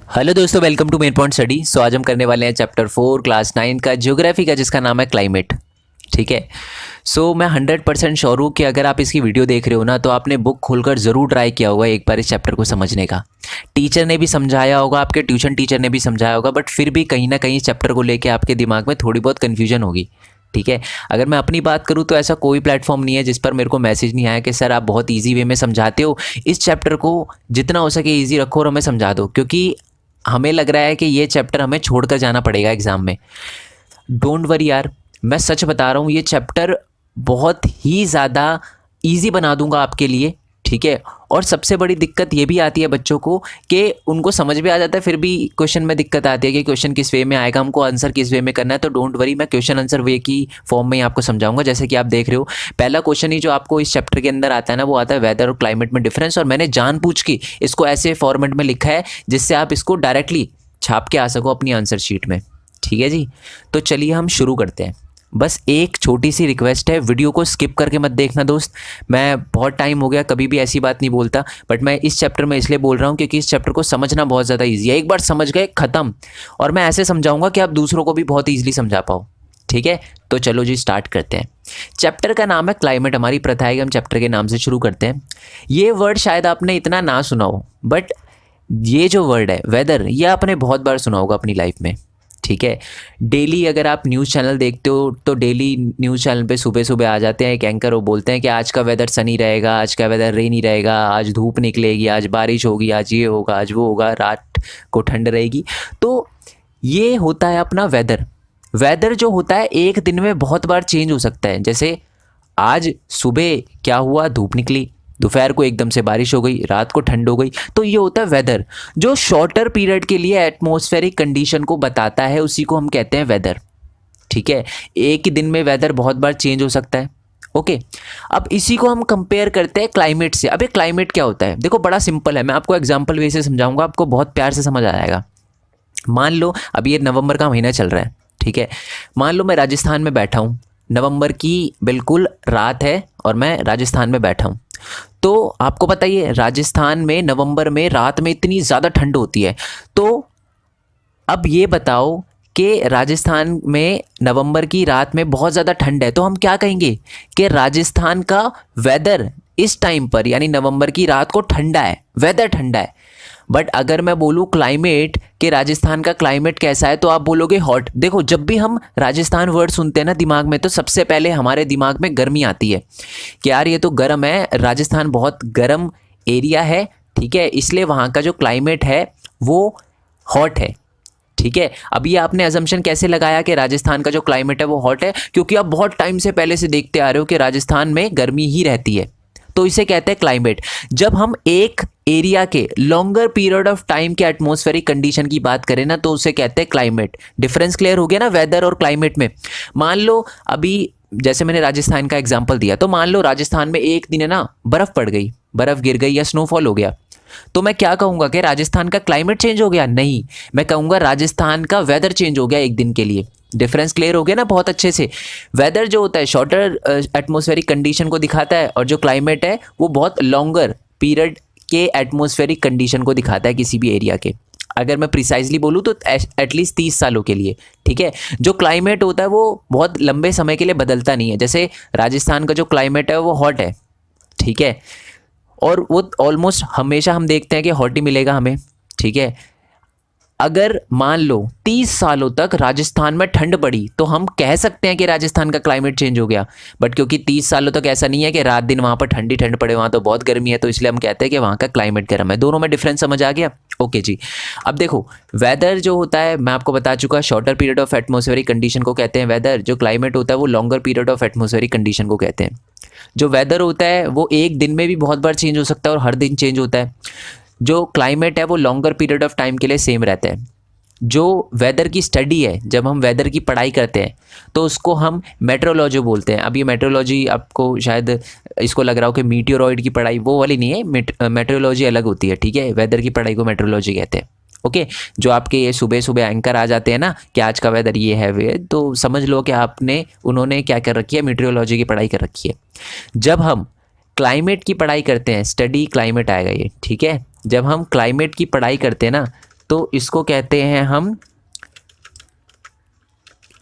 Hello दोस्तों, welcome to main point study. So आज हम करने वाले हैं चैप्टर 4 क्लास 9 का ज्योग्राफी का, जिसका नाम है क्लाइमेट। ठीक है। सो मैं 100% श्योर हूँ कि अगर आप इसकी वीडियो देख रहे हो ना, तो आपने बुक खोलकर ज़रूर ट्राई किया होगा एक बार इस चैप्टर को समझने का। टीचर ने भी समझाया होगा, आपके ट्यूशन टीचर ने भी समझाया होगा, बट फिर भी कहीं ना कहीं इस चैप्टर को लेकर आपके दिमाग में थोड़ी बहुत कन्फ्यूजन होगी। ठीक है। अगर मैं अपनी बात करूं तो ऐसा कोई प्लेटफॉर्म नहीं है जिस पर मेरे को मैसेज नहीं आया कि सर आप बहुत इजी वे में समझाते हो, इस चैप्टर को जितना हो सके इजी रखो और हमें समझा दो, क्योंकि हमें लग रहा है कि ये चैप्टर हमें छोड़कर जाना पड़ेगा एग्ज़ाम में। डोंट वरी यार, मैं सच बता रहा हूँ, ये चैप्टर बहुत ही ज़्यादा इजी बना दूंगा आपके लिए। ठीक है। और सबसे बड़ी दिक्कत ये भी आती है बच्चों को कि उनको समझ में आ जाता है, फिर भी क्वेश्चन में दिक्कत आती है कि क्वेश्चन किस वे में आएगा, हमको आंसर किस वे में करना है। तो डोंट वरी, मैं क्वेश्चन आंसर वे की फॉर्म में ही आपको समझाऊंगा। जैसे कि आप देख रहे हो, पहला क्वेश्चन ही जो आपको इस चैप्टर के अंदर आता है ना, वो आता है वेदर और क्लाइमेट में डिफरेंस। और मैंने जानबूझ के इसको ऐसे फॉर्मेट में लिखा है जिससे आप इसको डायरेक्टली छाप के आ सको अपनी आंसर शीट में। ठीक है जी। तो चलिए हम शुरू करते हैं। बस एक छोटी सी रिक्वेस्ट है, वीडियो को स्किप करके मत देखना दोस्त। मैं बहुत टाइम हो गया, कभी भी ऐसी बात नहीं बोलता, बट मैं इस चैप्टर में इसलिए बोल रहा हूँ क्योंकि इस चैप्टर को समझना बहुत ज़्यादा ईजी है। एक बार समझ गए ख़त्म। और मैं ऐसे समझाऊंगा कि आप दूसरों को भी बहुत ईजिली समझा पाओ। ठीक है। तो चलो जी स्टार्ट करते हैं। चैप्टर का नाम है क्लाइमेट। हमारी प्रथा है कि हम चैप्टर के नाम से शुरू करते हैं। ये वर्ड शायद आपने इतना ना सुना हो, बट ये जो वर्ड है वेदर, ये आपने बहुत बार सुना होगा अपनी लाइफ में। ठीक है। डेली अगर आप न्यूज़ चैनल देखते हो तो डेली न्यूज़ चैनल पे सुबह सुबह आ जाते हैं एक एंकर, वो बोलते हैं कि आज का वेदर सनी रहेगा, आज का वेदर रेनी रहेगा, आज धूप निकलेगी, आज बारिश होगी, आज ये होगा, आज वो होगा, रात को ठंड रहेगी। तो ये होता है अपना वेदर। वेदर जो होता है एक दिन में बहुत बार चेंज हो सकता है। जैसे आज सुबह क्या हुआ, धूप निकली, दोपहर को एकदम से बारिश हो गई, रात को ठंड हो गई। तो ये होता है वेदर, जो शॉर्टर पीरियड के लिए एटमॉस्फेरिक कंडीशन को बताता है, उसी को हम कहते हैं वेदर। ठीक है। एक ही दिन में वेदर बहुत बार चेंज हो सकता है। ओके। अब इसी को हम कंपेयर करते हैं क्लाइमेट से। अब ये क्लाइमेट क्या होता है, देखो बड़ा सिंपल है, मैं आपको एग्जाम्पल वे से समझाऊंगा, आपको बहुत प्यार से समझ आ जाएगा। मान लो अभी ये नवंबर का महीना चल रहा है। ठीक है। मान लो मैं राजस्थान में बैठा हूँ, नवंबर की बिल्कुल रात है और मैं राजस्थान में बैठा हूँ। तो आपको पता ही है, राजस्थान में नवंबर में रात में इतनी ज़्यादा ठंड होती है। तो अब ये बताओ कि राजस्थान में नवंबर की रात में बहुत ज़्यादा ठंड है, तो हम क्या कहेंगे कि राजस्थान का वेदर इस टाइम पर यानी नवंबर की रात को ठंडा है, वेदर ठंडा है। बट अगर मैं बोलूँ क्लाइमेट कि राजस्थान का क्लाइमेट कैसा है, तो आप बोलोगे हॉट। देखो जब भी हम राजस्थान वर्ड सुनते हैं ना दिमाग में, तो सबसे पहले हमारे दिमाग में गर्मी आती है कि यार ये तो गर्म है, राजस्थान बहुत गर्म एरिया है। ठीक है। इसलिए वहाँ का जो क्लाइमेट है वो हॉट है। ठीक है। अब ये आपने अजम्पशन कैसे लगाया कि राजस्थान का जो क्लाइमेट है वो हॉट है, क्योंकि आप बहुत टाइम से पहले से देखते आ रहे हो कि राजस्थान में गर्मी ही रहती है, तो इसे कहते हैं क्लाइमेट। जब हम एक एरिया के लॉन्गर पीरियड ऑफ टाइम के एटमॉस्फेरिक कंडीशन की बात करें ना, तो उसे कहते हैं क्लाइमेट। डिफरेंस क्लियर हो गया ना वेदर और क्लाइमेट में। मान लो अभी जैसे मैंने राजस्थान का एग्जांपल दिया, तो मान लो राजस्थान में एक दिन है ना बर्फ पड़ गई, बर्फ गिर गई या स्नोफॉल हो गया, तो मैं क्या कहूँगा कि राजस्थान का क्लाइमेट चेंज हो गया? नहीं, मैं कहूँगा राजस्थान का वेदर चेंज हो गया एक दिन के लिए। डिफरेंस क्लियर हो गया ना बहुत अच्छे से। वेदर जो होता है शॉर्टर एटमॉस्फेरिक कंडीशन को दिखाता है, और जो क्लाइमेट है वो बहुत लॉन्गर पीरियड के एटमॉस्फेरिक कंडीशन को दिखाता है किसी भी एरिया के। अगर मैं प्रिसाइजली बोलूँ तो एटलीस्ट 30 सालों के लिए। ठीक है। जो क्लाइमेट होता है वो बहुत लंबे समय के लिए बदलता नहीं है। जैसे राजस्थान का जो क्लाइमेट है वो हॉट है। ठीक है। और वो ऑलमोस्ट हमेशा हम देखते हैं कि हॉट ही मिलेगा हमें। ठीक है। अगर मान लो 30 सालों तक राजस्थान में ठंड पड़ी, तो हम कह सकते हैं कि राजस्थान का क्लाइमेट चेंज हो गया। बट क्योंकि 30 सालों तक ऐसा नहीं है कि रात दिन वहाँ पर ठंडी ठंड पड़े, वहाँ तो बहुत गर्मी है, तो इसलिए हम कहते हैं कि वहाँ का क्लाइमेट गर्म है। दोनों में डिफरेंस समझ आ गया? ओके जी। अब देखो वेदर जो होता है मैं आपको बता चुका, shorter period of atmospheric condition को कहते हैं वेदर। जो क्लाइमेट होता है वो longer period of atmospheric condition को कहते हैं। जो वेदर होता है वो एक दिन में भी बहुत बार चेंज हो सकता है और हर दिन चेंज होता है। जो क्लाइमेट है वो लॉन्गर पीरियड ऑफ टाइम के लिए सेम रहता है। जो वेदर की स्टडी है, जब हम वेदर की पढ़ाई करते हैं तो उसको हम मेट्रोलॉजी बोलते हैं। अब ये मेट्रोलॉजी आपको शायद इसको लग रहा हो कि मीटियोरॉइड की पढ़ाई, वो वाली नहीं है। मेट्रोलॉजी अलग होती है। ठीक है। वेदर की पढ़ाई को मेट्रोलॉजी कहते हैं। ओके। जो आपके ये सुबह सुबह एंकर आ जाते हैं ना कि आज का वेदर ये है वे, तो समझ लो कि उन्होंने क्या कर रखी है, मीटियोलॉजी की पढ़ाई कर रखी है। जब हम क्लाइमेट की पढ़ाई करते हैं, स्टडी क्लाइमेट आएगा ये। ठीक है। जब हम क्लाइमेट की पढ़ाई करते हैं ना, तो इसको कहते हैं हम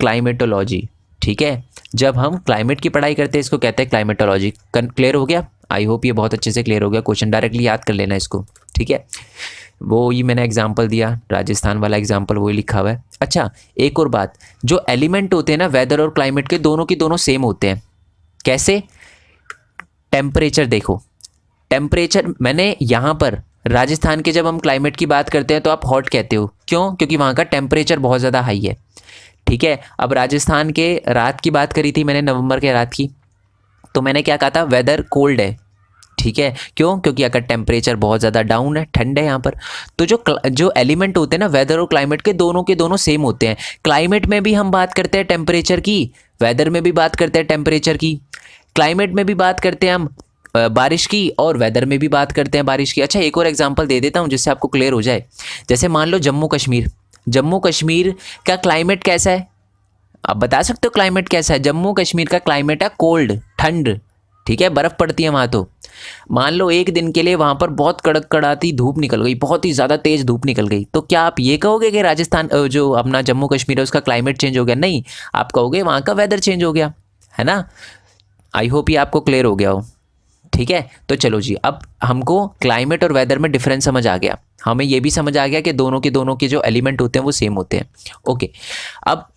क्लाइमेटोलॉजी। ठीक है, जब हम क्लाइमेट की पढ़ाई करते हैं इसको कहते हैं क्लाइमेटोलॉजी। क्लियर हो गया? आई होप ये बहुत अच्छे से क्लियर हो गया। क्वेश्चन डायरेक्टली याद कर लेना इसको। ठीक है, वो ही मैंने एग्जांपल दिया, राजस्थान वाला एग्जांपल वही लिखा हुआ है। अच्छा, एक और बात, जो एलिमेंट होते हैं ना वेदर और क्लाइमेट के, दोनों की दोनों सेम होते हैं। कैसे? टेम्परेचर देखो, टेम्परेचर मैंने यहाँ पर राजस्थान के जब हम क्लाइमेट की बात करते हैं तो आप हॉट कहते हो, क्यों? क्योंकि वहाँ का टेम्परेचर बहुत ज़्यादा हाई है। ठीक है, अब राजस्थान के रात की बात करी थी मैंने, नवंबर के रात की, तो मैंने क्या कहा था? वेदर कोल्ड है। ठीक है, क्यों? क्योंकि अगर टेम्परेचर बहुत ज़्यादा डाउन है, ठंड है यहाँ पर। तो जो एलिमेंट होते हैं ना वेदर और क्लाइमेट के दोनों सेम होते हैं। क्लाइमेट में भी हम बात करते हैं टेम्परेचर की, वेदर में भी बात करते हैं टेम्परेचर की। क्लाइमेट में भी बात करते हैं हम बारिश की, और वेदर में भी बात करते हैं बारिश की। अच्छा, एक और एग्जांपल दे देता हूँ जिससे आपको क्लियर हो जाए। जैसे मान लो जम्मू कश्मीर, जम्मू कश्मीर का क्लाइमेट कैसा है? आप बता सकते हो क्लाइमेट कैसा है? जम्मू कश्मीर का क्लाइमेट है कोल्ड, ठंड। ठीक है, बर्फ़ पड़ती है वहाँ। तो मान लो एक दिन के लिए वहाँ पर बहुत कड़क कड़ाती धूप निकल गई, बहुत ही ज़्यादा तेज़ धूप निकल गई, तो क्या आप ये कहोगे कि राजस्थान जो अपना जम्मू कश्मीर है उसका क्लाइमेट चेंज हो गया? नहीं, आप कहोगे वहाँ का वेदर चेंज हो गया, है ना। आई होप ये आपको क्लियर हो गया हो। ठीक है, तो चलो जी, अब हमको क्लाइमेट और वेदर में डिफरेंस समझ आ गया, हमें ये भी समझ आ गया कि दोनों के जो एलिमेंट होते हैं वो सेम होते हैं। ओके, अब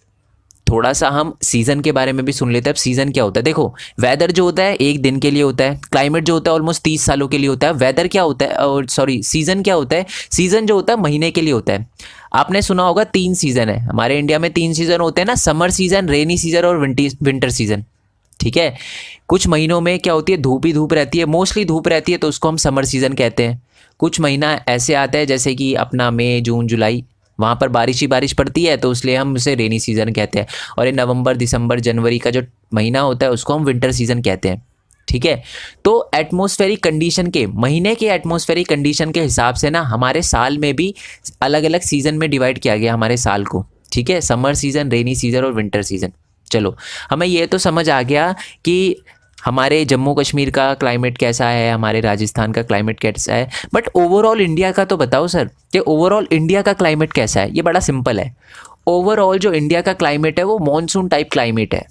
थोड़ा सा हम सीज़न के बारे में भी सुन लेते हैं। अब सीज़न क्या होता है? देखो, वेदर जो होता है एक दिन के लिए होता है, क्लाइमेट जो होता है ऑलमोस्ट 30 सालों के लिए होता है। वेदर क्या होता है, और सॉरी सीज़न क्या होता है? सीज़न जो होता है महीने के लिए होता है। आपने सुना होगा 3 सीज़न है हमारे इंडिया में, 3 सीज़न होते हैं ना, समर सीज़न, रेनी सीज़न और विंटर सीज़न। ठीक है, कुछ महीनों में क्या होती है? धूप ही धूप रहती है, मोस्टली धूप रहती है, तो उसको हम समर सीज़न कहते हैं। कुछ महीना ऐसे आता है जैसे कि अपना मई, जून, जुलाई, वहाँ पर बारिश ही बारिश पड़ती है, तो इसलिए हम उसे रेनी सीज़न कहते हैं। और ये नवंबर, दिसंबर, जनवरी का जो महीना होता है उसको हम विंटर सीज़न कहते हैं। ठीक है, तो एटमॉस्फेरिक कंडीशन के, महीने के एटमॉस्फेरिक कंडीशन के हिसाब से ना हमारे साल में भी अलग अलग सीज़न में डिवाइड किया गया हमारे साल को। ठीक है, समर सीज़न, रेनी सीज़न और विंटर सीज़न। चलो, हमें ये तो समझ आ गया कि हमारे जम्मू कश्मीर का क्लाइमेट कैसा है, हमारे राजस्थान का क्लाइमेट कैसा है, बट ओवरऑल इंडिया का तो बताओ सर, कि ओवरऑल इंडिया का क्लाइमेट कैसा है? ये बड़ा सिंपल है। ओवरऑल जो इंडिया का क्लाइमेट है वो मॉनसून टाइप क्लाइमेट है।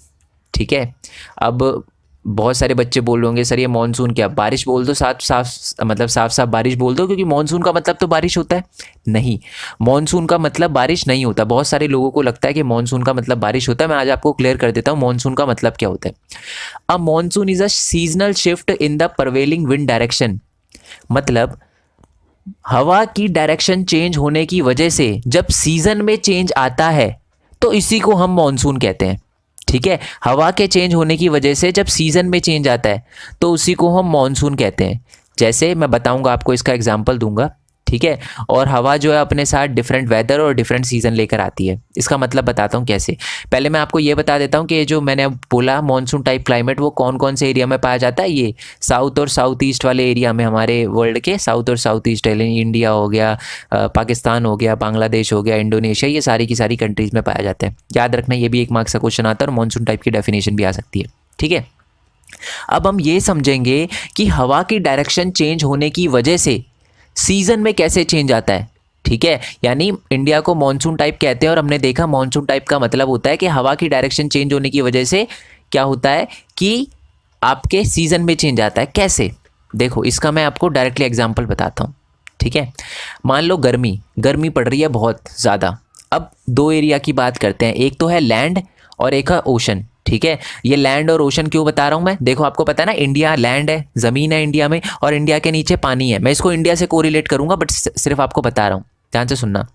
ठीक है, अब बहुत सारे बच्चे बोल रहे होंगे सर ये मॉनसून क्या? बारिश बोल दो, साफ साफ मतलब साफ साफ बारिश बोल दो, क्योंकि मॉनसून का मतलब तो बारिश होता है। नहीं, मॉनसून का मतलब बारिश नहीं होता। बहुत सारे लोगों को लगता है कि मॉनसून का मतलब बारिश होता है। मैं आज आपको क्लियर कर देता हूँ मॉनसून का मतलब क्या होता है। A monsoon is a seasonal shift in the prevailing wind direction. मतलब हवा की डायरेक्शन चेंज होने की वजह से जब सीजन में चेंज आता है तो इसी को हम मॉनसून कहते हैं। ठीक है, हवा के चेंज होने की वजह से जब सीजन में चेंज आता है तो उसी को हम मॉनसून कहते हैं। जैसे मैं बताऊंगा आपको, इसका एग्जांपल दूंगा। ठीक है, और हवा जो है अपने साथ डिफरेंट वेदर और डिफरेंट सीजन लेकर आती है। इसका मतलब बताता हूँ कैसे। पहले मैं आपको ये बता देता हूँ कि जो मैंने बोला मॉनसून टाइप क्लाइमेट वो कौन कौन से एरिया में पाया जाता है। ये साउथ और साउथ ईस्ट वाले एरिया में, हमारे वर्ल्ड के साउथ और साउथ ईस्ट, इंडिया हो गया, पाकिस्तान हो गया, बांग्लादेश हो गया, इंडोनेशिया, ये सारी की सारी कंट्रीज़ में पाया जाता है। याद रखना, ये भी 1 मार्क्स का क्वेश्चन आता है और मॉनसून टाइप की डेफिनेशन भी आ सकती है। ठीक है, अब हम ये समझेंगे कि हवा की डायरेक्शन चेंज होने की वजह से सीजन में कैसे चेंज आता है। ठीक है, यानी इंडिया को मॉनसून टाइप कहते हैं और हमने देखा मॉनसून टाइप का मतलब होता है कि हवा की डायरेक्शन चेंज होने की वजह से क्या होता है कि आपके सीजन में चेंज आता है। कैसे? देखो, इसका मैं आपको डायरेक्टली एग्जांपल बताता हूँ। ठीक है, मान लो गर्मी पड़ रही है बहुत ज़्यादा। अब 2 एरिया की बात करते हैं, एक तो है लैंड और एक है ओशन। ठीक है, ये लैंड और ओशन क्यों बता रहा हूँ मैं? देखो, आपको पता है ना, इंडिया लैंड है, ज़मीन है इंडिया में, और इंडिया के नीचे पानी है। मैं इसको इंडिया से कोरिलेट करूँगा, बट सिर्फ आपको बता रहा हूँ, ध्यान से सुनना।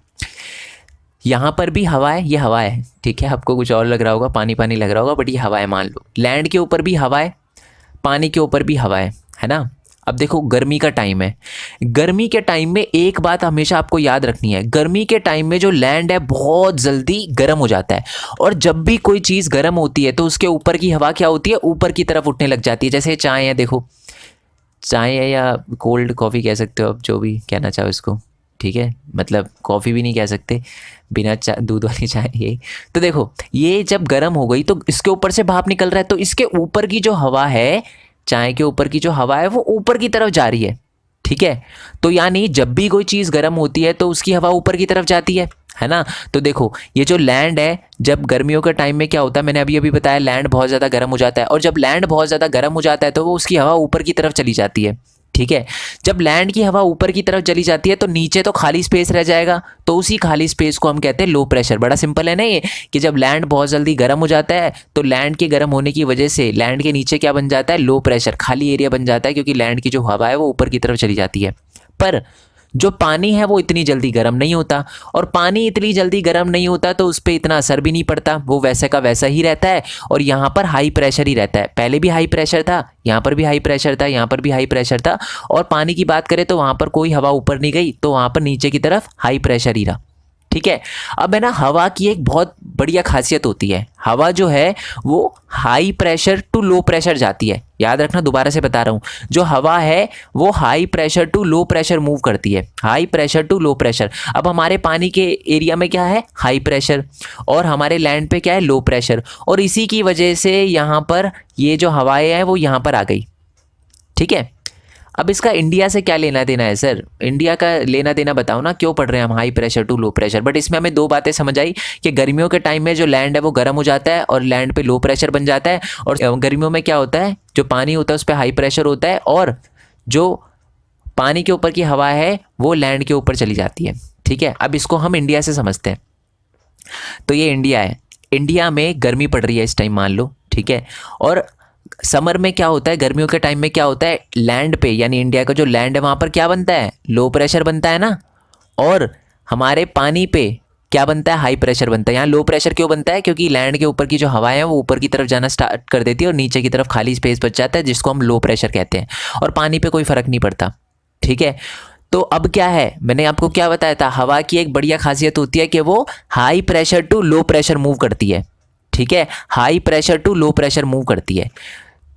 यहाँ पर भी हवा है, ये हवा है। ठीक है, आपको कुछ और लग रहा होगा, पानी पानी लग रहा होगा, बट ये हवा है। मान लो लैंड के ऊपर भी हवा है, पानी के ऊपर भी हवा है ना। अब देखो, गर्मी का टाइम है। गर्मी के टाइम में एक बात हमेशा आपको याद रखनी है, गर्मी के टाइम में जो लैंड है बहुत जल्दी गर्म हो जाता है, और जब भी कोई चीज़ गर्म होती है तो उसके ऊपर की हवा क्या होती है? ऊपर की तरफ उठने लग जाती है। जैसे चाय है, देखो चाय है, या कोल्ड कॉफ़ी कह सकते हो आप, जो भी कहना चाहो इसको। ठीक है, मतलब कॉफ़ी भी नहीं कह सकते, बिना दूध वाली चाय। ये तो देखो, ये जब गर्म हो गई तो इसके ऊपर से भाप निकल रहा है, तो इसके ऊपर की जो हवा है, चाय के ऊपर की जो हवा है वो ऊपर की तरफ जा रही है। ठीक है। तो यानी जब भी कोई चीज़ गर्म होती है तो उसकी हवा ऊपर की तरफ जाती है ना। तो देखो ये जो लैंड है, जब गर्मियों के टाइम में क्या होता है, मैंने अभी अभी बताया लैंड बहुत ज़्यादा गर्म हो जाता है, और जब लैंड बहुत ज़्यादा गर्म हो जाता है तो वो उसकी हवा ऊपर की तरफ चली जाती है। ठीक है। जब लैंड की हवा ऊपर की तरफ चली जाती है तो नीचे तो खाली स्पेस रह जाएगा, तो उसी खाली स्पेस को हम कहते हैं लो प्रेशर। बड़ा सिंपल है ना ये, कि जब लैंड बहुत जल्दी गर्म हो जाता है तो लैंड के गर्म होने की वजह से लैंड के नीचे क्या बन जाता है, लो प्रेशर, खाली एरिया बन जाता है, क्योंकि लैंड की जो हवा है वो ऊपर की तरफ चली जाती है। पर जो पानी है वो इतनी जल्दी गर्म नहीं होता, और पानी इतनी जल्दी गर्म नहीं होता तो उस पर इतना असर भी नहीं पड़ता, वो वैसे का वैसा ही रहता है, और यहाँ पर हाई प्रेशर ही रहता है। पहले भी हाई प्रेशर था, यहाँ पर भी हाई प्रेशर था, यहाँ पर भी हाई प्रेशर था, और पानी की बात करें तो वहाँ पर कोई हवा ऊपर नहीं गई, तो वहाँ पर नीचे की तरफ हाई प्रेशर ही रहा। ठीक है। अब है ना, हवा की एक बहुत बढ़िया खासियत होती है, हवा जो है वो high pressure to low pressure जाती है। याद रखना, दोबारा से बता रहा हूँ, जो हवा है वो high pressure to low pressure move करती है, high pressure to low pressure. अब हमारे पानी के एरिया में क्या है, हाई प्रेशर, और हमारे लैंड पे क्या है, लो प्रेशर, और इसी की वजह से यहाँ पर ये जो हवाएं हैं वो यहाँ पर आ गई। ठीक है। अब इसका इंडिया से क्या लेना देना है सर, इंडिया का लेना देना बताओ ना, क्यों पढ़ रहे हैं हम high pressure to low pressure. But इसमें हमें दो बातें समझ आई कि गर्मियों के टाइम में जो लैंड है वो गर्म हो जाता है और लैंड पे लो प्रेशर बन जाता है, और गर्मियों में क्या होता है, जो पानी होता है उस पर हाई प्रेशर होता है, और जो पानी के ऊपर की हवा है वो लैंड के ऊपर चली जाती है। ठीक है। अब इसको हम इंडिया से समझते हैं। तो ये इंडिया है, इंडिया में गर्मी पड़ रही है इस टाइम, मान लो। ठीक है। और समर में क्या होता है, गर्मियों के टाइम में क्या होता है, लैंड पे यानी इंडिया का जो लैंड है वहाँ पर क्या बनता है, लो प्रेशर बनता है ना, और हमारे पानी पे क्या बनता है, हाई प्रेशर बनता है। यहाँ लो प्रेशर क्यों बनता है, क्योंकि लैंड के ऊपर की जो हवाएं हैं वो ऊपर की तरफ जाना स्टार्ट कर देती है और नीचे की तरफ खाली स्पेस बच जाता है, जिसको हम लो प्रेशर कहते हैं, और पानी पे कोई फ़र्क नहीं पड़ता। ठीक है। तो अब क्या है, मैंने आपको क्या बताया था, हवा की एक बढ़िया खासियत होती है कि वो high pressure to low pressure move करती है। ठीक है। High pressure to low pressure move करती है।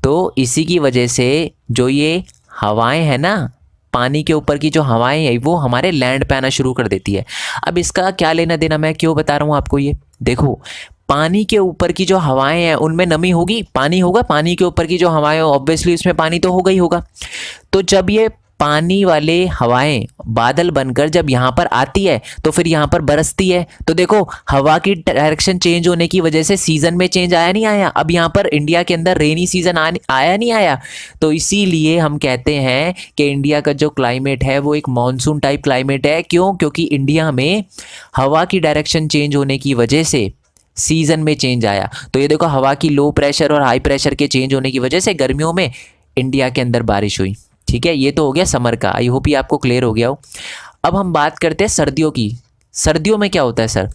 तो इसी की वजह से जो ये हवाएं हैं ना, पानी के ऊपर की जो हवाएं हैं वो हमारे लैंड पे आना शुरू कर देती है। अब इसका क्या लेना देना, मैं क्यों बता रहा हूँ आपको ये, देखो पानी के ऊपर की जो हवाएं हैं उनमें नमी होगी, पानी होगा, पानी के ऊपर की जो हवाएं ऑब्वियसली उसमें पानी तो होगा ही होगा। तो जब ये पानी वाले हवाएं बादल बनकर जब यहाँ पर आती है तो फिर यहाँ पर बरसती है, तो देखो हवा की डायरेक्शन चेंज होने की वजह से सीज़न में चेंज आया नहीं आया, अब यहाँ पर इंडिया के अंदर रेनी सीज़न आया नहीं आया। तो इसीलिए हम कहते हैं कि इंडिया का जो क्लाइमेट है वो एक मानसून टाइप क्लाइमेट है। क्यों, क्योंकि इंडिया में हवा की डायरेक्शन चेंज होने की वजह से सीज़न में चेंज आया। तो ये देखो, हवा की लो प्रेशर और हाई प्रेशर के चेंज होने की वजह से गर्मियों में इंडिया के अंदर बारिश हुई। ठीक है। ये तो हो गया समर का, आई होप ये आपको क्लियर हो गया हो। अब हम बात करते हैं सर्दियों की। सर्दियों में क्या होता है सर,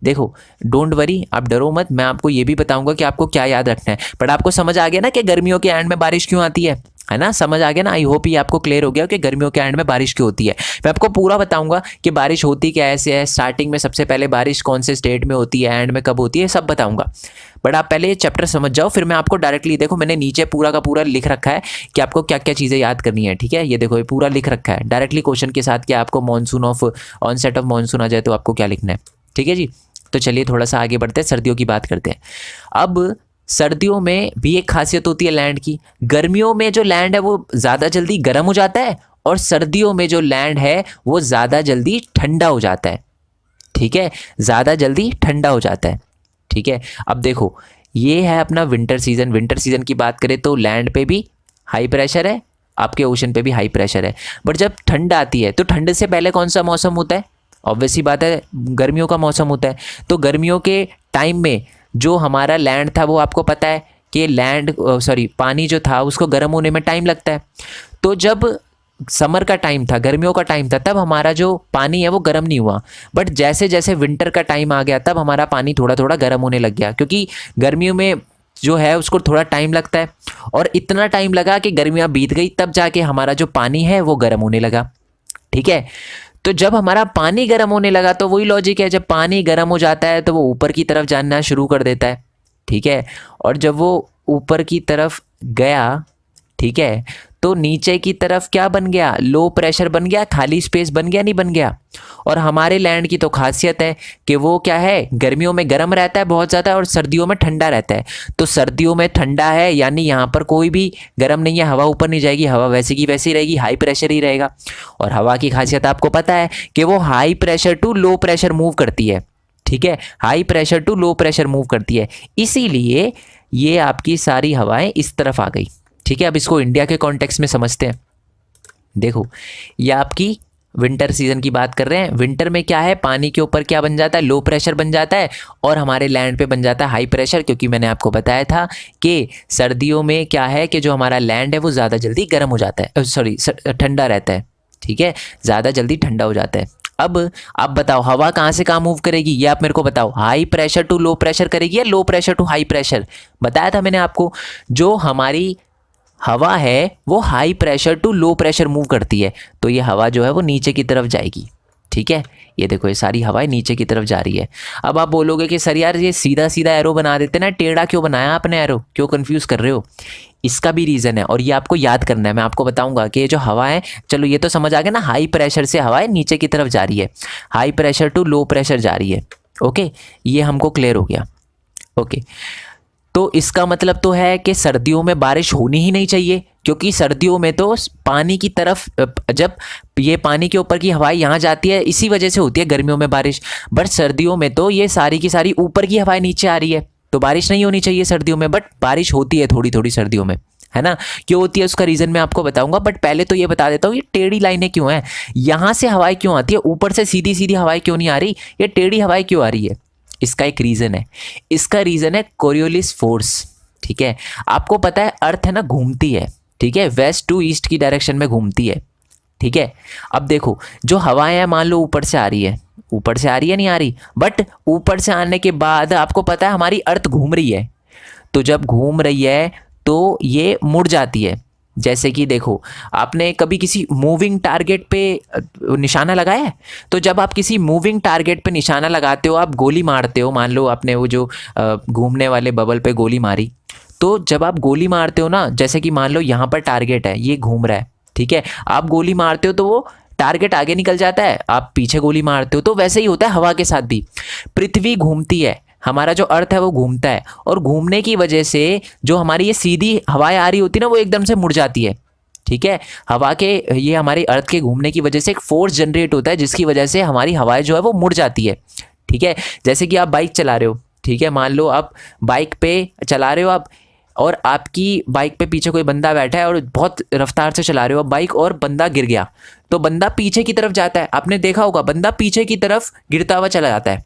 देखो डोंट वरी, आप डरो मत, मैं आपको ये भी बताऊंगा कि आपको क्या याद रखना है। बट आपको समझ आ गया ना कि गर्मियों के एंड में बारिश क्यों आती है ना, समझ आ गया ना। आई होप ये आपको क्लियर हो गया कि गर्मियों के एंड में बारिश क्यों होती है। मैं आपको पूरा बताऊंगा कि बारिश होती क्या ऐसे है, स्टार्टिंग में सबसे पहले बारिश कौन से स्टेट में होती है, एंड में कब होती है, सब बताऊंगा। बट आप पहले ये चैप्टर समझ जाओ, फिर मैं आपको डायरेक्टली, देखो मैंने नीचे पूरा का पूरा लिख रखा है कि आपको क्या क्या चीज़ें याद करनी है। ठीक है। ये देखो, ये पूरा लिख रखा है डायरेक्टली क्वेश्चन के साथ कि आपको monsoon of onset of monsoon आ जाए तो आपको क्या लिखना है। ठीक है जी। तो चलिए थोड़ा सा आगे बढ़ते हैं, सर्दियों की बात करते हैं। अब सर्दियों में भी एक खासियत होती है लैंड की। गर्मियों में जो लैंड है वो ज़्यादा जल्दी गर्म हो जाता है, और सर्दियों में जो लैंड है वो ज़्यादा जल्दी ठंडा हो जाता है। ठीक है। ज़्यादा जल्दी ठंडा हो जाता है। ठीक है। अब देखो, ये है अपना विंटर सीज़न। विंटर सीज़न की बात करें तो लैंड पे भी हाई प्रेशर है, आपके ओशन पे भी हाई प्रेशर है। बट जब ठंड आती है तो ठंड से पहले कौन सा मौसम होता है, ऑब्वियसली बात है गर्मियों का मौसम होता है। तो गर्मियों के टाइम में जो हमारा लैंड था वो आपको पता है कि पानी जो था उसको गर्म होने में टाइम लगता है। तो जब समर का टाइम था, गर्मियों का टाइम था, तब हमारा जो पानी है वो गर्म नहीं हुआ। बट जैसे जैसे विंटर का टाइम आ गया तब हमारा पानी थोड़ा थोड़ा गर्म होने लग गया, क्योंकि गर्मियों में जो है उसको थोड़ा टाइम लगता है, और इतना टाइम लगा कि गर्मियाँ बीत गई तब जाके हमारा जो पानी है वो गर्म होने लगा। ठीक है। तो जब हमारा पानी गर्म होने लगा तो वही लॉजिक है, जब पानी गर्म हो जाता है तो वो ऊपर की तरफ जाना शुरू कर देता है। ठीक है। और जब वो ऊपर की तरफ गया, ठीक है, तो नीचे की तरफ क्या बन गया, लो प्रेशर बन गया, खाली स्पेस बन गया नहीं बन गया। और हमारे लैंड की तो खासियत है कि वो क्या है, गर्मियों में गर्म रहता है बहुत ज़्यादा और सर्दियों में ठंडा रहता है। तो सर्दियों में ठंडा है यानी यहाँ पर कोई भी गर्म नहीं है, हवा ऊपर नहीं जाएगी, हवा वैसी की वैसी रहेगी, हाई प्रेशर ही रहेगा। और हवा की खासियत आपको पता है कि वो high pressure to low pressure move करती है, ठीक है, high pressure to low pressure move करती है। इसीलिए ये आपकी सारी हवाएं इस तरफ आ गई, ठीक है। अब इसको इंडिया के कॉन्टेक्स्ट में समझते हैं। देखो ये आपकी विंटर सीजन की बात कर रहे हैं। विंटर में क्या है, पानी के ऊपर क्या बन जाता है, लो प्रेशर बन जाता है और हमारे लैंड पे बन जाता है हाई प्रेशर, क्योंकि मैंने आपको बताया था कि सर्दियों में क्या है कि जो हमारा लैंड है वो ज़्यादा जल्दी गर्म हो जाता है, सॉरी ठंडा रहता है, ठीक है, ज़्यादा जल्दी ठंडा हो जाता है। अब आप बताओ हवा कहाँ से कहाँ मूव करेगी, ये आप मेरे को बताओ, high pressure to low pressure करेगी या low pressure to high pressure. बताया था मैंने आपको, जो हमारी हवा है वो high pressure to low pressure move करती है, तो ये हवा जो है वो नीचे की तरफ जाएगी, ठीक है। ये देखो ये सारी हवाएं नीचे की तरफ जा रही है। अब आप बोलोगे कि सर यार ये सीधा सीधा एरो बना देते ना, टेढ़ा क्यों बनाया आपने एरो, क्यों कंफ्यूज कर रहे हो। इसका भी रीज़न है और ये आपको याद करना है। मैं आपको बताऊंगा कि ये जो हवा है, चलो ये तो समझ आ गया ना, हाई प्रेशर से हवाएं नीचे की तरफ जा रही है, high pressure to low pressure जा रही है, ओके, ये हमको क्लियर हो गया, ओके। तो इसका मतलब तो है कि सर्दियों में बारिश होनी ही नहीं चाहिए, क्योंकि सर्दियों में तो पानी की तरफ, जब ये पानी के ऊपर की हवाएं यहाँ जाती है इसी वजह से होती है गर्मियों में बारिश, बट सर्दियों में तो ये सारी की सारी ऊपर की हवाएं नीचे आ रही है, तो बारिश नहीं होनी चाहिए सर्दियों में, बट बारिश होती है थोड़ी थोड़ी सर्दियों में, है ना। क्यों होती है उसका रीज़न मैं आपको बताऊंगा, बट पहले तो ये बता देता हूँ ये टेढ़ी लाइनें क्यों हैं, यहाँ से हवाएं क्यों आती है, ऊपर से सीधी सीधी हवाएं क्यों नहीं आ रही, ये टेढ़ी हवाएं क्यों आ रही है। इसका एक रीज़न है, इसका रीज़न है कोरियोलिस फोर्स, ठीक है। आपको पता है अर्थ है ना घूमती है, ठीक है, वेस्ट टू ईस्ट की डायरेक्शन में घूमती है, ठीक है। अब देखो जो हवाएं हैं मान लो ऊपर से आ रही है, ऊपर से आ रही है नहीं आ रही, बट ऊपर से आने के बाद आपको पता है हमारी अर्थ घूम रही है, तो जब घूम रही है तो ये मुड़ जाती है। जैसे कि देखो आपने कभी किसी मूविंग टारगेट पे निशाना लगाया है, तो जब आप किसी मूविंग टारगेट पे निशाना लगाते हो, आप गोली मारते हो, मान लो आपने वो जो घूमने वाले बबल पे गोली मारी, तो जब आप गोली मारते हो ना, जैसे कि मान लो यहाँ पर टारगेट है, ये घूम रहा है, ठीक है, आप गोली मारते हो तो वो टारगेट आगे निकल जाता है, आप पीछे गोली मारते हो, तो वैसे ही होता है हवा के साथ भी। पृथ्वी घूमती है, हमारा जो अर्थ है वो घूमता है, और घूमने की वजह से जो हमारी ये सीधी हवाएं आ रही होती है ना वो एकदम से मुड़ जाती है, ठीक है। हवा के, ये हमारी अर्थ के घूमने की वजह से एक फोर्स जनरेट होता है जिसकी वजह से हमारी हवाएं जो है वो मुड़ जाती है, ठीक है। जैसे कि आप बाइक चला रहे हो, ठीक है, मान लो आप बाइक पे चला रहे हो आप, और आपकी बाइक पे पीछे कोई बंदा बैठा है और बहुत रफ्तार से चला रहे हो आप बाइक, और बंदा गिर गया, तो बंदा पीछे की तरफ जाता है, आपने देखा होगा बंदा पीछे की तरफ गिरता हुआ चला जाता है,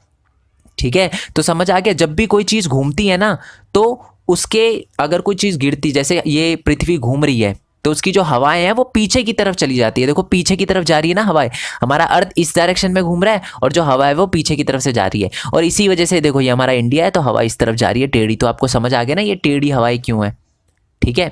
ठीक है। तो समझ आ गया, जब भी कोई चीज़ घूमती है ना, तो उसके अगर कोई चीज़ गिरती, जैसे ये पृथ्वी घूम रही है, तो उसकी जो हवाएं हैं वो पीछे की तरफ चली जाती है, देखो पीछे की तरफ जा रही है ना हवाएं, हमारा अर्थ इस डायरेक्शन में घूम रहा है और जो हवा है वो पीछे की तरफ से जा रही है, और इसी वजह से देखो ये हमारा इंडिया है तो हवा इस तरफ जा रही है टेढ़ी, तो आपको समझ आ गया ना ये टेढ़ी हवाएं क्यों है, ठीक है।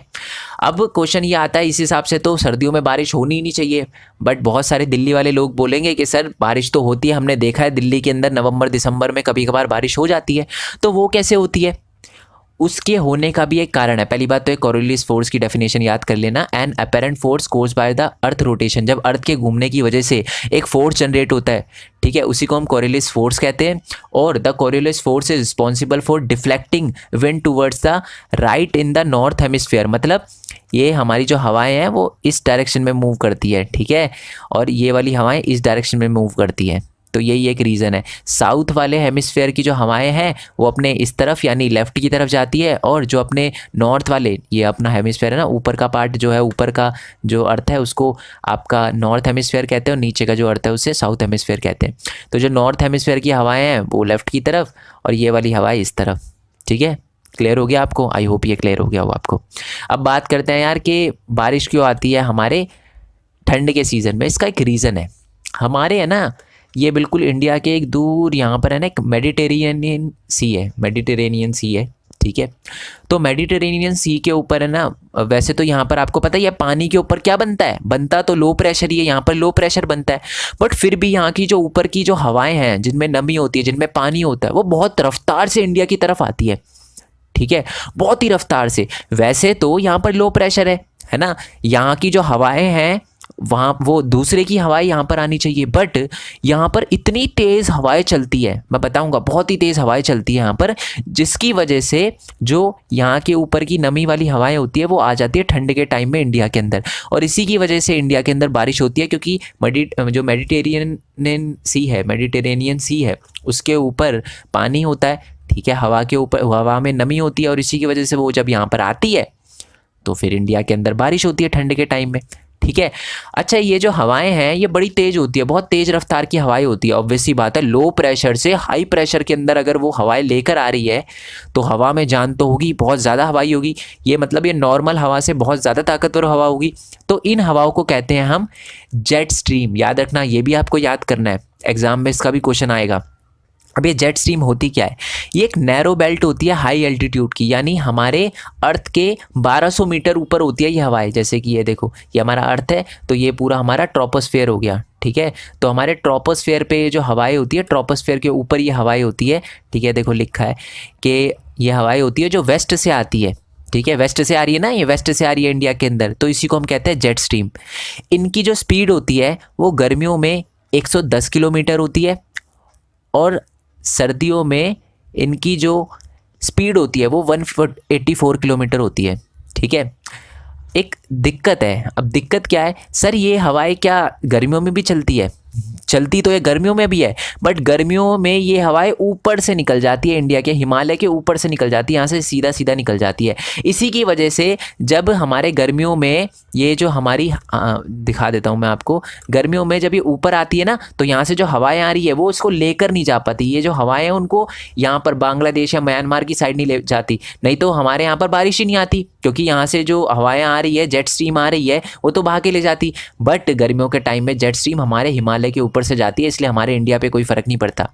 अब क्वेश्चन ये आता है, इस हिसाब से तो सर्दियों में बारिश होनी ही नहीं चाहिए, बट बहुत सारे दिल्ली वाले लोग बोलेंगे कि सर बारिश तो होती है, हमने देखा है दिल्ली के अंदर नवंबर दिसंबर में कभी कभार बारिश हो जाती है, तो वो कैसे होती है। उसके होने का भी एक कारण है। पहली बात तो एक कोरियोलिस फोर्स की डेफिनेशन याद कर लेना, an apparent force caused by the earth rotation, जब अर्थ के घूमने की वजह से एक फोर्स जनरेट होता है, ठीक है, उसी को हम कोरियोलिस फोर्स कहते हैं। और the Coriolis force is responsible for deflecting wind towards the right in the north hemisphere, मतलब ये हमारी जो हवाएं हैं वो इस डायरेक्शन में मूव करती है, ठीक है, और ये वाली हवाएं इस डायरेक्शन में मूव करती हैं, तो यही एक रीज़न है। साउथ वाले हेमिस्फेयर की जो हवाएं हैं वो अपने इस तरफ यानी लेफ़्ट की तरफ जाती है, और जो अपने नॉर्थ वाले, ये अपना हेमिस्फेयर है ना, ऊपर का पार्ट जो है, ऊपर का जो अर्थ है उसको आपका नॉर्थ हेमिस्फेयर कहते हैं, और नीचे का जो अर्थ है उसे साउथ हेमिस्फेयर कहते हैं। तो जो नॉर्थ हेमिस्फेयर की हवाएँ हैं वो लेफ़्ट की तरफ, और ये वाली हवाएँ इस तरफ, ठीक है। क्लियर हो गया आपको, आई होप ये क्लियर हो गया हो आपको। अब बात करते हैं यार कि बारिश क्यों आती है हमारे ठंड के सीज़न में। इसका एक रीज़न है, हमारे है ना ये बिल्कुल इंडिया के एक दूर यहाँ पर है ना एक मेडिटेरेनियन सी है, मेडिटेरेनियन सी है, ठीक है। तो मेडिटेरेनियन सी के ऊपर है ना, वैसे तो यहाँ पर आपको पता ही है पानी के ऊपर क्या बनता है, बनता तो लो प्रेशर ही है, यहाँ पर लो प्रेशर बनता है, बट फिर भी यहाँ की जो ऊपर की जो हवाएं हैं जिनमें नमी होती है, जिनमें पानी होता है, वो बहुत रफ्तार से इंडिया की तरफ आती है, ठीक है, बहुत ही रफ्तार से। वैसे तो यहाँ पर लो प्रेशर है है ना। यहाँ की जो हवाएं हैं वहाँ वो दूसरे की हवाएं यहाँ पर आनी चाहिए, बट यहाँ पर इतनी तेज़ हवाएं चलती है, मैं बताऊँगा, बहुत ही तेज़ हवाएं चलती है यहाँ पर, जिसकी वजह से जो यहाँ के ऊपर की नमी वाली हवाएं होती है वो आ जाती है ठंड के टाइम में इंडिया के अंदर, और इसी की वजह से इंडिया के अंदर बारिश होती है, क्योंकि जो मेडिटेरेनियन सी है उसके ऊपर पानी होता है, ठीक है, हवा के ऊपर हवा में नमी होती है, और इसी की वजह से वो जब यहाँ पर आती है तो फिर इंडिया के अंदर बारिश होती है ठंड के टाइम में, ठीक है। अच्छा, ये जो हवाएं हैं ये बड़ी तेज़ होती है, बहुत तेज़ रफ्तार की हवाएं होती है। ऑब्वियस सी बात है, लो प्रेशर से हाई प्रेशर के अंदर अगर वो हवाएं लेकर आ रही है तो हवा में जान तो होगी, बहुत ज़्यादा हवाई होगी, ये मतलब ये नॉर्मल हवा से बहुत ज़्यादा ताकतवर हवा होगी। तो इन हवाओं को कहते हैं हम जेट स्ट्रीम। याद रखना, ये भी आपको याद करना है, एग्जाम में इसका भी क्वेश्चन आएगा। अब ये जेट स्ट्रीम होती क्या है? ये एक नैरो बेल्ट होती है हाई एल्टीट्यूड की, यानी हमारे अर्थ के 1200 मीटर ऊपर होती है ये हवाएं। जैसे कि ये देखो, ये हमारा अर्थ है, तो ये पूरा हमारा ट्रोपोस्फेयर हो गया, ठीक है। तो हमारे ट्रोपोस्फेयर पे जो हवाएं होती है, ट्रोपोस्फेयर के ऊपर ये हवाएं होती है, ठीक है। देखो लिखा है कि ये हवाएं होती है जो वेस्ट से आती है, ठीक है, वेस्ट से आ रही है ना, ये वेस्ट से आ रही है इंडिया के अंदर, तो इसी को हम कहते हैं जेट स्ट्रीम। इनकी जो स्पीड होती है वो गर्मियों में 110 किलोमीटर होती है, और सर्दियों में इनकी जो स्पीड होती है वो 184 किलोमीटर होती है, ठीक है। एक दिक्कत है, अब दिक्कत क्या है, सर ये हवाएं क्या गर्मियों में भी चलती है? चलती तो ये गर्मियों में भी है, बट गर्मियों में ये हवाएं ऊपर से निकल जाती है, इंडिया के हिमालय के ऊपर से निकल जाती है, यहाँ से सीधा सीधा निकल जाती है। इसी की वजह से जब हमारे गर्मियों में ये जो हमारी दिखा देता हूँ मैं आपको, गर्मियों में जब ये ऊपर आती है ना, तो यहाँ से जो हवाएं आ रही है वो इसको लेकर नहीं जा पाती, ये जो हवाएं हैं उनको यहाँ पर बांग्लादेश या म्यांमार की साइड नहीं ले जाती, नहीं तो हमारे यहाँ पर बारिश ही नहीं आती, क्योंकि यहाँ से जो हवाएं आ रही है, जेट स्ट्रीम आ रही है, वो तो बहा के ले जाती। बट गर्मियों के टाइम में जेट स्ट्रीम हमारे हिमालय के ऊपर से जाती है, इसलिए हमारे इंडिया पे कोई फ़र्क नहीं पड़ता।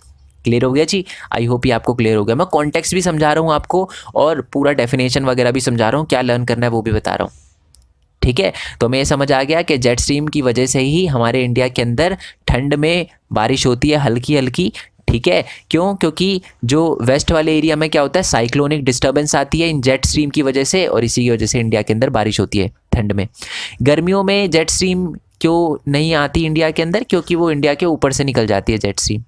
क्लियर हो गया जी? आई होप ये आपको क्लियर हो गया। मैं कॉन्टेक्स्ट भी समझा रहा हूँ आपको, और पूरा डेफिनेशन वगैरह भी समझा रहा हूँ, क्या लर्न करना है वो भी बता रहा हूँ, ठीक है। तो हमें ये समझ आ गया कि जेट स्ट्रीम की वजह से ही हमारे इंडिया के अंदर ठंड में बारिश होती है हल्की हल्की, ठीक है। क्यों? क्योंकि जो वेस्ट वाले एरिया में क्या होता है, साइक्लोनिक डिस्टर्बेंस आती है इन जेट स्ट्रीम की वजह से, और इसी की वजह से इंडिया के अंदर बारिश होती है ठंड में। गर्मियों में जेट स्ट्रीम क्यों नहीं आती इंडिया के अंदर? क्योंकि वो इंडिया के ऊपर से निकल जाती है जेट स्ट्रीम,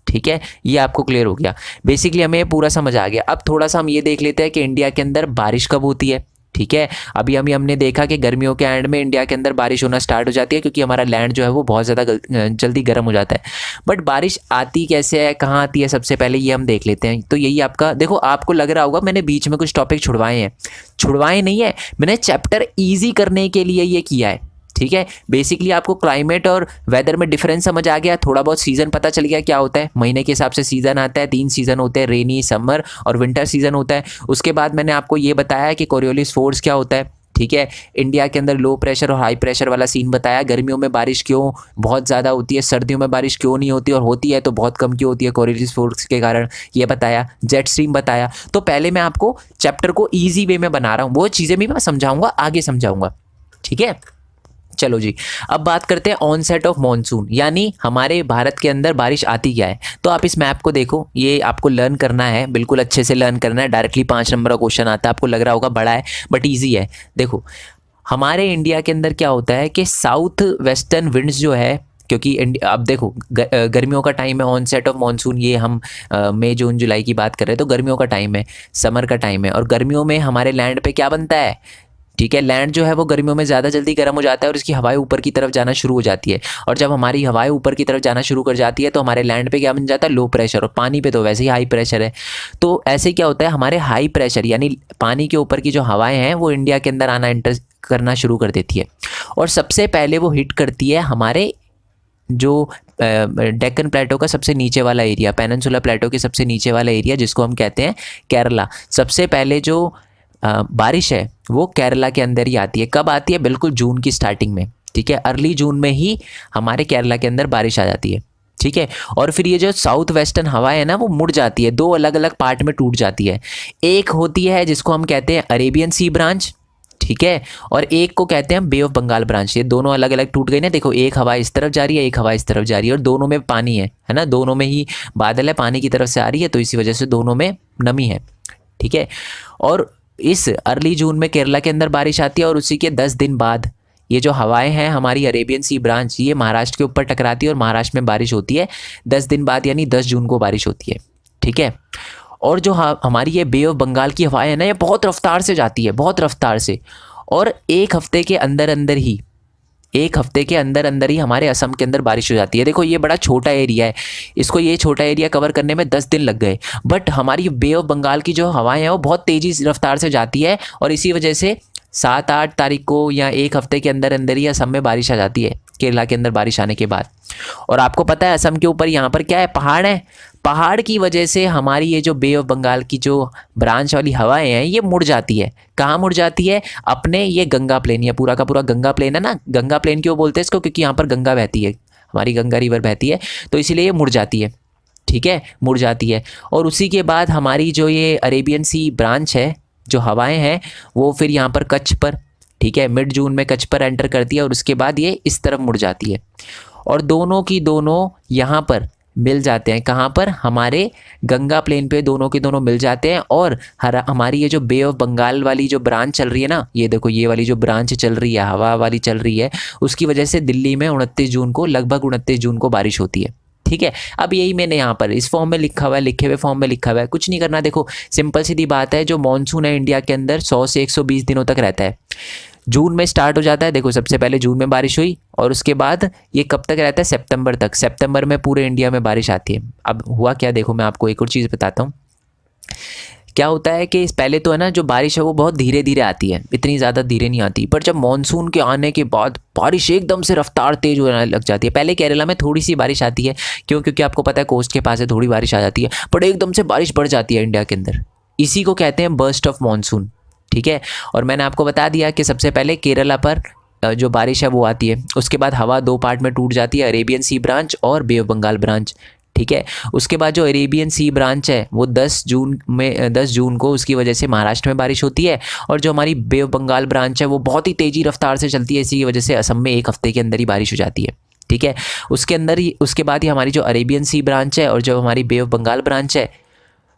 ठीक है। ये आपको क्लियर हो गया, बेसिकली हमें पूरा समझ आ गया। अब थोड़ा सा हम ये देख लेते हैं कि इंडिया के अंदर बारिश कब होती है, ठीक है। अभी हमने देखा कि गर्मियों के एंड में इंडिया के अंदर बारिश होना स्टार्ट हो जाती है, क्योंकि हमारा लैंड जो है वो बहुत ज़्यादा जल्दी गर्म हो जाता है। बट बारिश आती कैसे है, कहाँ आती है, सबसे पहले ये हम देख लेते हैं। तो यही आपका, देखो आपको लग रहा होगा मैंने बीच में कुछ टॉपिक छुड़वाए हैं, छुड़वाए नहीं है, मैंने चैप्टर ईजी करने के लिए ये किया है, ठीक है। बेसिकली आपको क्लाइमेट और वेदर में डिफरेंस समझ आ गया, थोड़ा बहुत सीज़न पता चल गया क्या होता है, महीने के हिसाब से सीज़न आता है, 3 सीज़न होते हैं, रेनी, समर और विंटर सीज़न होता है। उसके बाद मैंने आपको ये बताया कि कोरियोलिस फोर्स क्या होता है, ठीक है। इंडिया के अंदर लो प्रेशर और हाई प्रेशर वाला सीन बताया, गर्मियों में बारिश क्यों बहुत ज़्यादा होती है, सर्दियों में बारिश क्यों नहीं होती, और होती है तो बहुत कम क्यों होती है कोरियोलिस फोर्स के कारण, ये बताया, जेट स्ट्रीम बताया। तो पहले मैं आपको चैप्टर को ईजी वे में बना रहा हूँ, वो चीज़ें भी मैं समझाऊँगा, आगे समझाऊँगा, ठीक है। चलो जी, अब बात करते हैं ऑनसेट ऑफ मॉनसून, यानी हमारे भारत के अंदर बारिश आती क्या है। तो आप इस मैप को देखो, ये आपको लर्न करना है, बिल्कुल अच्छे से लर्न करना है। डायरेक्टली 5 नंबर का क्वेश्चन आता है, आपको लग रहा होगा बड़ा है बट ईजी है। देखो हमारे इंडिया के अंदर क्या होता है कि साउथ वेस्टर्न विंड्स जो है, क्योंकि अब देखो गर्मियों का टाइम है, ऑनसेट ऑफ मॉनसून, ये हम मई जून जुलाई की बात कर रहे हैं, तो गर्मियों का टाइम है, समर का टाइम है, और गर्मियों में हमारे लैंड पे क्या बनता है, ठीक है, लैंड जो है वो गर्मियों में ज़्यादा जल्दी गर्म हो जाता है और इसकी हवाएं ऊपर की तरफ जाना शुरू हो जाती है। और जब हमारी हवाएं ऊपर की तरफ जाना शुरू कर जाती है तो हमारे लैंड पे क्या बन जाता है, लो प्रेशर, और पानी पे तो वैसे ही हाई प्रेशर है। तो ऐसे क्या होता है, हमारे हाई प्रेशर यानी पानी के ऊपर की जो हवाएं हैं वो इंडिया के अंदर आना एंटर करना शुरू कर देती है, और सबसे पहले वो हिट करती है हमारे जो डेक्कन प्लेटो का सबसे नीचे वाला एरिया, पेनिनसुला प्लेटो के सबसे नीचे वाला एरिया, जिसको हम कहते हैं केरला। सबसे पहले जो बारिश है वो केरला के अंदर ही आती है। कब आती है? बिल्कुल जून की स्टार्टिंग में, ठीक है, अर्ली जून में ही हमारे केरला के अंदर बारिश आ जाती है, ठीक है। और फिर ये जो साउथ वेस्टर्न हवा है ना वो मुड़ जाती है, 2 अलग अलग पार्ट में टूट जाती है। एक होती है जिसको हम कहते हैं अरेबियन सी ब्रांच, ठीक है, और एक को कहते हैं बे ऑफ बंगाल ब्रांच। ये दोनों अलग अलग टूट गई ना, देखो एक हवा इस तरफ जा रही है, एक हवा इस तरफ जा रही है, और दोनों में पानी है ना, दोनों में ही बादल है, पानी की तरफ से आ रही है, तो इसी वजह से दोनों में नमी है, ठीक है। और इस अर्ली जून में केरला के अंदर बारिश आती है और उसी के 10 दिन बाद ये जो हवाएं हैं हमारी अरेबियन सी ब्रांच ये महाराष्ट्र के ऊपर टकराती है और महाराष्ट्र में बारिश होती है 10 दिन बाद, यानी 10 जून को बारिश होती है। ठीक है, और जो हमारी ये बे ऑफ बंगाल की हवाएं हैं ना, ये बहुत रफ्तार से जाती है, बहुत रफ्तार से, और एक हफ्ते के अंदर अंदर ही हमारे असम के अंदर बारिश हो जाती है। देखो ये बड़ा छोटा एरिया है, इसको ये छोटा एरिया कवर करने में 10 दिन लग गए, बट हमारी बे ऑफ बंगाल की जो हवाएं हैं वो बहुत तेज़ी रफ्तार से जाती है और इसी वजह से 7-8 तारीख को या एक हफ्ते के अंदर अंदर ही असम में बारिश आ जाती है, केरला के अंदर बारिश आने के बाद। और आपको पता है असम के ऊपर यहाँ पर क्या है, पहाड़ है, पहाड़ की वजह से हमारी ये जो बे ऑफ बंगाल की जो ब्रांच वाली हवाएं हैं ये मुड़ जाती है। कहाँ मुड़ जाती है, अपने ये गंगा प्लेन, ये पूरा का पूरा गंगा प्लेन है ना, गंगा प्लेन क्यों बोलते हैं इसको, क्योंकि यहाँ पर गंगा बहती है, हमारी गंगा रिवर बहती है, तो इसीलिए ये मुड़ जाती है। ठीक है, मुड़ जाती है और उसी के बाद हमारी जो ये अरेबियन सी ब्रांच है, जो हवाएं हैं वो फिर यहाँ पर कच्छ पर, ठीक है, मिड जून में कच्छ पर एंटर करती है और उसके बाद ये इस तरफ मुड़ जाती है और दोनों की दोनों यहाँ पर मिल जाते हैं। कहाँ पर, हमारे गंगा प्लेन पे दोनों के दोनों मिल जाते हैं और हमारी ये जो बे ऑफ बंगाल वाली जो ब्रांच चल रही है ना, ये देखो ये वाली जो ब्रांच चल रही है, हवा वाली चल रही है, उसकी वजह से दिल्ली में 29 जून को, लगभग 29 जून को बारिश होती है। ठीक है, अब यही मैंने यहाँ पर इस फॉर्म में लिखा हुआ है, लिखे हुए फॉर्म में लिखा हुआ है, कुछ नहीं करना। देखो सिंपल सीधी बात है, जो मॉनसून है इंडिया के अंदर 100 से 120 दिनों तक रहता है। जून में स्टार्ट हो जाता है, देखो सबसे पहले जून में बारिश हुई और उसके बाद ये कब तक रहता है, सितंबर तक। सितंबर में पूरे इंडिया में बारिश आती है। अब हुआ क्या, देखो मैं आपको एक और चीज़ बताता हूँ। क्या होता है कि पहले तो है ना, जो बारिश है वो बहुत धीरे धीरे आती है, इतनी ज़्यादा धीरे नहीं आती, पर जब मानसून के आने के बाद बारिश एकदम से रफ्तार तेज होने लग जाती है। पहले केरला में थोड़ी सी बारिश आती है, क्योंकि आपको पता है कोस्ट के पास है, थोड़ी बारिश आ जाती है, पर एकदम से बारिश बढ़ जाती है इंडिया के अंदर। इसी को कहते हैं बर्स्ट ऑफ मानसून। ठीक है, और मैंने आपको बता दिया कि सबसे पहले केरला पर जो बारिश है वो आती है, उसके बाद हवा 2 पार्ट में टूट जाती है, अरेबियन सी ब्रांच और बे ऑफ बंगाल ब्रांच। ठीक है, उसके बाद जो अरेबियन सी ब्रांच है वो 10 जून को उसकी वजह से महाराष्ट्र में बारिश होती है और जो हमारी बे ऑफ बंगाल ब्रांच है वो बहुत ही तेज़ी रफ्तार से चलती है, इसी की वजह से असम में एक हफ्ते के अंदर ही बारिश हो जाती है। ठीक है, उसके बाद ही हमारी जो अरेबियन सी ब्रांच है और जो हमारी बे ऑफ बंगाल ब्रांच है,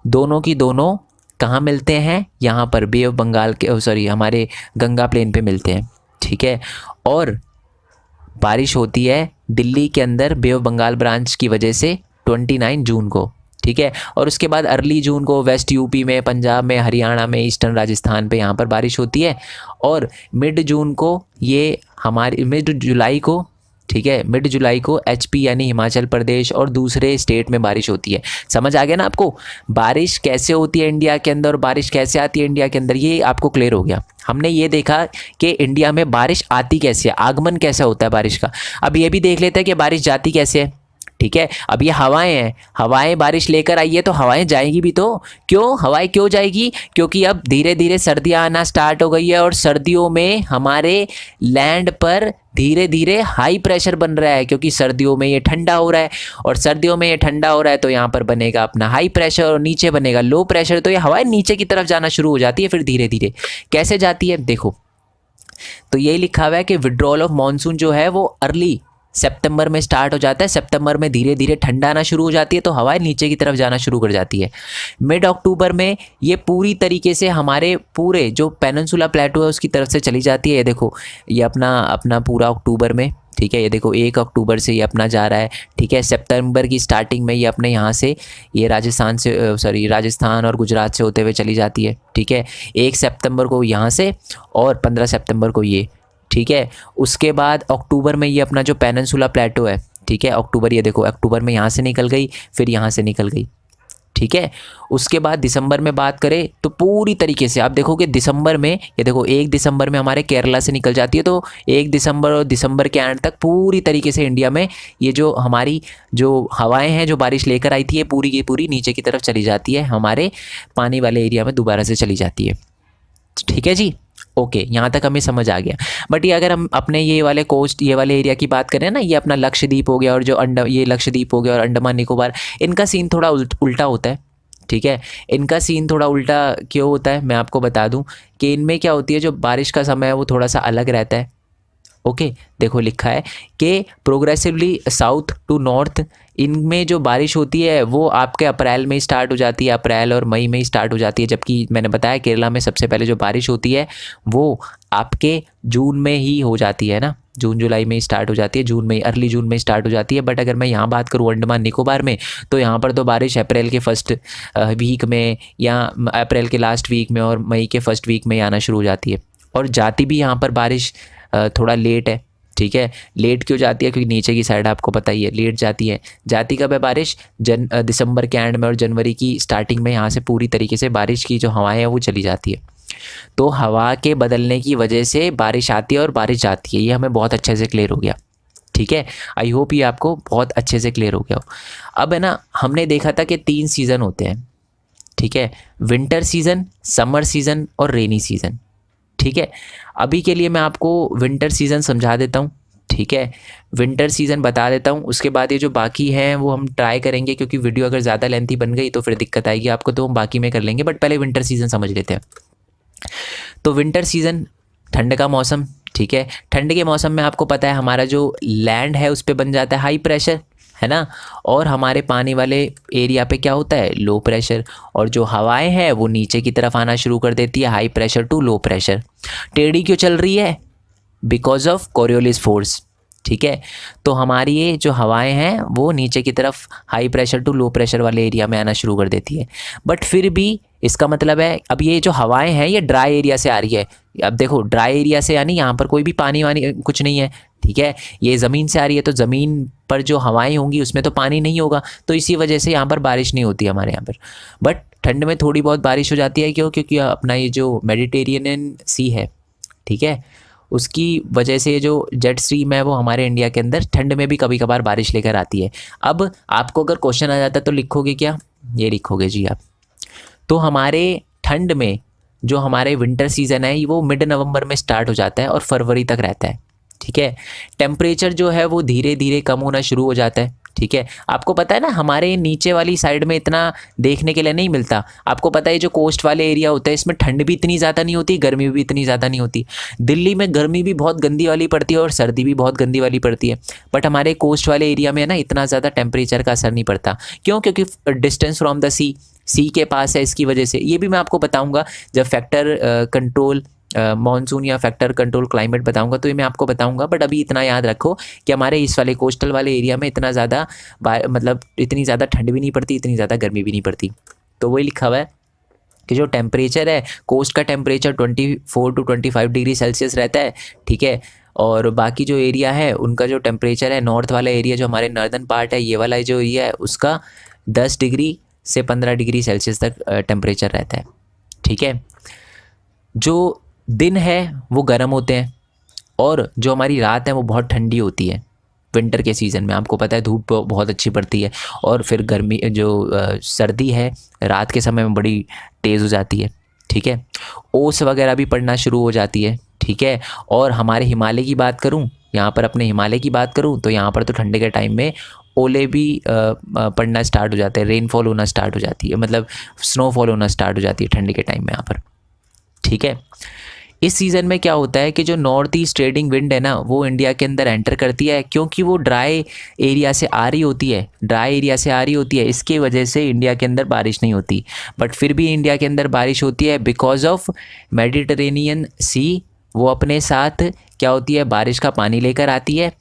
दोनों की दोनों कहाँ मिलते हैं, यहाँ पर बे ऑफ बंगाल के हमारे गंगा प्लेन पे मिलते हैं। ठीक है, और बारिश होती है दिल्ली के अंदर बे ऑफ बंगाल ब्रांच की वजह से 29 जून को। ठीक है, और उसके बाद अर्ली जून को वेस्ट यूपी में, पंजाब में, हरियाणा में, ईस्टर्न राजस्थान पे यहाँ पर बारिश होती है और मिड जून को ये हमारी मिड जुलाई को, ठीक है, मिड जुलाई को एचपी यानी हिमाचल प्रदेश और दूसरे स्टेट में बारिश होती है। समझ आ गया ना आपको, बारिश कैसे होती है इंडिया के अंदर और बारिश कैसे आती है इंडिया के अंदर, ये आपको क्लियर हो गया। हमने ये देखा कि इंडिया में बारिश आती कैसे है, आगमन कैसा होता है बारिश का। अब ये भी देख लेते हैं कि बारिश जाती कैसे है। ठीक है, अब ये हवाएं हैं, हवाएं बारिश लेकर आई है तो हवाएं जाएगी भी तो। क्यों हवाएं क्यों जाएगी, क्योंकि अब धीरे धीरे सर्दियां आना स्टार्ट हो गई है और सर्दियों में हमारे लैंड पर धीरे धीरे हाई प्रेशर बन रहा है, क्योंकि सर्दियों में ये ठंडा हो रहा है और सर्दियों में ये ठंडा हो रहा है तो यहाँ पर बनेगा अपना हाई प्रेशर और नीचे बनेगा लो प्रेशर, तो ये हवाएं नीचे की तरफ जाना शुरू हो जाती है। फिर धीरे धीरे कैसे जाती है, देखो तो यही लिखा हुआ है कि विड्रॉल ऑफ मानसून जो है वो अर्ली सितंबर में स्टार्ट हो जाता है। सितंबर में धीरे धीरे ठंडा आना शुरू हो जाती है तो हवाएं नीचे की तरफ जाना शुरू कर जाती है। मिड अक्टूबर में ये पूरी तरीके से हमारे पूरे जो पेनिनसुला प्लेटो है उसकी तरफ से चली जाती है। ये देखो ये अपना पूरा अक्टूबर में, ठीक है, ये देखो 1 अक्टूबर से ये अपना जा रहा है। ठीक है, सितंबर की स्टार्टिंग में ये अपने यहाँ से ये राजस्थान और गुजरात से होते हुए चली जाती है। ठीक है, 1 सितंबर को यहाँ से और 15 सितंबर को ये। ठीक है, उसके बाद अक्टूबर में ये अपना जो पेनिनसुला प्लेटो है, ठीक है, अक्टूबर, ये देखो अक्टूबर में यहाँ से निकल गई, फिर यहाँ से निकल गई। ठीक है, उसके बाद दिसंबर में बात करें तो पूरी तरीके से आप देखोगे दिसंबर में, ये देखो 1 दिसंबर में हमारे केरला से निकल जाती है, तो 1 दिसंबर और दिसंबर के एंड तक पूरी तरीके से इंडिया में ये जो हमारी जो हवाएं हैं जो बारिश लेकर आई थी ये पूरी की पूरी नीचे की तरफ चली जाती है, हमारे पानी वाले एरिया में दोबारा से चली जाती है। ठीक है जी, ओके, यहाँ तक हमें समझ आ गया। बट ये अगर हम अपने ये वाले कोस्ट, ये वाले एरिया की बात करें ना, ये अपना लक्षद्वीप हो गया और जो ये लक्षद्वीप हो गया और अंडमान निकोबार, इनका सीन थोड़ा उल्टा होता है। ठीक है, इनका सीन थोड़ा उल्टा क्यों होता है मैं आपको बता दूं कि इनमें क्या होती है, जो बारिश का समय है वो थोड़ा सा अलग रहता है। ओके देखो लिखा है कि प्रोग्रेसिवली साउथ टू नॉर्थ, इनमें जो बारिश होती है वो आपके अप्रैल में ही स्टार्ट हो जाती है, अप्रैल और मई में ही स्टार्ट हो जाती है। जबकि मैंने बताया केरला में सबसे पहले जो बारिश होती है वो आपके जून में ही हो जाती है ना, जून जुलाई में ही स्टार्ट हो जाती है, जून में, अर्ली जून में स्टार्ट हो जाती है। बट अगर मैं यहाँ बात करूँ अंडमान निकोबार में, तो यहाँ पर तो बारिश अप्रैल के फर्स्ट वीक में या अप्रैल के लास्ट वीक में और मई के फर्स्ट वीक में आना शुरू हो जाती है। और जाती भी यहाँ पर बारिश थोड़ा लेट है, ठीक है। लेट क्यों जाती है? क्योंकि नीचे की साइड आपको पता ही है लेट जाती है। जाती कब है बारिश? दिसंबर के एंड में और जनवरी की स्टार्टिंग में यहाँ से पूरी तरीके से बारिश की जो हवाएं हैं वो चली जाती है। तो हवा के बदलने की वजह से बारिश आती है और बारिश जाती है, ये हमें बहुत अच्छे से क्लियर हो गया, ठीक है। आई होप ये आपको बहुत अच्छे से क्लियर हो गया हो। अब है ना, हमने देखा था कि 3 सीज़न होते हैं, ठीक है, विंटर सीज़न, समर सीज़न और रेनी सीज़न, ठीक है। अभी के लिए मैं आपको विंटर सीज़न समझा देता हूँ, ठीक है, विंटर सीज़न बता देता हूँ। उसके बाद ये जो बाकी हैं वो हम ट्राई करेंगे, क्योंकि वीडियो अगर ज़्यादा लेंथी बन गई तो फिर दिक्कत आएगी आपको, तो हम बाकी में कर लेंगे। बट पहले विंटर सीज़न समझ लेते हैं। तो विंटर सीज़न, ठंड का मौसम, ठीक है। ठंड के मौसम में आपको पता है हमारा जो लैंड है उस पर बन जाता है हाई प्रेशर, है ना, और हमारे पानी वाले एरिया पे क्या होता है? Low pressure. और जो हवाएं हैं वो नीचे की तरफ आना शुरू कर देती है, high pressure to low pressure. टेढ़ी क्यों चल रही है? बिकॉज ऑफ कोरियोलिस फोर्स, ठीक है। तो हमारी ये जो हवाएं हैं वो नीचे की तरफ high pressure to low pressure वाले एरिया में आना शुरू कर देती है। बट फिर भी इसका मतलब है अब ये जो हवाएं हैं ये ड्राई एरिया से आ रही है। अब देखो ड्राई एरिया से यानी यहाँ पर कोई भी पानी वानी कुछ नहीं है, ठीक है, ये ज़मीन से आ रही है। तो ज़मीन पर जो हवाएं होंगी उसमें तो पानी नहीं होगा, तो इसी वजह से यहाँ पर बारिश नहीं होती हमारे यहाँ पर। बट ठंड में थोड़ी बहुत बारिश हो जाती है, क्यों? क्योंकि अपना ये जो मेडिटेरियन सी है, ठीक है, उसकी वजह से जो जेट स्ट्रीम है वो हमारे इंडिया के अंदर ठंड में भी कभी कभार बारिश लेकर आती है। अब आपको अगर क्वेश्चन आ जाता तो लिखोगे क्या? ये लिखोगे जी आप। तो हमारे ठंड में जो हमारे विंटर सीज़न है वो मिड नवंबर में स्टार्ट हो जाता है और फरवरी तक रहता है, ठीक है। टेम्परेचर जो है वो धीरे धीरे कम होना शुरू हो जाता है, ठीक है। आपको पता है ना हमारे नीचे वाली साइड में इतना देखने के लिए नहीं मिलता। आपको पता है जो कोस्ट वाले एरिया होता है इसमें ठंड भी इतनी ज़्यादा नहीं होती, गर्मी भी इतनी ज़्यादा नहीं होती। दिल्ली में गर्मी भी बहुत गंदी वाली पड़ती है और सर्दी भी बहुत गंदी वाली पड़ती है। बट हमारे कोस्ट वाले एरिया में ना इतना ज़्यादा टेम्परेचर का असर नहीं पड़ता। क्यों? क्योंकि डिस्टेंस फ्रॉम द सी के पास है, इसकी वजह से। ये भी मैं आपको बताऊँगा जब फैक्टर कंट्रोल मॉनसून या फैक्टर कंट्रोल क्लाइमेट बताऊंगा, तो ये मैं आपको बताऊंगा। बट अभी इतना याद रखो कि हमारे इस वाले कोस्टल वाले एरिया में इतना ज़्यादा मतलब इतनी ज़्यादा ठंड भी नहीं पड़ती, इतनी ज़्यादा गर्मी भी नहीं पड़ती। तो वही लिखा हुआ है कि जो टेम्परेचर है, कोस्ट का टेम्परेचर 24 to 25 डिग्री सेल्सियस रहता है, ठीक है। और बाकी जो एरिया है उनका जो टेम्परेचर है, नॉर्थ वाला एरिया जो हमारे नॉर्दर्न पार्ट है, ये वाला जो एरिया है उसका 10 डिग्री से 15 डिग्री सेल्सियस तक टेम्परेचर रहता है, ठीक है। जो दिन है वो गर्म होते हैं और जो हमारी रात है वो बहुत ठंडी होती है विंटर के सीज़न में। आपको पता है धूप बहुत अच्छी पड़ती है और फिर गर्मी जो सर्दी है रात के समय में बड़ी तेज़ हो जाती है, ठीक है। ओस वगैरह भी पड़ना शुरू हो जाती है, ठीक है। और हमारे हिमालय की बात करूं, यहाँ पर अपने हिमालय की बात करूं तो यहाँ पर तो ठंडे के टाइम में ओले भी पड़ना स्टार्ट हो जाते हैं, रेनफॉल होना स्टार्ट हो जाती है, मतलब स्नोफॉल होना स्टार्ट हो जाती है ठंडी के टाइम में यहाँ पर, ठीक है। इस सीज़न में क्या होता है कि जो नॉर्थ ईस्ट ट्रेडिंग विंड है ना वो इंडिया के अंदर एंटर करती है, क्योंकि वो ड्राई एरिया से आ रही होती है, ड्राई एरिया से आ रही होती है, इसके वजह से इंडिया के अंदर बारिश नहीं होती। बट फिर भी इंडिया के अंदर बारिश होती है बिकॉज ऑफ मेडिटेरेनियन सी। वो अपने साथ क्या होती है, बारिश का पानी लेकर आती है।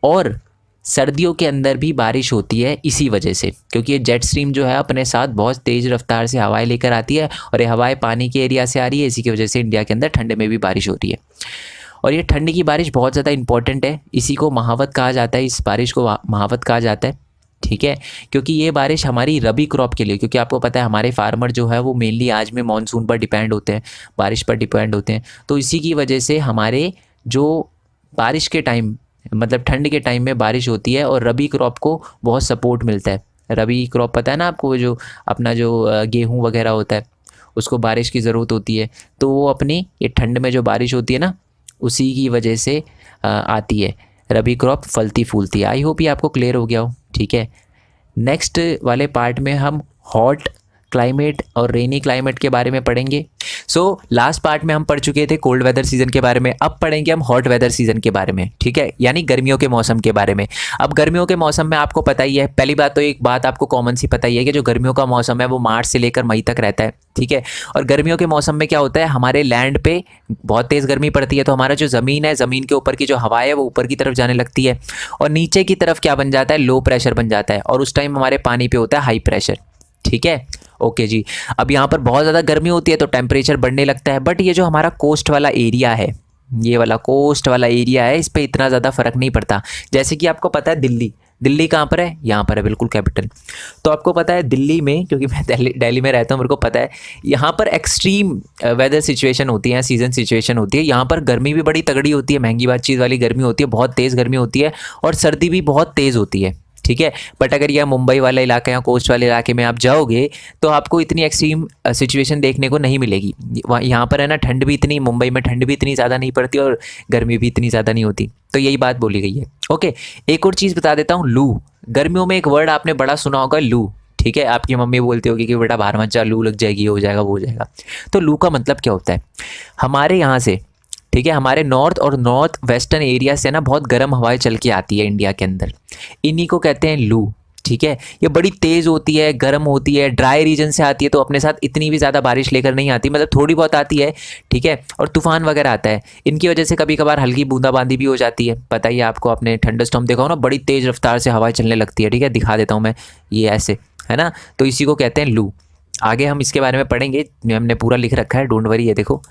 और सर्दियों के अंदर भी बारिश होती है इसी वजह से, क्योंकि ये जेट स्ट्रीम जो है अपने साथ बहुत तेज़ रफ्तार से हवाएं लेकर आती है और ये हवाएं पानी के एरिया से आ रही है, इसी की वजह से इंडिया के अंदर ठंड में भी बारिश हो रही है। और ये ठंड की बारिश बहुत ज़्यादा इंपॉर्टेंट है, इसी को महावत कहा जाता है, इस बारिश को महावत कहा जाता है, ठीक है। क्योंकि ये बारिश हमारी रबी क्रॉप के लिए, क्योंकि आपको पता है हमारे फार्मर जो है वो मेनली आज में मानसून पर डिपेंड होते हैं, बारिश पर डिपेंड होते हैं। तो इसी की वजह से हमारे जो बारिश के टाइम मतलब ठंड के टाइम में बारिश होती है और रबी क्रॉप को बहुत सपोर्ट मिलता है। रबी क्रॉप पता है ना आपको, जो अपना जो गेहूँ वगैरह होता है उसको बारिश की ज़रूरत होती है, तो वो अपनी ये ठंड में जो बारिश होती है ना उसी की वजह से आती है, रबी क्रॉप फलती फूलती है। आई होप ये आपको क्लियर हो गया हो, ठीक है। नेक्स्ट वाले पार्ट में हम हॉट क्लाइमेट और रेनी क्लाइमेट के बारे में पढ़ेंगे। सो लास्ट पार्ट में हम पढ़ चुके थे कोल्ड वेदर सीजन के बारे में, अब पढ़ेंगे हम हॉट वेदर सीजन के बारे में, ठीक है, यानी गर्मियों के मौसम के बारे में। अब गर्मियों के मौसम में आपको पता ही है, पहली बात तो एक बात आपको कॉमन सी पता ही है कि जो गर्मियों का मौसम है वो मार्च से लेकर मई तक रहता है, ठीक है। और गर्मियों के मौसम में क्या होता है, हमारे लैंड पे बहुत तेज़ गर्मी पड़ती है, तो हमारा जो ज़मीन है, ज़मीन के ऊपर की जो हवा है वो ऊपर की तरफ जाने लगती है, और नीचे की तरफ क्या बन जाता है, लो प्रेशर बन जाता है, और उस टाइम हमारे पानी पे होता है हाई प्रेशर, ठीक है। ओके जी, अब यहाँ पर बहुत ज़्यादा गर्मी होती है तो टेम्परेचर बढ़ने लगता है, बट ये जो हमारा कोस्ट वाला एरिया है, ये वाला कोस्ट वाला एरिया है, इस पर इतना ज़्यादा फ़र्क नहीं पड़ता। जैसे कि आपको पता है दिल्ली, दिल्ली कहाँ पर है, यहाँ पर है, बिल्कुल कैपिटल। तो आपको पता है दिल्ली में, क्योंकि मैं दिल्ली में रहता हूँ, मेरे को पता है यहाँ पर एक्सट्रीम वेदर सिचुएशन होती है, सीज़न सिचुएशन होती है। यहाँ पर गर्मी भी बड़ी तगड़ी होती है, महंगी बात चीज़ वाली गर्मी होती है, बहुत तेज़ गर्मी होती है, और सर्दी भी बहुत तेज़ होती है, ठीक है। बट अगर यह मुंबई वाला इलाका या कोस्ट वाले इलाके में आप जाओगे तो आपको इतनी एक्सट्रीम सिचुएशन देखने को नहीं मिलेगी। यहाँ पर है ना, ठंड भी इतनी, मुंबई में ठंड भी इतनी ज़्यादा नहीं पड़ती और गर्मी भी इतनी ज़्यादा नहीं होती, तो यही बात बोली गई है। ओके, एक और चीज़ बता देता हूँ, लू। गर्मियों में एक वर्ड आपने बड़ा सुना होगा, लू, ठीक है। आपकी मम्मी बोलती होगी कि बेटा बाहर मत जा, लू लग जाएगी, हो जाएगा, वो हो जाएगा। तो लू का मतलब क्या होता है, हमारे यहाँ से, ठीक है, हमारे नॉर्थ और नॉर्थ वेस्टर्न एरिया से ना बहुत गर्म हवाएं चल के आती है इंडिया के अंदर, इन्हीं को कहते हैं लू, ठीक है। ये बड़ी तेज़ होती है, गर्म होती है, ड्राई रीजन से आती है, तो अपने साथ इतनी भी ज़्यादा बारिश लेकर नहीं आती, मतलब थोड़ी बहुत आती है, ठीक है, और तूफान वगैरह आता है। इनकी वजह से कभी कभार हल्की बूंदाबांदी भी हो जाती है, पता ही है आपको, आपने थंडरस्टॉर्म देखा हो ना, बड़ी तेज़ रफ्तार से हवाएं चलने लगती है, ठीक है, दिखा देता हूँ मैं, ये ऐसे है ना, तो इसी को कहते हैं लू। आगे हम इसके बारे में पढ़ेंगे, हमने पूरा लिख रखा है, डोंट वरी, ये देखो।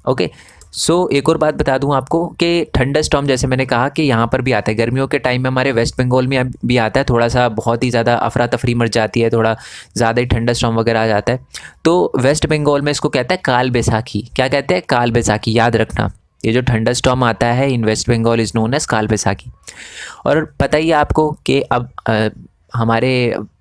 ओके, सो एक और बात बता दूं आपको कि थंडर स्टॉर्म, जैसे मैंने कहा कि यहाँ पर भी आता है गर्मियों के टाइम में, हमारे वेस्ट बंगाल में भी आता है, थोड़ा सा बहुत ही ज़्यादा अफरा तफरी मच जाती है, थोड़ा ज़्यादा ही थंडर स्टॉर्म वगैरह आ जाता है। तो वेस्ट बंगाल में इसको कहते हैं काल बैसाखी। क्या कहते हैं, काल बैसाखी, याद रखना, ये जो थंडर स्टॉर्म आता है in West Bengal is known as Kal Baisakhi. और पता ही है आपको कि अब हमारे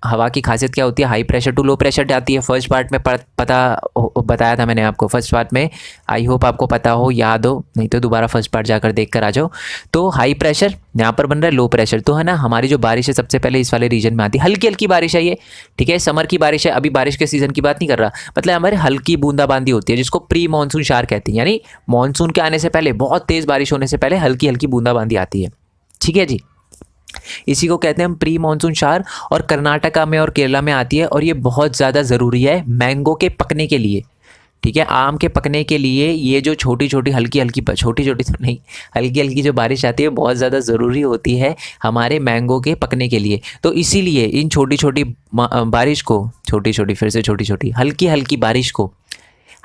हवा की खासियत क्या होती है, high pressure to low pressure जाती है। फर्स्ट पार्ट में बताया था मैंने आपको, फर्स्ट पार्ट में, आई होप आपको पता हो, याद हो, नहीं तो दोबारा फर्स्ट पार्ट जाकर देख कर आ जाओ। तो हाई प्रेशर यहाँ पर बन रहा है लो प्रेशर, तो है ना, हमारी जो बारिश है सबसे पहले इस वाले रीजन में आती है, हल्की हल्की बारिश है ये, ठीक है, समर की बारिश है, अभी बारिश के सीज़न की बात नहीं कर रहा, मतलब हमारे हल्की बूंदाबांदी होती है, जिसको प्री मानसून शार कहते हैं, यानी मानसून के आने से पहले, बहुत तेज़ बारिश होने से पहले हल्की हल्की बूंदाबांदी आती है, ठीक है जी, इसी को कहते हैं हम प्री मानसून शार। और कर्नाटका में और केरला में आती है, और ये बहुत ज़्यादा ज़रूरी है मैंगो के पकने के लिए, ठीक है, आम के पकने के लिए ये जो छोटी छोटी हल्की हल्की, छोटी छोटी तो नहीं, हल्की हल्की जो बारिश आती है बहुत ज़्यादा ज़रूरी होती है हमारे मैंगो के पकने के लिए। तो इसीलिए इन छोटी छोटी बारिश को, छोटी छोटी, फिर से छोटी छोटी, हल्की हल्की बारिश को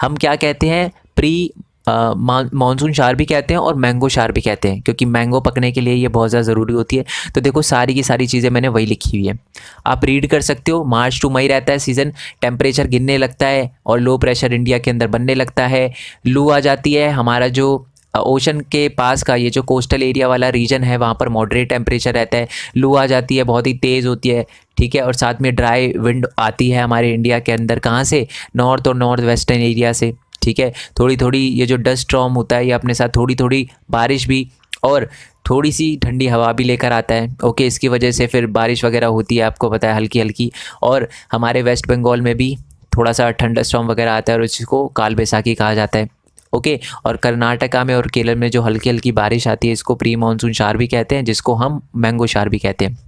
हम क्या कहते हैं, प्री मानसून शार भी कहते हैं और मैंगो शार भी कहते हैं, क्योंकि मैंगो पकने के लिए ये बहुत ज़्यादा ज़रूरी होती है। तो देखो सारी की सारी चीज़ें मैंने वही लिखी हुई है, आप रीड कर सकते हो। मार्च टू मई रहता है सीज़न, टेम्परेचर गिरने लगता है और लो प्रेशर इंडिया के अंदर बनने लगता है, लू आ जाती है, हमारा जो ओशन के पास का ये जो कोस्टल एरिया वाला रीजन है वहाँ पर मॉडरेट टेम्परेचर रहता है, लू आ जाती है, बहुत ही तेज़ होती है, ठीक है, और साथ में ड्राई विंड आती है हमारे इंडिया के अंदर, कहाँ से, नॉर्थ और नॉर्थ वेस्टर्न एरिया से, ठीक है। थोड़ी थोड़ी ये जो डस्ट स्टॉर्म होता है ये अपने साथ थोड़ी थोड़ी बारिश भी और थोड़ी सी ठंडी हवा भी लेकर आता है, ओके, इसकी वजह से फिर बारिश वगैरह होती है, आपको पता है, हल्की हल्की। और हमारे वेस्ट बंगाल में भी थोड़ा सा ठंडा स्टॉर्म वगैरह आता है और इसको काल बैसाखी कहा जाता है, ओके। और कर्नाटका में और केरल में जो हल्की हल्की बारिश आती है इसको प्री मानसून शार भी कहते हैं, जिसको हम मैंगो शार भी कहते हैं,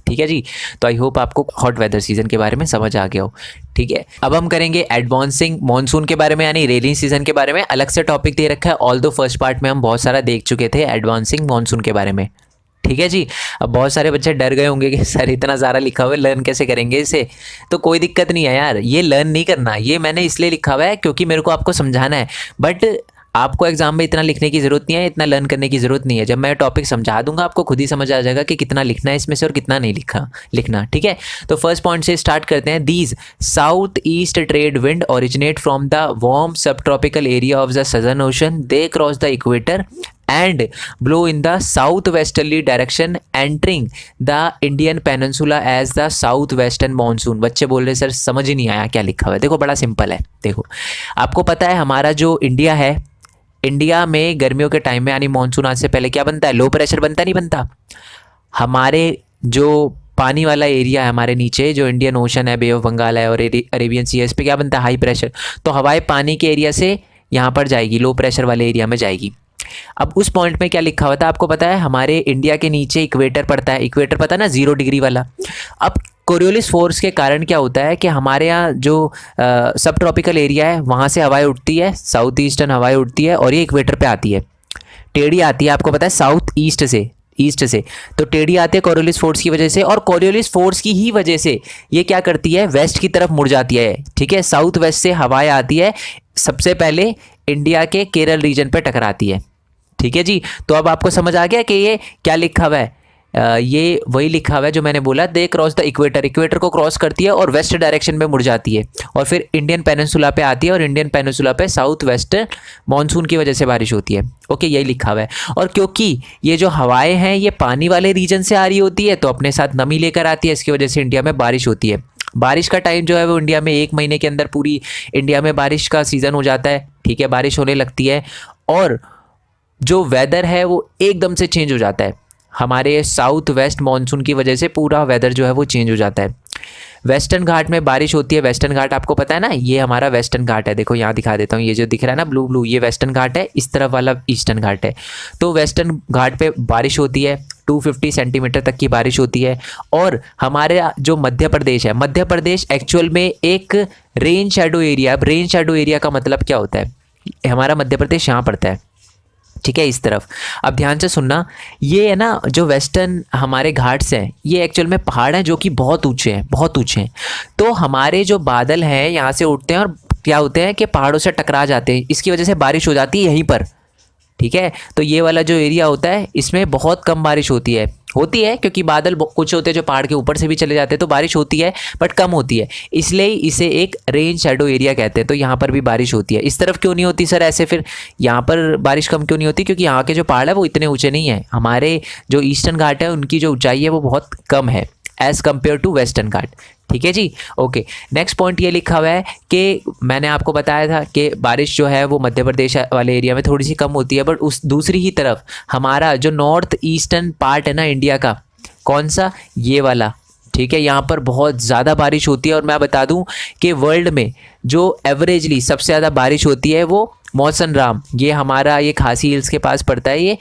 ठीक है जी। तो आई होप आपको हॉट वेदर सीजन के बारे में समझ आ गया हो, ठीक है। अब हम करेंगे एडवांसिंग मानसून के बारे में, यानी रेनी सीजन के बारे में, अलग से टॉपिक दे रखा है, ऑल दो फर्स्ट पार्ट में हम बहुत सारा देख चुके थे एडवांसिंग मानसून के बारे में, ठीक है जी। अब बहुत सारे बच्चे डर गए होंगे कि सर इतना सारा लिखा हुआ है, लर्न कैसे करेंगे इसे, तो कोई दिक्कत नहीं है यार, ये लर्न नहीं करना, ये मैंने इसलिए लिखा हुआ है क्योंकि मेरे को आपको समझाना है, बट आपको एग्जाम में इतना लिखने की ज़रूरत नहीं है, इतना लर्न करने की ज़रूरत नहीं है। जब मैं टॉपिक समझा दूंगा आपको खुद ही समझ आ जाएगा कि कितना लिखना है इसमें से और कितना नहीं लिखना, ठीक है। तो फर्स्ट पॉइंट से स्टार्ट करते हैं। These south east trade wind originate from the warm subtropical area of the southern ocean, they cross the equator and blow in the southwesterly direction entering the Indian peninsula as the southwestern monsoon। बच्चे बोल रहे sir समझ ही नहीं आया क्या लिखा हुआ है। देखो बड़ा सिंपल है, देखो आपको पता है हमारा जो इंडिया है, इंडिया में गर्मियों के टाइम में यानी मानसून आने से पहले क्या बनता है, लो प्रेशर बनता नहीं बनता। हमारे जो पानी वाला एरिया है हमारे नीचे, जो इंडियन ओशन है, बे ऑफ बंगाल है और अरेबियन सी है, इस पर क्या बनता है, हाई प्रेशर। तो हवाएं पानी के एरिया से यहाँ पर जाएगी, लो प्रेशर वाले एरिया में जाएगी। अब उस पॉइंट में क्या लिखा हुआ था आपको पता है, हमारे इंडिया के नीचे इक्वेटर पड़ता है, इक्वेटर पता है ना, 0 डिग्री वाला। अब कोरियोलिस फोर्स के कारण क्या होता है कि हमारे यहाँ जो सब ट्रॉपिकल एरिया है वहाँ से हवाएं उठती है, साउथ ईस्टर्न हवाएं उठती है और ये इक्वेटर पे आती है, टेढ़ी आती है, आपको पता है साउथ ईस्ट से, तो टेढ़ी आती है कोरियोलिस फोर्स की वजह से, और कोरियोलिस फोर्स की ही वजह से ये क्या करती है, वेस्ट की तरफ मुड़ जाती है। ठीक है, साउथ वेस्ट से हवाएं आती है, सबसे पहले इंडिया के केरल रीजन पे टकराती है। ठीक है जी, तो अब आपको समझ आ गया कि ये क्या लिखा हुआ है, ये वही लिखा हुआ है जो मैंने बोला, दे क्रॉस द इक्वेटर, इक्वेटर को क्रॉस करती है और वेस्ट डायरेक्शन में मुड़ जाती है और फिर इंडियन पेनिनसुला पे आती है, और इंडियन पेनिनसुला पे साउथ वेस्ट मानसून की वजह से बारिश होती है। ओके, यही लिखा हुआ है। और क्योंकि ये जो हवाएं हैं ये पानी वाले रीजन से आ रही होती है, तो अपने साथ नमी लेकर आती है, इसकी वजह से इंडिया में बारिश होती है। बारिश का टाइम जो है वो इंडिया में 1 महीने के अंदर पूरी इंडिया में बारिश का सीज़न हो जाता है। ठीक है, बारिश होने लगती है और जो वेदर है वो एकदम से चेंज हो जाता है। हमारे साउथ वेस्ट मानसून की वजह से पूरा वेदर जो है वो चेंज हो जाता है। वेस्टर्न घाट में बारिश होती है, वेस्टर्न घाट आपको पता है ना, ये हमारा वेस्टर्न घाट है, देखो यहाँ दिखा देता हूँ, ये जो दिख रहा है ना ब्लू ब्लू, ये वेस्टर्न घाट है, इस तरफ वाला ईस्टर्न घाट है। तो वेस्टर्न घाट पे बारिश होती है, 250 सेंटीमीटर तक की बारिश होती है। और हमारे जो मध्य प्रदेश है, मध्य प्रदेश एक्चुअल में एक रेन शैडो एरिया। अब रेन शैडो एरिया का मतलब क्या होता है, हमारा मध्य प्रदेश यहाँ पड़ता है, ठीक है, इस तरफ। अब ध्यान से सुनना, ये है ना जो वेस्टर्न हमारे घाट्स हैं, ये एक्चुअल में पहाड़ हैं जो कि बहुत ऊंचे हैं, बहुत ऊंचे हैं। तो हमारे जो बादल हैं यहाँ से उठते हैं और क्या होते हैं कि पहाड़ों से टकरा जाते हैं, इसकी वजह से बारिश हो जाती है यहीं पर। ठीक है, तो ये वाला जो एरिया होता है इसमें बहुत कम बारिश होती है क्योंकि बादल कुछ होते हैं जो पहाड़ के ऊपर से भी चले जाते हैं, तो बारिश होती है बट कम होती है, इसलिए इसे एक रेन शैडो एरिया कहते हैं। तो यहाँ पर भी बारिश होती है। इस तरफ क्यों नहीं होती सर ऐसे, फिर यहाँ पर बारिश कम क्यों नहीं होती, क्योंकि यहाँ के जो पहाड़ है वो इतने ऊंचे नहीं है। हमारे जो ईस्टर्न घाट है उनकी जो ऊंचाई है वो बहुत कम है एज़ कम्पेयर टू वेस्टर्न घाट। ठीक है जी, ओके। नेक्स्ट पॉइंट ये लिखा हुआ है कि मैंने आपको बताया था कि बारिश जो है वो मध्य प्रदेश वाले एरिया में थोड़ी सी कम होती है, बट उस दूसरी ही तरफ हमारा जो नॉर्थ ईस्टर्न पार्ट है ना इंडिया का, कौन सा, ये वाला, ठीक है, यहाँ पर बहुत ज़्यादा बारिश होती है। और मैं बता दूँ कि वर्ल्ड में जो एवरेजली सबसे ज़्यादा बारिश होती है वो मौसम राम, ये हमारा ये खासी हिल्स के पास पड़ता है,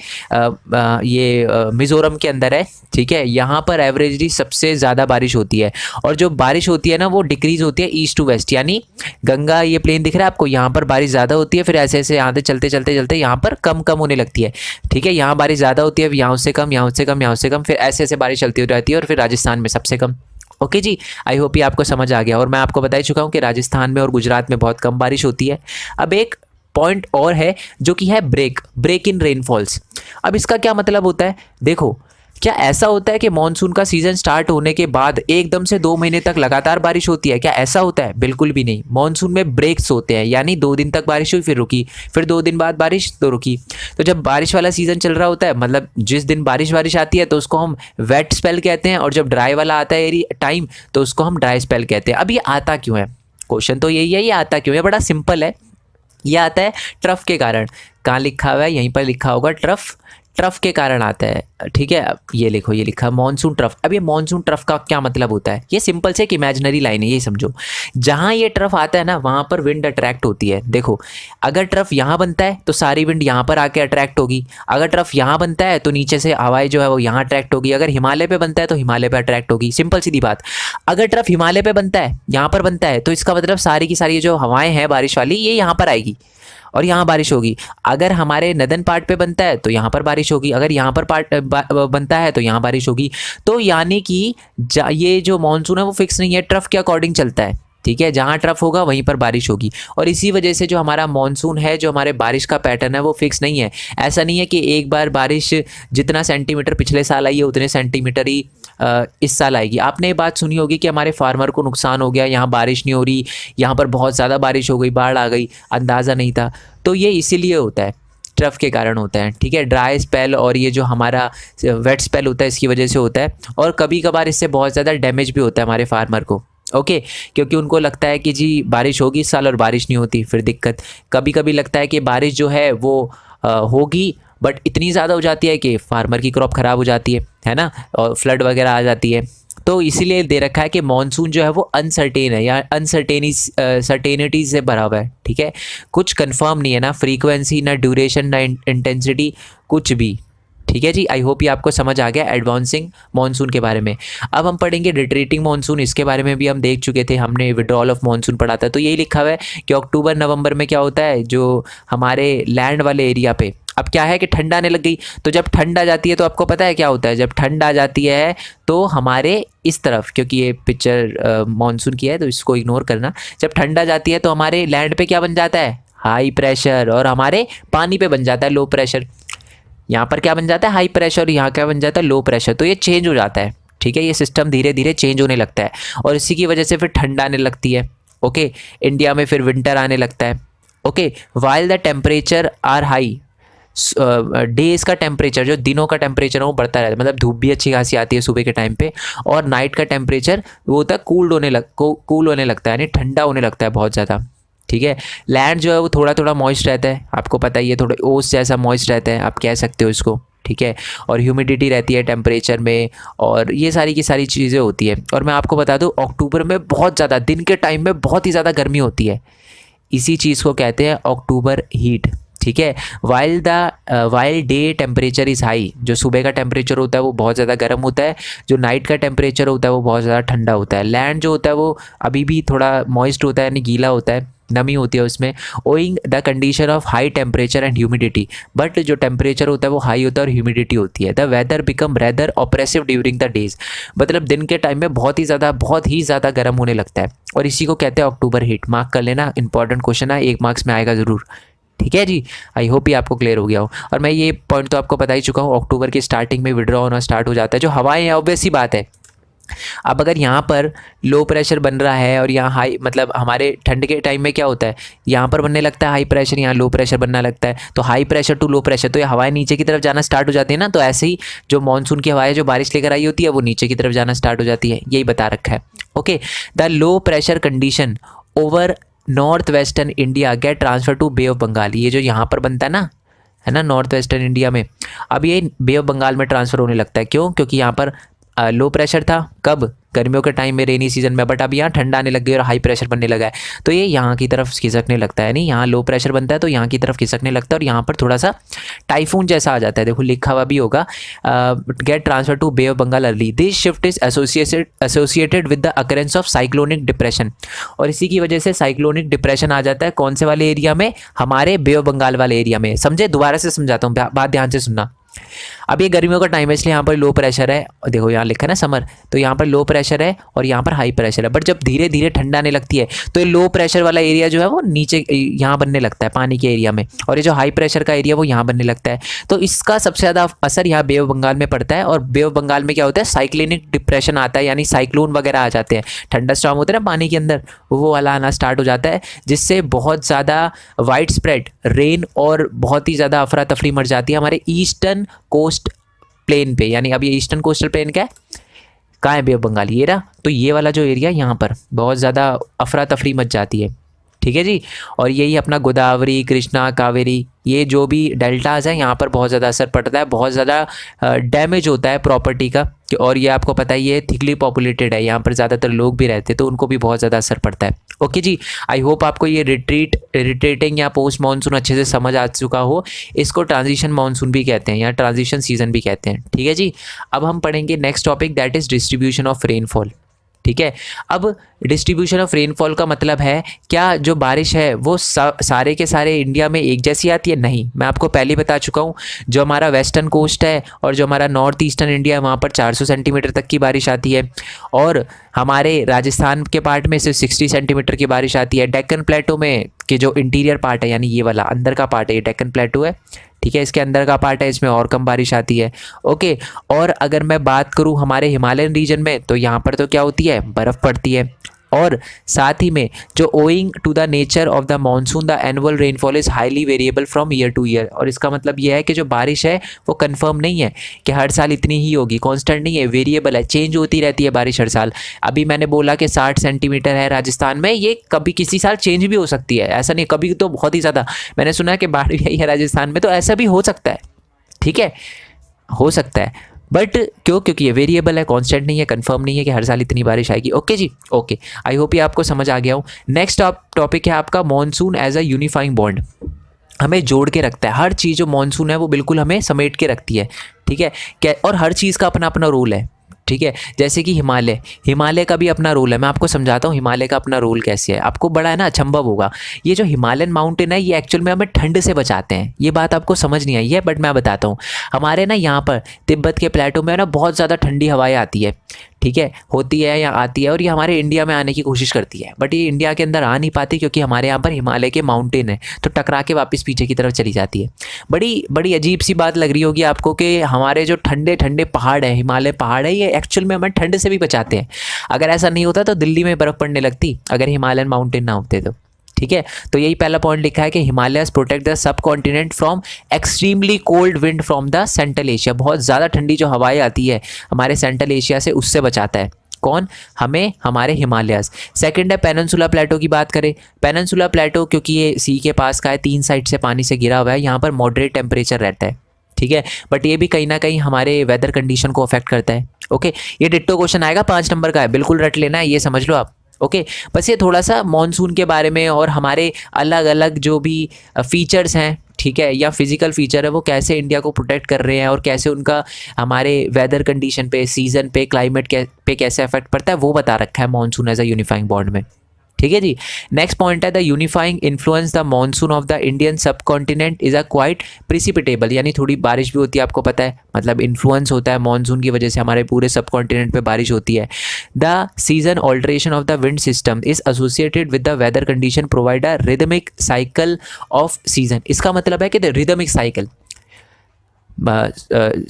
ये मिज़ोरम के अंदर है। ठीक है, यहाँ पर एवरेजली सबसे ज़्यादा बारिश होती है, और जो बारिश होती है ना वो डिक्रीज़ होती है ईस्ट टू वेस्ट, यानी गंगा ये प्लेन दिख रहा है आपको, यहाँ पर बारिश ज़्यादा होती है, फिर ऐसे ऐसे यहाँ से चलते चलते चलते यहाँ पर कम कम होने लगती है। ठीक है, यहाँ बारिश ज़्यादा होती है, यहाँ उससे कम, यहाँ उससे कम, यहाँ उससे कम, फिर ऐसे ऐसे बारिश चलती रहती है, और फिर राजस्थान में सबसे कम। ओके जी, आई होप ये आपको समझ आ गया। और मैं आपको बता ही चुका हूँ कि राजस्थान में और गुजरात में बहुत कम बारिश होती है। अब एक पॉइंट और है जो कि है ब्रेक इन रेनफॉल्स। अब इसका क्या मतलब होता है, देखो, क्या ऐसा होता है कि मानसून का सीज़न स्टार्ट होने के बाद एकदम से 2 महीने तक लगातार बारिश होती है, क्या ऐसा होता है? बिल्कुल भी नहीं। मानसून में ब्रेक्स होते हैं, यानी 2 दिन तक बारिश हुई फिर रुकी, फिर 2 दिन बाद बारिश तो रुकी। तो जब बारिश वाला सीज़न चल रहा होता है, मतलब जिस दिन बारिश आती है तो उसको हम वेट स्पेल कहते हैं, और जब ड्राई वाला आता है टाइम तो उसको हम ड्राई स्पेल कहते हैं। अब ये आता क्यों है, क्वेश्चन तो यही है, ये आता क्यों है? बड़ा सिंपल है, ये आता है ट्रफ के कारण। कहाँ लिखा हुआ है, यहीं पर लिखा होगा, ट्रफ के कारण आता है। ठीक है, अब ये लिखो, ये लिखा मॉनसून ट्रफ। अब ये मॉनसून ट्रफ का क्या मतलब होता है, ये सिंपल से एक इमेजिनरी लाइन है, ये समझो। जहाँ ये ट्रफ आता है ना वहाँ पर विंड अट्रैक्ट होती है। देखो, अगर ट्रफ यहाँ बनता है तो सारी विंड यहाँ पर आके अट्रैक्ट होगी, अगर ट्रफ यहाँ बनता है तो नीचे से हवाएं जो है वो यहाँ अट्रैक्ट होगी, अगर हिमालय पे बनता है तो हिमालय पे अट्रैक्ट होगी। सिंपल सीधी बात। अगर ट्रफ हिमालय पे बनता है, यहाँ पर बनता है, तो इसका मतलब सारी की सारी जो हवाएं हैं बारिश वाली, ये यहाँ पर आएगी और यहाँ बारिश होगी। अगर हमारे नदन पार्ट पे बनता है तो यहाँ पर बारिश होगी, अगर यहाँ पर बनता है तो यहाँ बारिश होगी। तो यानी कि ये जो मानसून है वो फिक्स नहीं है, ट्रफ के अकॉर्डिंग चलता है। ठीक है, जहाँ ट्रफ होगा वहीं पर बारिश होगी, और इसी वजह से जो हमारा मानसून है, जो हमारे बारिश का पैटर्न है वो फिक्स नहीं है। ऐसा नहीं है कि एक बार बारिश जितना सेंटीमीटर पिछले साल आई है उतने सेंटीमीटर ही इस साल आएगी। आपने ये बात सुनी होगी कि हमारे फार्मर को नुकसान हो गया, यहाँ बारिश नहीं हो रही, यहाँ पर बहुत ज़्यादा बारिश हो गई, बाढ़ आ गई, अंदाज़ा नहीं था। तो ये इसीलिए होता है, ट्रफ के कारण होता है। ठीक है, ड्राई स्पेल और ये जो हमारा वेट स्पेल होता है इसकी वजह से होता है, और कभी कभार इससे बहुत ज़्यादा डैमेज भी होता है हमारे फार्मर को। ओके, क्योंकि उनको लगता है कि जी बारिश होगी इस साल और बारिश नहीं होती, फिर दिक्कत। कभी कभी लगता है कि बारिश जो है वो होगी, बट इतनी ज़्यादा हो जाती है कि फार्मर की क्रॉप ख़राब हो जाती है ना, और फ्लड वगैरह आ जाती है। तो इसीलिए दे रखा है कि मॉनसून जो है वो अनसर्टेन है या सर्टेनिटी से भरा हुआ है, ठीक है। कुछ कंफर्म नहीं है, ना फ्रीक्वेंसी, ना ड्यूरेशन, ना इंटेंसिटी, कुछ भी, ठीक है जी। आई होप ये आपको समझ आ गया एडवांसिंग मॉनसून के बारे में। अब हम पढ़ेंगे रिट्रीटिंग मॉनसून। इसके बारे में भी हम देख चुके थे, हमने विड्रॉल ऑफ मॉनसून पढ़ा था। तो यही लिखा हुआ है कि अक्टूबर नवंबर में क्या होता है, जो हमारे लैंड वाले एरिया पे अब क्या है कि ठंड आने लग गई। तो जब ठंड आ जाती है तो आपको पता है क्या होता है, जब ठंड आ जाती है तो हमारे इस तरफ, क्योंकि ये पिक्चर मॉनसून की है तो इसको इग्नोर करना, जब ठंड आ जाती है तो हमारे लैंड पे क्या बन जाता है, हाई प्रेशर, और हमारे पानी पे बन जाता है लो प्रेशर। यहाँ पर क्या बन जाता है, हाई प्रेशर, यहाँ क्या बन जाता है, लो प्रेशर। तो ये चेंज हो जाता है, ठीक है। ये सिस्टम धीरे धीरे चेंज होने लगता है और इसी की वजह से फिर ठंड आने लगती है। ओके, इंडिया में फिर विंटर आने लगता है। Okay, while the temperature are high, days का टेम्परेचर, जो दिनों का टेम्परेचर है वो बढ़ता रहता है, मतलब धूप भी अच्छी खासी आती है सुबह के टाइम पे, और नाइट का टेम्परेचर वो होता है कूल होने लगता है, यानी ठंडा होने लगता है बहुत ज़्यादा, ठीक है। लैंड जो है वो थोड़ा थोड़ा मॉइस्ट रहता है, आपको पता ही है, थोड़ा ओस जैसा मॉइस्ट रहता है, आप कह सकते हो इसको, ठीक है। और ह्यूमिडिटी रहती है टेम्परेचर में, और ये सारी की सारी चीज़ें होती है। और मैं आपको बता दूं, अक्टूबर में बहुत ज़्यादा, दिन के टाइम में बहुत ही ज़्यादा गर्मी होती है, इसी चीज़ को कहते हैं अक्टूबर हीट, ठीक है। While day temperature is high, जो सुबह का टेम्परेचर होता है वो बहुत ज़्यादा गर्म होता है, जो नाइट का टेम्परेचर होता है वो बहुत ज़्यादा ठंडा होता है। लैंड जो होता है वो अभी भी थोड़ा मॉइस्ट होता है, यानी गीला होता है, नमी होती है उसमें, owing the condition of high temperature and humidity. But जो टेम्परेचर होता है वो हाई होता है और ह्यूमिडिटी होती है। The weather become rather oppressive during the days, मतलब दिन के टाइम में बहुत ही ज़्यादा गर्म होने लगता है, और इसी को कहते हैं अक्टूबर हीट। मार्क कर लेना, इंपॉर्टेंट क्वेश्चन है, 1 मार्क्स में आएगा ज़रूर, ठीक है जी। आई होप ये आपको क्लियर हो गया हो। और मैं ये पॉइंट तो आपको बता ही चुका हूँ, अक्टूबर की स्टार्टिंग में विड्रॉ होना स्टार्ट हो जाता है, जो हवाएं हैं, ऑब्वियस सी बात है। अब अगर यहाँ पर लो प्रेशर बन रहा है और यहाँ हाई, मतलब हमारे ठंड के टाइम में क्या होता है, यहाँ पर बनने लगता है हाई प्रेशर, यहाँ लो प्रेशर बनना लगता है, तो high pressure to low pressure, तो ये हवाएं नीचे की तरफ जाना स्टार्ट हो जाती है ना। तो ऐसे ही जो मानसून की हवाएं जो बारिश लेकर आई होती है वो नीचे की तरफ जाना स्टार्ट हो जाती है, यही बता रखा है। Okay, the low pressure condition over north western India get transfer to bay of Bengal. ये जो यहाँ पर बनता है ना नॉर्थ वेस्टर्न इंडिया में, अब ये बे ऑफ बंगाल में ट्रांसफ़र होने लगता है। क्यों? क्योंकि यहाँ पर लो प्रेशर था, कब, गर्मियों के टाइम में, रेनी सीजन में, बट अब यहाँ ठंडा आने लग गई और हाई प्रेशर बनने लगा है, तो ये यहाँ की तरफ खिसकने लगता है। नहीं, यहाँ लो प्रेशर बनता है तो यहाँ की तरफ खिसकने लगता है, और यहाँ पर थोड़ा सा टाइफून जैसा आ जाता है, देखो लिखा हुआ भी होगा, get transfer to bay of Bengal early. This shift is associated with the occurrence of cyclonic depression, और इसी की वजह से साइक्लोनिक डिप्रेशन आ जाता है कौन से वाले एरिया में, हमारे बे ऑफ बंगाल वाले एरिया में। समझे? दोबारा से समझाता हूँ, बात ध्यान से सुनना। अब ये गर्मियों का टाइम है, इसलिए यहाँ पर लो प्रेशर है, देखो यहाँ लिखा है ना समर, तो यहाँ पर लो प्रेशर है और यहाँ पर हाई प्रेशर है। बट जब धीरे धीरे ठंडा आने लगती है तो ये लो प्रेशर वाला एरिया जो है वो नीचे यहाँ बनने लगता है पानी के एरिया में, और ये जो हाई प्रेशर का एरिया वो यहाँ बनने लगता है। तो इसका सबसे ज़्यादा असर यहाँ बे ऑफ बंगाल में पड़ता है, और बे ऑफ बंगाल में क्या होता है, साइक्लोनिक डिप्रेशन आता है, यानी साइक्लोन वगैरह आ जाते हैं, ठंडा स्टॉर्म होता है ना पानी के अंदर, वो वाला आना स्टार्ट हो जाता है, जिससे बहुत ज़्यादा वाइड स्प्रेड रेन और बहुत ही ज़्यादा अफरा तफरी मच जाती है हमारे ईस्टर्न कोस्ट प्लेन पे। यानी अब ये ईस्टर्न कोस्टल प्लेन क्या है, कहाँ है बे ऑफ बंगाल, ये रहा, तो ये वाला जो एरिया यहाँ पर बहुत ज़्यादा अफरा तफरी मच जाती है, ठीक है जी। और यही अपना गोदावरी, कृष्णा, कावेरी, ये जो भी डेल्टाज हैं यहाँ पर बहुत ज़्यादा असर पड़ता है, बहुत ज़्यादा डैमेज होता है प्रॉपर्टी का, और ये आपको पता ही है थिकली पॉपुलेटेड है, यहाँ पर ज़्यादातर लोग भी रहते हैं, तो उनको भी बहुत ज़्यादा असर पड़ता है। ओके जी, आई होप आपको ये रिट्रीटिंग या पोस्ट मानसून अच्छे से समझ आ चुका हो। इसको ट्रांजिशन मानसून भी कहते हैं या ट्रांजिशन सीजन भी कहते हैं, ठीक है जी। अब हम पढ़ेंगे next topic, that is distribution of rainfall, ठीक है। अब डिस्ट्रीब्यूशन ऑफ रेनफॉल का मतलब है क्या जो बारिश है वो सारे के सारे इंडिया में एक जैसी आती है? नहीं, मैं आपको पहले बता चुका हूँ, जो हमारा वेस्टर्न कोस्ट है और जो हमारा नॉर्थ ईस्टर्न इंडिया है वहाँ पर 400 सेंटीमीटर तक की बारिश आती है, और हमारे राजस्थान के पार्ट में सिर्फ 60 सेंटीमीटर की बारिश आती है। डेक्कन प्लेटो में कि जो इंटीरियर पार्ट है, यानी ये वाला अंदर का पार्ट है, ये डेक्कन प्लेटो है, ठीक है, इसके अंदर का पार्ट है, इसमें और कम बारिश आती है। ओके, और अगर मैं बात करूं हमारे हिमालयन रीजन में, तो यहाँ पर तो क्या होती है, बर्फ़ पड़ती है, और साथ ही में जो owing to the nature of the monsoon the annual rainfall is highly variable from year to year. और इसका मतलब यह है कि जो बारिश है वो कंफर्म नहीं है कि हर साल इतनी ही होगी, कांस्टेंट नहीं है, वेरिएबल है, चेंज होती रहती है बारिश हर साल। अभी मैंने बोला कि 60 सेंटीमीटर है राजस्थान में, ये कभी किसी साल चेंज भी हो सकती है, ऐसा नहीं, कभी तो बहुत ही ज़्यादा, मैंने सुना है कि बाढ़ भी आई है राजस्थान में, तो ऐसा भी हो सकता है, ठीक है, हो सकता है। बट क्यों? क्योंकि ये वेरिएबल है, कांस्टेंट नहीं है, कंफर्म नहीं है कि हर साल इतनी बारिश आएगी। ओके जी, ओके, आई होप ये आपको समझ आ गया हो। नेक्स्ट टॉपिक है आपका monsoon as a unifying bond. हमें जोड़ के रखता है, हर चीज़ जो मॉनसून है वो बिल्कुल हमें समेट के रखती है, ठीक है क्या? और हर चीज़ का अपना अपना रोल है, ठीक है। जैसे कि हिमालय का भी अपना रोल है। मैं आपको समझाता हूँ हिमालय का अपना रोल कैसे है। आपको बड़ा है ना अचंभव होगा। ये जो हिमालयन माउंटेन है ये एक्चुअल में हमें ठंड से बचाते हैं। ये बात आपको समझ नहीं आई है, बट मैं बताता हूँ। हमारे ना यहाँ पर तिब्बत के प्लेटो में ना बहुत ज़्यादा ठंडी हवाएं आती है, ठीक है, होती है या आती है, और ये हमारे इंडिया में आने की कोशिश करती है, बट ये इंडिया के अंदर आ नहीं पाती क्योंकि हमारे यहाँ पर हिमालय के माउंटेन है, तो टकरा के वापस पीछे की तरफ चली जाती है। बड़ी बड़ी अजीब सी बात लग रही होगी आपको कि हमारे जो ठंडे ठंडे पहाड़ है, हिमालय पहाड़ है, ये एक्चुअल में हमें ठंड से भी बचाते हैं। अगर ऐसा नहीं होता तो दिल्ली में बर्फ़ पड़ने लगती, अगर हिमालयन माउंटेन ना होते तो, ठीक है। तो यही पहला पॉइंट लिखा है कि Himalayas protect the sub continent from extremely cold wind from the central Asia. बहुत ज़्यादा ठंडी जो हवाएं आती है हमारे सेंट्रल एशिया से, उससे बचाता है। कौन? हमें, हमारे हिमालयस। सेकंड है पेनिनसुला प्लेटो की बात करें। पेनिनसुला प्लेटो क्योंकि ये सी के पास का है, 3 साइड से पानी से घिरा हुआ है, यहाँ पर मॉडरेट टेम्परेचर रहता है, ठीक है, बट ये भी कहीं ना कहीं हमारे वेदर कंडीशन को अफेक्ट करता है। ओके, ये डिट्टो क्वेश्चन आएगा 5 नंबर का है, बिल्कुल रट लेना है, ये समझ लो आप। ओके, बस ये थोड़ा सा मॉनसून के बारे में और हमारे अलग अलग जो भी फीचर्स हैं, ठीक है, या फिजिकल फीचर है, वो कैसे इंडिया को प्रोटेक्ट कर रहे हैं और कैसे उनका हमारे वेदर कंडीशन पे, सीजन पे, क्लाइमेट पे कैसे अफेक्ट पड़ता है, वो बता रखा है monsoon as a unifying bond में, ठीक है जी। नेक्स्ट पॉइंट है the unifying influence the monsoon of the Indian subcontinent is a quite precipitable, यानी थोड़ी बारिश भी होती है, आपको पता है, मतलब इन्फ्लुएंस होता है मॉनसून की वजह से हमारे पूरे सब कॉन्टिनेंट पे बारिश होती है। The season alteration of the wind system is associated with the weather condition provide a rhythmic cycle of season. इसका मतलब है कि द रिदमिक साइकिल,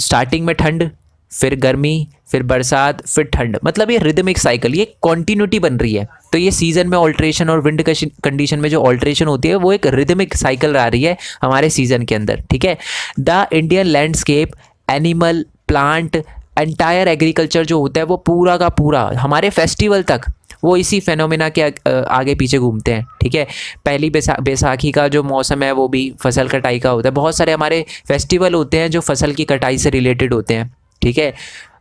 स्टार्टिंग में ठंड, फिर गर्मी, फिर बरसात, फिर ठंड, मतलब ये रिदमिक साइकिल, ये कॉन्टिन्यूटी बन रही है। तो ये सीज़न में ऑल्ट्रेशन और विंड कंडीशन में जो ऑल्ट्रेशन होती है वो एक रिदमिक साइकिल आ रही है हमारे सीज़न के अंदर, ठीक है। The Indian landscape, animal, plant, entire agriculture जो होता है वो पूरा का पूरा हमारे फेस्टिवल तक वो इसी फेनोमेना के आगे पीछे घूमते हैं, ठीक है। पहली बैसाखी का जो मौसम है वो भी फसल कटाई का होता है। बहुत सारे हमारे फेस्टिवल होते हैं जो फसल की कटाई से रिलेटेड होते हैं, ठीक है।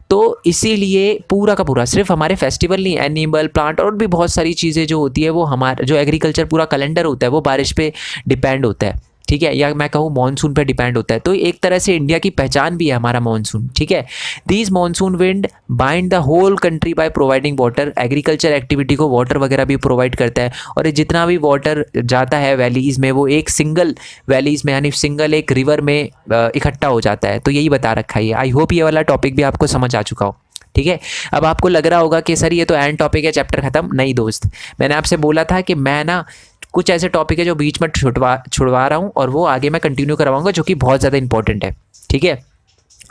तो इसीलिए पूरा का पूरा सिर्फ हमारे फेस्टिवल नहीं, एनिमल, प्लांट और भी बहुत सारी चीज़ें जो होती है वो हमारा जो एग्रीकल्चर पूरा कैलेंडर होता है वो बारिश पे डिपेंड होता है, ठीक है, या मैं कहूँ मॉनसून पे डिपेंड होता है। तो एक तरह से इंडिया की पहचान भी है हमारा मॉनसून, ठीक है। These monsoon wind bind the whole country by providing water, agriculture activity को वाटर वगैरह भी प्रोवाइड करता है, और ये जितना भी वाटर जाता है वैलीज़ में वो एक सिंगल वैलीज़ में यानी सिंगल एक रिवर में इकट्ठा हो जाता है। तो यही बता रखा है। आई होप ये वाला टॉपिक भी आपको समझ आ चुका हो, ठीक है। अब आपको लग रहा होगा कि सर ये तो एंड टॉपिक है, चैप्टर खत्म। नहीं दोस्त, मैंने आपसे बोला था कि मैं ना कुछ ऐसे टॉपिक है जो बीच में छुड़वा रहा हूँ और वो आगे मैं कंटिन्यू करवाऊंगा, जो कि बहुत ज़्यादा इंपॉर्टेंट है, ठीक है।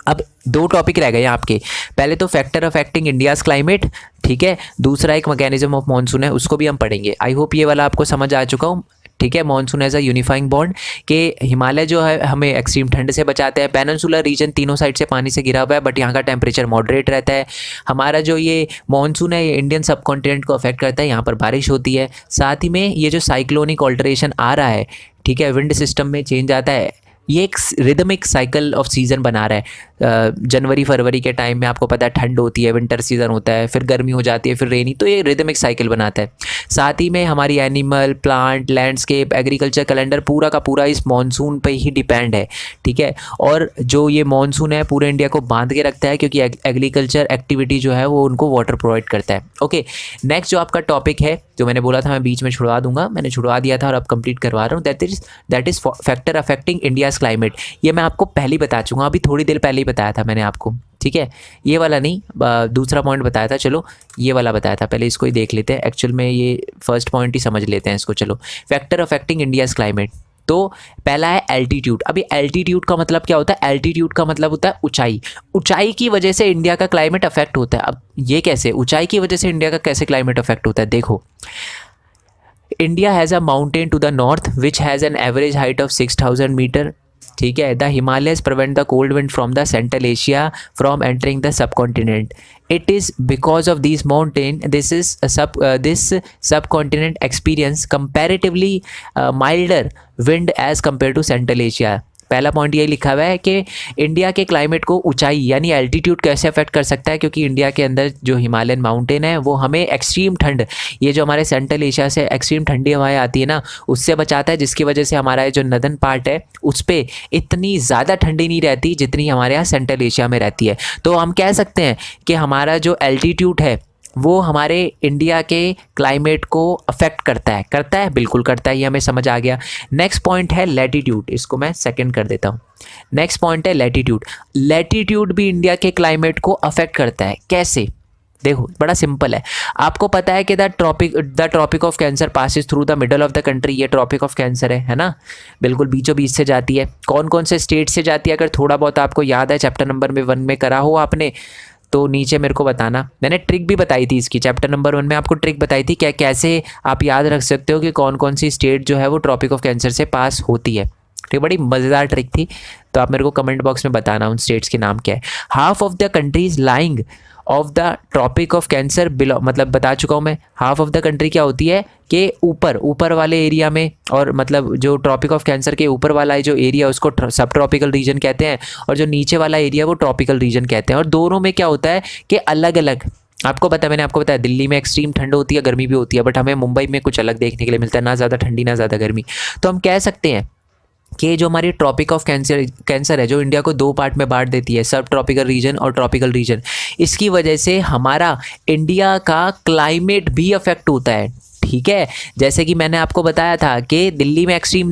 अब 2 टॉपिक रह गए आपके। पहले तो फैक्टर अफेक्टिंग इंडियाज़ क्लाइमेट, ठीक है, दूसरा एक मैकेनिज्म ऑफ मॉनसून है, उसको भी हम पढ़ेंगे। आई होप ये वाला आपको समझ आ चुका हूँ, ठीक है। Monsoon as a unifying bond के हिमालय जो है हमें एक्सट्रीम ठंड से बचाते हैं। पेनिनसुलर रीजन तीनों साइड से पानी से घिरा हुआ है, बट यहाँ का टेम्परेचर मॉडरेट रहता है। हमारा जो ये मॉनसून है ये इंडियन सब कॉन्टिनेंट को अफेक्ट करता है, यहाँ पर बारिश होती है। साथ ही में ये जो साइक्लोनिक ऑल्टरेशन आ रहा है, ठीक है, विंड सिस्टम में चेंज आता है, ये एक रिदमिक साइकिल ऑफ सीज़न बना रहा है। जनवरी फरवरी के टाइम में आपको पता है ठंड होती है, विंटर सीज़न होता है, फिर गर्मी हो जाती है, फिर रेनी, तो ये रिदमिक साइकिल बनाता है। साथ ही में हमारी animal, plant, landscape, agriculture calendar पूरा का पूरा इस मॉनसून पे ही डिपेंड है, ठीक है। और जो ये मॉनसून है पूरे इंडिया को बांध के रखता है क्योंकि एग्रीकल्चर एक्टिविटी जो है वो उनको वाटर प्रोवाइड करता है। ओके, नेक्स्ट जो आपका टॉपिक है, जो मैंने बोला था मैं बीच में छुड़वा दूंगा, मैंने छुड़वा दिया था और अब कंप्लीट करवा रहा हूँ, that is factor affecting India's climate. ये मैं आपको पहले ही बता चुका हूँ, अभी थोड़ी देर पहले ही बताया था मैंने आपको, ठीक है। ये वाला नहीं, दूसरा पॉइंट बताया था, चलो ये वाला बताया था, पहले इसको ही देख लेते हैं। एक्चुअल में ये फर्स्ट पॉइंट ही समझ लेते हैं इसको, चलो। फैक्टर अफेक्टिंग इंडियाज़ क्लाइमेट, तो पहला है एल्टीट्यूड। अभी एल्टीट्यूड का मतलब क्या होता है? एल्टीट्यूड का मतलब होता है ऊंचाई। ऊंचाई की वजह से इंडिया का क्लाइमेट अफेक्ट होता है। अब ये कैसे, ऊंचाई की वजह से इंडिया का कैसे क्लाइमेट अफेक्ट होता है? देखो, India has a mountain to the north which has an average height of 6000 metre, ठीक है। The Himalayas prevent the cold wind from the central Asia from entering the subcontinent. It is because of these mountain this subcontinent experience comparatively milder wind as compared to Central Asia. पहला point ये लिखा हुआ है कि India के climate को ऊंचाई यानी एल्टीट्यूड कैसे अफेक्ट कर सकता है, क्योंकि इंडिया के अंदर जो हिमालयन माउंटेन है वो हमें एक्सट्रीम ठंड, ये जो हमारे सेंट्रल एशिया से एक्सट्रीम ठंडी हवाएं आती है ना, उससे बचाता है, जिसकी वजह से हमारा जो नदन पार्ट है उस पर इतनी ज़्यादा ठंडी नहीं रहती जितनी हमारे यहाँ सेंट्रल एशिया में रहती है। तो हम कह सकते हैं कि हमारा जो एल्टीट्यूड है वो हमारे इंडिया के क्लाइमेट को अफेक्ट करता है बिल्कुल करता है, ये हमें समझ आ गया। नेक्स्ट पॉइंट है लैटिट्यूड, इसको मैं सेकंड कर देता हूँ। नेक्स्ट पॉइंट है लैटिट्यूड। लैटिट्यूड भी इंडिया के क्लाइमेट को अफेक्ट करता है। कैसे? देखो बड़ा सिंपल है। आपको पता है कि the Tropic of Cancer passes through the middle of the country, ये ट्रॉपिक ऑफ कैंसर है ना, बिल्कुल बीचों बीच से जाती है। कौन कौन से स्टेट से जाती है? अगर थोड़ा बहुत आपको याद है, चैप्टर नंबर 1 में करा हो आपने, तो नीचे मेरे को बताना। मैंने ट्रिक भी बताई थी इसकी, चैप्टर नंबर 1 में आपको ट्रिक बताई थी क्या कैसे आप याद रख सकते हो कि कौन कौन सी स्टेट जो है वो ट्रॉपिक ऑफ कैंसर से पास होती है। ठीक, बड़ी मज़ेदार ट्रिक थी, तो आप मेरे को कमेंट बॉक्स में बताना उन स्टेट्स के नाम क्या है। Half of the countries lying of the Tropic of Cancer below, मतलब बता चुका हूँ मैं। हाफ ऑफ द कंट्री क्या होती है कि ऊपर वाले एरिया में, और मतलब जो ट्रॉपिक ऑफ कैंसर के ऊपर वाला जो एरिया उसको सब ट्रॉपिकल रीजन कहते हैं, और जो नीचे वाला एरिया वो ट्रॉपिकल रीजन कहते हैं। और दोनों में क्या होता है कि अलग अलग, आपको पता है, मैंने आपको बताया दिल्ली में एक्सट्रीम ठंड होती है, गर्मी भी होती है, बट हमें मुंबई में कुछ अलग देखने के लिए मिलता है, ना ज़्यादा ठंडी ना ज़्यादा गर्मी। तो हम कह सकते हैं कि जो हमारी ट्रॉपिक ऑफ कैंसर है, जो इंडिया को 2 पार्ट में बांट देती है, सब ट्रॉपिकल रीजन और ट्रॉपिकल रीजन, इसकी वजह से हमारा इंडिया का क्लाइमेट भी अफेक्ट होता है। ठीक है, जैसे कि मैंने आपको बताया था कि दिल्ली में एक्सट्रीम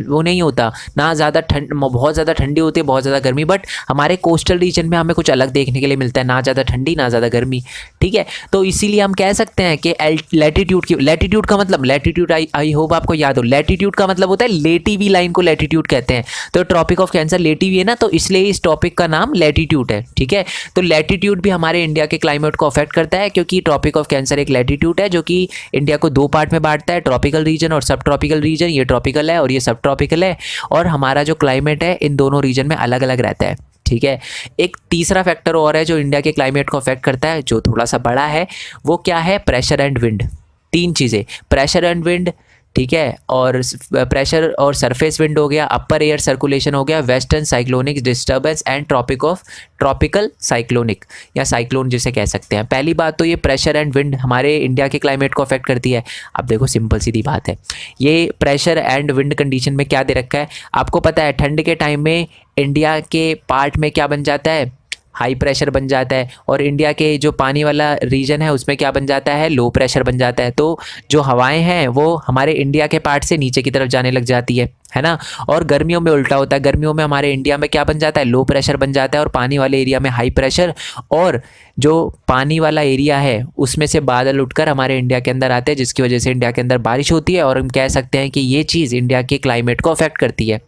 वो नहीं होता, ना ज़्यादा ठंड, बहुत ज़्यादा ठंडी होती है, बहुत ज़्यादा गर्मी, बट हमारे कोस्टल रीजन में हमें कुछ अलग देखने के लिए मिलता है, ना ज़्यादा ठंडी ना ज़्यादा गर्मी। ठीक है, तो इसीलिए हम कह सकते हैं कि लैटिट्यूड का मतलब, लैटिट्यूड आई होप आपको याद हो, लैटिट्यूड का मतलब होता है लेटी हुई लाइन को लैटिट्यूड कहते हैं। तो ट्रॉपिक ऑफ कैंसर लेटी हुई है ना, तो इसलिए इस टॉपिक का नाम लैटिट्यूड है। ठीक है, तो लैटिट्यूड भी हमारे इंडिया के क्लाइमेट को अफेक्ट करता है, क्योंकि ट्रॉपिक ऑफ कैंसर एक लैटिट्यूड है जो कि इंडिया को 2 पार्ट में बांटता है, ट्रॉपिकल रीजन और सब ट्रॉपिकल रीजन। ये ट्रॉपिकल है और ये सब ट्रॉपिकल है, और हमारा जो क्लाइमेट है इन दोनों रीजन में अलग अलग रहता है। ठीक है, एक तीसरा फैक्टर और है जो इंडिया के क्लाइमेट को अफेक्ट करता है, जो थोड़ा सा बड़ा है, वो क्या है? Pressure and wind. 3 चीज़ें, प्रेशर एंड विंड, ठीक है, और प्रेशर और सरफेस विंड हो गया, अपर एयर सर्कुलेशन हो गया, western cyclonic disturbance and tropical cyclonic या साइक्लोन जिसे कह सकते हैं। पहली बात तो ये प्रेशर एंड विंड हमारे इंडिया के क्लाइमेट को अफेक्ट करती है। अब देखो सिंपल सीधी बात है, ये प्रेशर एंड विंड कंडीशन में क्या दे रखा है आपको पता है? ठंड के टाइम में इंडिया के पार्ट में क्या बन जाता है? हाई प्रेशर बन जाता है, और इंडिया के जो पानी वाला रीजन है उसमें क्या बन जाता है? लो प्रेशर बन जाता है। तो जो हवाएं हैं वो हमारे इंडिया के पार्ट से नीचे की तरफ जाने लग जाती है ना। और गर्मियों में उल्टा होता है, गर्मियों में हमारे इंडिया में क्या बन जाता है? लो प्रेशर बन जाता है, और पानी वाले एरिया में हाई प्रेशर, और जो पानी वाला एरिया है उसमें से बादल उठकर हमारे इंडिया के अंदर आते हैं, जिसकी वजह से इंडिया के अंदर बारिश होती है, और हम कह सकते हैं कि ये चीज़ इंडिया के क्लाइमेट को अफेक्ट करती है।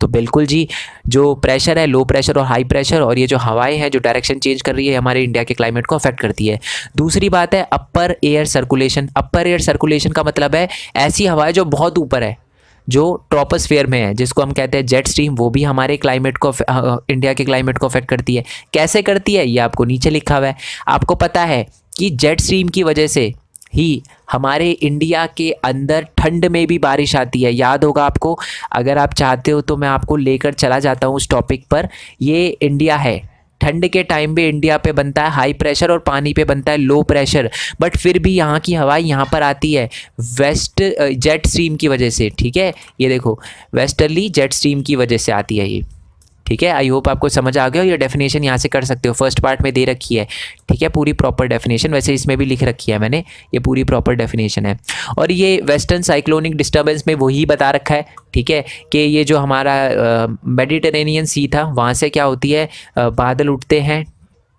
तो बिल्कुल जी, जो प्रेशर है, लो प्रेशर और हाई प्रेशर, और ये जो हवाएं हैं जो डायरेक्शन चेंज कर रही है, हमारे इंडिया के क्लाइमेट को अफेक्ट करती है। दूसरी बात है अपर एयर सर्कुलेशन। अपर एयर सर्कुलेशन का मतलब है ऐसी हवाएं जो बहुत ऊपर है, जो ट्रोपोस्फेयर में है, जिसको हम कहते हैं जेट स्ट्रीम, वो भी हमारे क्लाइमेट को, इंडिया के क्लाइमेट को अफेक्ट करती है। कैसे करती है ये आपको नीचे लिखा हुआ है। आपको पता है कि जेट स्ट्रीम की वजह से ही हमारे इंडिया के अंदर ठंड में भी बारिश आती है। याद होगा आपको, अगर आप चाहते हो तो मैं आपको लेकर चला जाता हूँ उस टॉपिक पर। ये इंडिया है, ठंड के टाइम पे इंडिया पे बनता है हाई प्रेशर और पानी पे बनता है लो प्रेशर, बट फिर भी यहाँ की हवा यहाँ पर आती है वेस्ट जेट स्ट्रीम की वजह से। ठीक है, ये देखो वेस्टर्ली जेट स्ट्रीम की वजह से आती है ये। ठीक है, आई होप आपको समझ आ गया। ये डेफिनेशन यहाँ से कर सकते हो, फर्स्ट पार्ट में दे रखी है। ठीक है, पूरी प्रॉपर डेफिनेशन, वैसे इसमें भी लिख रखी है मैंने, ये पूरी प्रॉपर डेफिनेशन है। और ये वेस्टर्न साइक्लोनिक डिस्टर्बेंस में वही बता रखा है। ठीक है, कि ये जो हमारा मेडिटेरेनियन सी था, वहाँ से क्या होती है, बादल उठते हैं,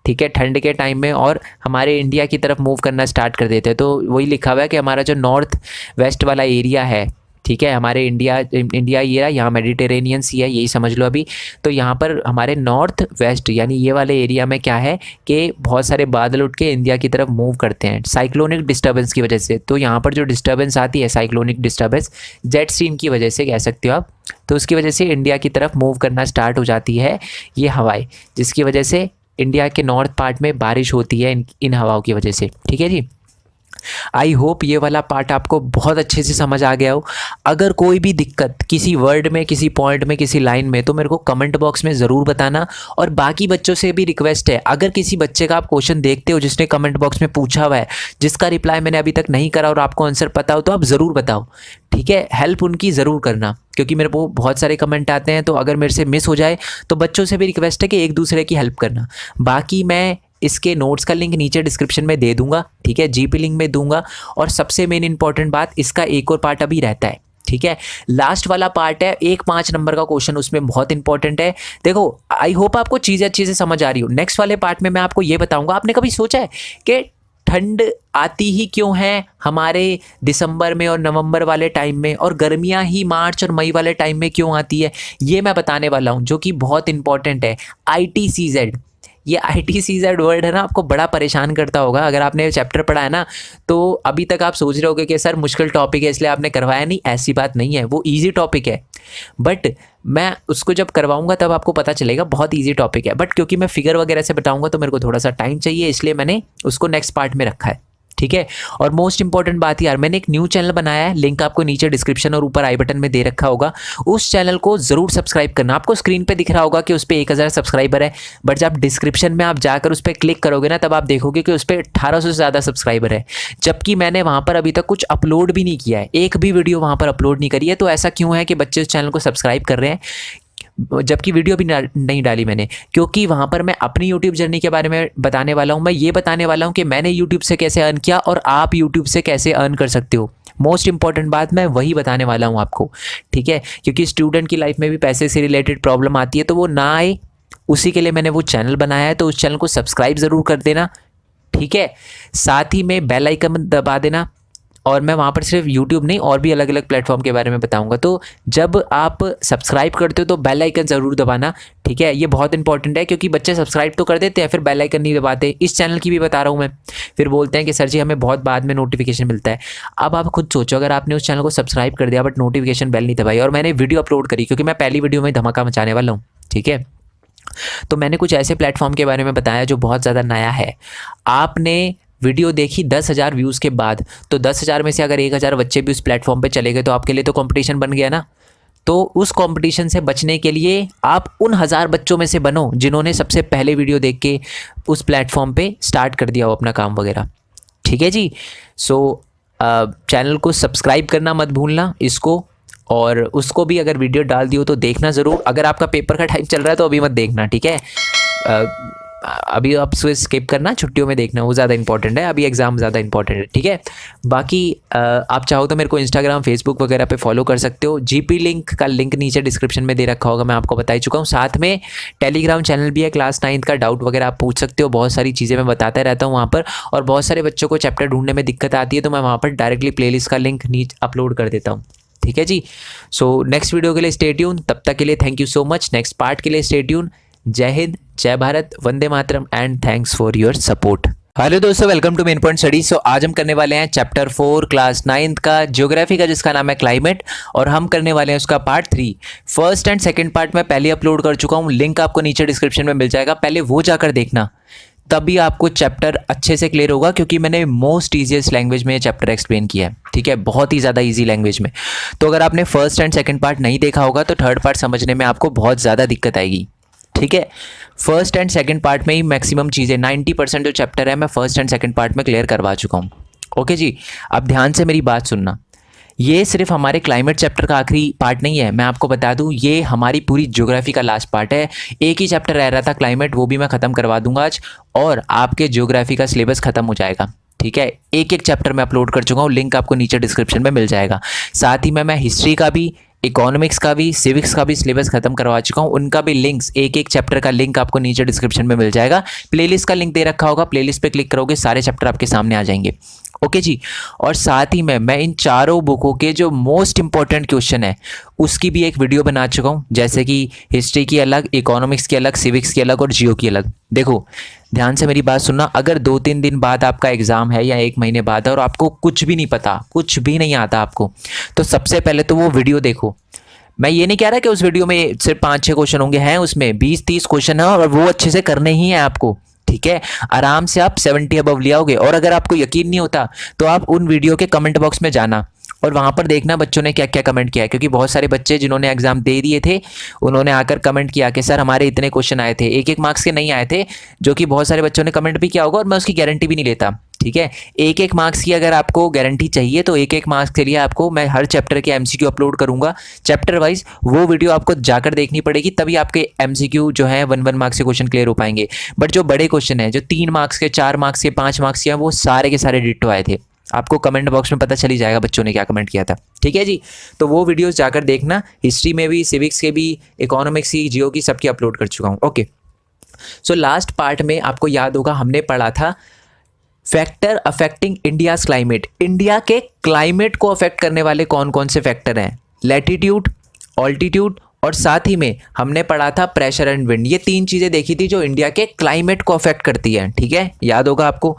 ठीक है, ठंड के टाइम में, और हमारे इंडिया की तरफ मूव करना स्टार्ट कर देते हैं। तो वही लिखा हुआ है कि हमारा जो नॉर्थ वेस्ट वाला एरिया है, ठीक है, हमारे इंडिया ये रहा, यहाँ मेडिटेरेनियन सी है, यही समझ लो अभी। तो यहाँ पर हमारे नॉर्थ वेस्ट यानी ये वाले एरिया में क्या है कि बहुत सारे बादल उठ के इंडिया की तरफ मूव करते हैं साइक्लोनिक डिस्टर्बेंस की वजह से। तो यहाँ पर जो डिस्टर्बेंस आती है साइक्लोनिक डिस्टर्बेंस, जेट स्ट्रीम की वजह से कह सकते हो आप। तो उसकी वजह से इंडिया की तरफ मूव करना स्टार्ट हो जाती है ये हवाएं, जिसकी वजह से इंडिया के नॉर्थ पार्ट में बारिश होती है इन हवाओं की वजह से। ठीक है जी। आई होप ये वाला पार्ट आपको बहुत अच्छे से समझ आ गया हो। अगर कोई भी दिक्कत किसी वर्ड में, किसी पॉइंट में, किसी लाइन में, तो मेरे को कमेंट बॉक्स में ज़रूर बताना। और बाकी बच्चों से भी रिक्वेस्ट है, अगर किसी बच्चे का आप क्वेश्चन देखते हो जिसने कमेंट बॉक्स में पूछा हुआ है, जिसका रिप्लाई मैंने अभी तक नहीं करा और आपको आंसर पता हो, तो आप ज़रूर बताओ, ठीक है। हेल्प उनकी ज़रूर करना, क्योंकि मेरे को बहुत सारे कमेंट आते हैं, तो अगर मेरे से मिस हो जाए तो बच्चों से भी रिक्वेस्ट है कि एक दूसरे की हेल्प करना। बाकी मैं इसके नोट्स का लिंक नीचे डिस्क्रिप्शन में दे दूंगा, ठीक है, जीपी लिंक में दूंगा। और सबसे मेन इंपॉर्टेंट बात, इसका एक और पार्ट अभी रहता है, ठीक है। लास्ट वाला पार्ट है, 5 नंबर का क्वेश्चन, उसमें बहुत इंपॉर्टेंट है। देखो, आई होप आपको चीज़ें अच्छे से समझ आ रही हो। नेक्स्ट वाले पार्ट में मैं आपको ये बताऊंगा, आपने कभी सोचा है कि ठंड आती ही क्यों है हमारे दिसंबर में और नवंबर वाले टाइम में, और गर्मियां ही मार्च और मई वाले टाइम में क्यों आती है? ये मैं बताने वाला हूं, जो कि बहुत इंपॉर्टेंट है। ITCZ, ये ITCZ वर्ड है ना, आपको बड़ा परेशान करता होगा। अगर आपने चैप्टर पढ़ा है ना, तो अभी तक आप सोच रहे होगे कि सर मुश्किल टॉपिक है इसलिए आपने करवाया नहीं। ऐसी बात नहीं है, वो ईजी टॉपिक है, बट मैं उसको जब करवाऊंगा तब आपको पता चलेगा बहुत ईजी टॉपिक है। बट क्योंकि मैं फिगर वगैरह से बताऊंगा तो मेरे को थोड़ा सा टाइम चाहिए, इसलिए मैंने उसको नेक्स्ट पार्ट में रखा है, ठीक है। और मोस्ट इंपॉर्टेंट बात यार, मैंने एक न्यू चैनल बनाया है, लिंक आपको नीचे डिस्क्रिप्शन और ऊपर आई बटन में दे रखा होगा। उस चैनल को जरूर सब्सक्राइब करना। आपको स्क्रीन पे दिख रहा होगा कि उस पर 1000 सब्सक्राइबर है, बट जब डिस्क्रिप्शन में आप जाकर उस पर क्लिक करोगे ना, तब आप देखोगे कि उस पर 1800 से ज़्यादा सब्सक्राइबर है, जबकि मैंने वहाँ पर अभी तक कुछ अपलोड भी नहीं किया है, एक भी वीडियो वहाँ पर अपलोड नहीं करी है। तो ऐसा क्यों है कि बच्चे उस चैनल को सब्सक्राइब कर रहे हैं जबकि वीडियो भी नहीं डाली मैंने? क्योंकि वहाँ पर मैं अपनी यूट्यूब जर्नी के बारे में बताने वाला हूँ। मैं ये बताने वाला हूँ कि मैंने यूट्यूब से कैसे अर्न किया और आप यूट्यूब से कैसे अर्न कर सकते हो। मोस्ट इंपॉर्टेंट बात मैं वही बताने वाला हूँ आपको, ठीक है। क्योंकि स्टूडेंट की लाइफ में भी पैसे से रिलेटेड प्रॉब्लम आती है, तो वो ना आए, उसी के लिए मैंने वो चैनल बनाया है। तो उस चैनल को सब्सक्राइब ज़रूर कर देना, ठीक है। साथ ही में बेल आइकन दबा देना। और मैं वहाँ पर सिर्फ YouTube नहीं, और भी अलग अलग प्लेटफॉर्म के बारे में बताऊंगा। तो जब आप सब्सक्राइब करते हो तो बेल आइकन ज़रूर दबाना, ठीक है। ये बहुत इंपॉर्टेंट है, क्योंकि बच्चे सब्सक्राइब तो कर देते हैं, फिर बेल आइकन नहीं दबाते। इस चैनल की भी बता रहा हूँ मैं, फिर बोलते हैं कि सर जी हमें बहुत बाद में नोटिफिकेशन मिलता है। अब आप खुद सोचो, अगर आपने उस चैनल को सब्सक्राइब कर दिया बट नोटिफिकेशन बेल नहीं दबाई, और मैंने वीडियो अपलोड करी, क्योंकि मैं पहली वीडियो में धमाका मचाने वाला हूँ, ठीक है। तो मैंने कुछ ऐसे प्लेटफॉर्म के बारे में बताया जो बहुत ज़्यादा नया है। आपने वीडियो देखी 10,000 व्यूज़ के बाद, तो 10,000 में से अगर 1,000 बच्चे भी उस प्लेटफॉर्म पे चले गए, तो आपके लिए तो कंपटीशन बन गया ना। तो उस कंपटीशन से बचने के लिए आप उन 1000 बच्चों में से बनो जिन्होंने सबसे पहले वीडियो देख के उस प्लेटफॉर्म पे स्टार्ट कर दिया हो अपना काम वगैरह, ठीक है जी। सो चैनल को सब्सक्राइब करना मत भूलना इसको, और उसको भी अगर वीडियो डाल दियो तो देखना ज़रूर। अगर आपका पेपर का टाइम चल रहा है तो अभी मत देखना, ठीक है। अभी आप स्किप करना, छुट्टियों में देखना, वो ज़्यादा इंपॉर्टेंट है। अभी एग्ज़ाम ज़्यादा इंपॉर्टेंट है, ठीक है। बाकी आप चाहो तो मेरे को इंस्टाग्राम, फेसबुक वगैरह पे फॉलो कर सकते हो। जीपी लिंक का लिंक नीचे डिस्क्रिप्शन में दे रखा होगा, मैं आपको बता ही चुका हूँ। साथ में टेलीग्राम चैनल भी है, क्लास 9 का डाउट वगैरह आप पूछ सकते हो। बहुत सारी चीज़ें मैं बताता रहता हूँ वहाँ पर, और बहुत सारे बच्चों को चैप्टर ढूंढने में दिक्कत आती है, तो मैं वहाँ पर डायरेक्टली प्लेलिस्ट का लिंक नीचे अपलोड कर देता हूँ, ठीक है जी। सो नेक्स्ट वीडियो के लिए स्टे ट्यून, तब तक के लिए thank you so much. Next part के लिए स्टे ट्यून। जय हिंद, जय भारत, वंदे मातरम, and thanks for your support. Hello दोस्तों, welcome to main point study. So आज हम करने वाले हैं चैप्टर 4 क्लास 9 का ज्योग्राफी का, जिसका नाम है क्लाइमेट, और हम करने वाले हैं उसका part 3। First and second part मैं पहले अपलोड कर चुका हूँ, लिंक आपको नीचे डिस्क्रिप्शन में मिल जाएगा, पहले वो जाकर देखना, तभी आपको चैप्टर अच्छे से क्लियर होगा। क्योंकि मैंने मोस्ट ईजीएस्ट लैंग्वेज में ये चैप्टर एक्सप्लेन किया है, ठीक है, बहुत ही ज़्यादा ईजी लैंग्वेज में। तो अगर आपने फर्स्ट एंड सेकंड पार्ट नहीं देखा होगा तो थर्ड पार्ट समझने में आपको बहुत ज़्यादा दिक्कत आएगी, ठीक है। फर्स्ट एंड सेकंड पार्ट में ही मैक्सिमम चीज़ें, 90% जो चैप्टर है मैं फर्स्ट एंड सेकंड पार्ट में क्लियर करवा चुका हूँ, ओके जी। अब ध्यान से मेरी बात सुनना, ये सिर्फ हमारे क्लाइमेट चैप्टर का आखिरी पार्ट नहीं है। मैं आपको बता दूं, ये हमारी पूरी ज्योग्राफी का लास्ट पार्ट है। एक ही चैप्टर रह रहा था क्लाइमेट, वो भी मैं ख़त्म करवा दूंगा आज, और आपके ज्योग्राफी का सिलेबस ख़त्म हो जाएगा, ठीक है। एक एक चैप्टर में अपलोड कर चुका हूँ, लिंक आपको नीचे डिस्क्रिप्शन में मिल जाएगा। साथ ही में मैं हिस्ट्री का भी, इकोनॉमिक्स का भी, सिविक्स का भी सिलेबस खत्म करवा चुका हूँ, उनका भी लिंक्स, एक एक चैप्टर का लिंक आपको नीचे डिस्क्रिप्शन में मिल जाएगा। प्लेलिस्ट का लिंक दे रखा होगा, प्लेलिस्ट पे क्लिक करोगे सारे चैप्टर आपके सामने आ जाएंगे, ओके जी। और साथ ही में मैं इन चारों बुकों के जो मोस्ट इंपॉर्टेंट क्वेश्चन है उसकी भी एक वीडियो बना चुका हूँ, जैसे कि हिस्ट्री की अलग, इकोनॉमिक्स की अलग, सिविक्स की अलग और जियो की अलग। देखो ध्यान से मेरी बात सुनना, अगर 2-3 दिन बाद आपका एग्ज़ाम है या 1 महीने बाद है और आपको कुछ भी नहीं पता, कुछ भी नहीं आता आपको, तो सबसे पहले तो वो वीडियो देखो। मैं ये नहीं कह रहा कि उस वीडियो में सिर्फ 5-6 क्वेश्चन होंगे, हैं उसमें 20-30 क्वेश्चन है और वो अच्छे से करने ही हैं आपको, ठीक है, आराम से आप 70 अबव ले आओगे। और अगर आपको यकीन नहीं होता तो आप उन वीडियो के कमेंट बॉक्स में जाना और वहाँ पर देखना बच्चों ने क्या क्या कमेंट किया है, क्योंकि बहुत सारे बच्चे जिन्होंने एग्जाम दे दिए थे उन्होंने आकर कमेंट किया कि सर हमारे इतने क्वेश्चन आए थे, एक एक मार्क्स के नहीं आए थे, जो कि बहुत सारे बच्चों ने कमेंट भी किया होगा और मैं उसकी गारंटी भी नहीं लेता। ठीक है, एक एक मार्क्स की अगर आपको गारंटी चाहिए तो एक एक मार्क्स के लिए आपको मैं हर चैप्टर के एमसीक्यू अपलोड करूंगा चैप्टर वाइज, वो वीडियो आपको जाकर देखनी पड़ेगी, तभी आपके एमसीक्यू जो है 1 1 मार्क्स के क्वेश्चन क्लियर हो पाएंगे। बट जो बड़े क्वेश्चन है, जो 3 मार्क्स के, 4 मार्क्स के, 5 मार्क्स के, वो सारे के सारे डिट्टो आए थे। आपको कमेंट बॉक्स में पता चल ही जाएगा बच्चों ने क्या कमेंट किया था। ठीक है जी, तो वो वीडियोस जाकर देखना, हिस्ट्री में भी, सिविक्स के भी, इकोनॉमिक्स की, जियो की, सबकी अपलोड कर चुका हूँ। ओके, सो लास्ट पार्ट में आपको याद होगा हमने पढ़ा था factor affecting India's climate. India के क्लाइमेट को अफेक्ट करने वाले कौन कौन से फैक्टर हैं? लैटिट्यूड, ऑल्टीट्यूड और साथ ही में हमने पढ़ा था प्रेशर एंड विंड। ये 3 चीज़ें देखी थी जो इंडिया के क्लाइमेट को अफेक्ट करती हैं। ठीक है, याद होगा आपको।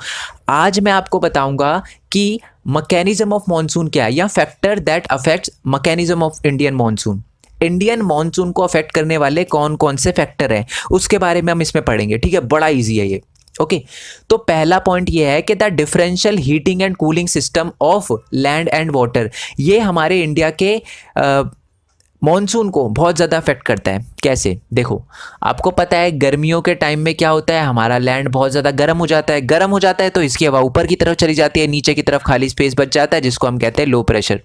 आज मैं आपको बताऊंगा कि मैकेनिज्म ऑफ मॉनसून क्या है, या factor that affects mechanism of Indian monsoon. Indian monsoon को अफेक्ट करने वाले कौन कौन से फैक्टर हैं उसके बारे में हम इसमें पढ़ेंगे। ठीक है, बड़ा ईजी है ये। ओके, तो पहला पॉइंट ये है कि the differential heating and cooling system of land and water, ये हमारे इंडिया के मॉनसून को बहुत ज़्यादा अफेक्ट करता है। कैसे? देखो, आपको पता है गर्मियों के टाइम में क्या होता है, हमारा लैंड बहुत ज़्यादा गर्म हो जाता है। गर्म हो जाता है तो इसकी हवा ऊपर की तरफ चली जाती है, नीचे की तरफ खाली स्पेस बच जाता है जिसको हम कहते हैं लो प्रेशर।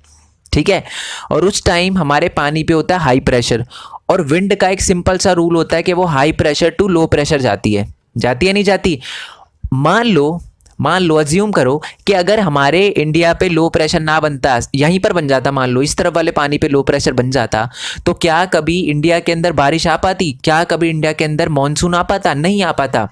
ठीक है, और उस टाइम हमारे पानी पे होता है हाई प्रेशर, और विंड का एक सिंपल सा रूल होता है कि वो high pressure to low pressure जाती है नहीं जाती? मान लो अज्यूम करो कि अगर हमारे इंडिया पे लो प्रेशर ना बनता, यहीं पर बन जाता, मान लो इस तरफ वाले पानी पे लो प्रेशर बन जाता, तो क्या कभी इंडिया के अंदर बारिश आ पाती? क्या कभी इंडिया के अंदर मॉनसून आ पाता? नहीं आ पाता।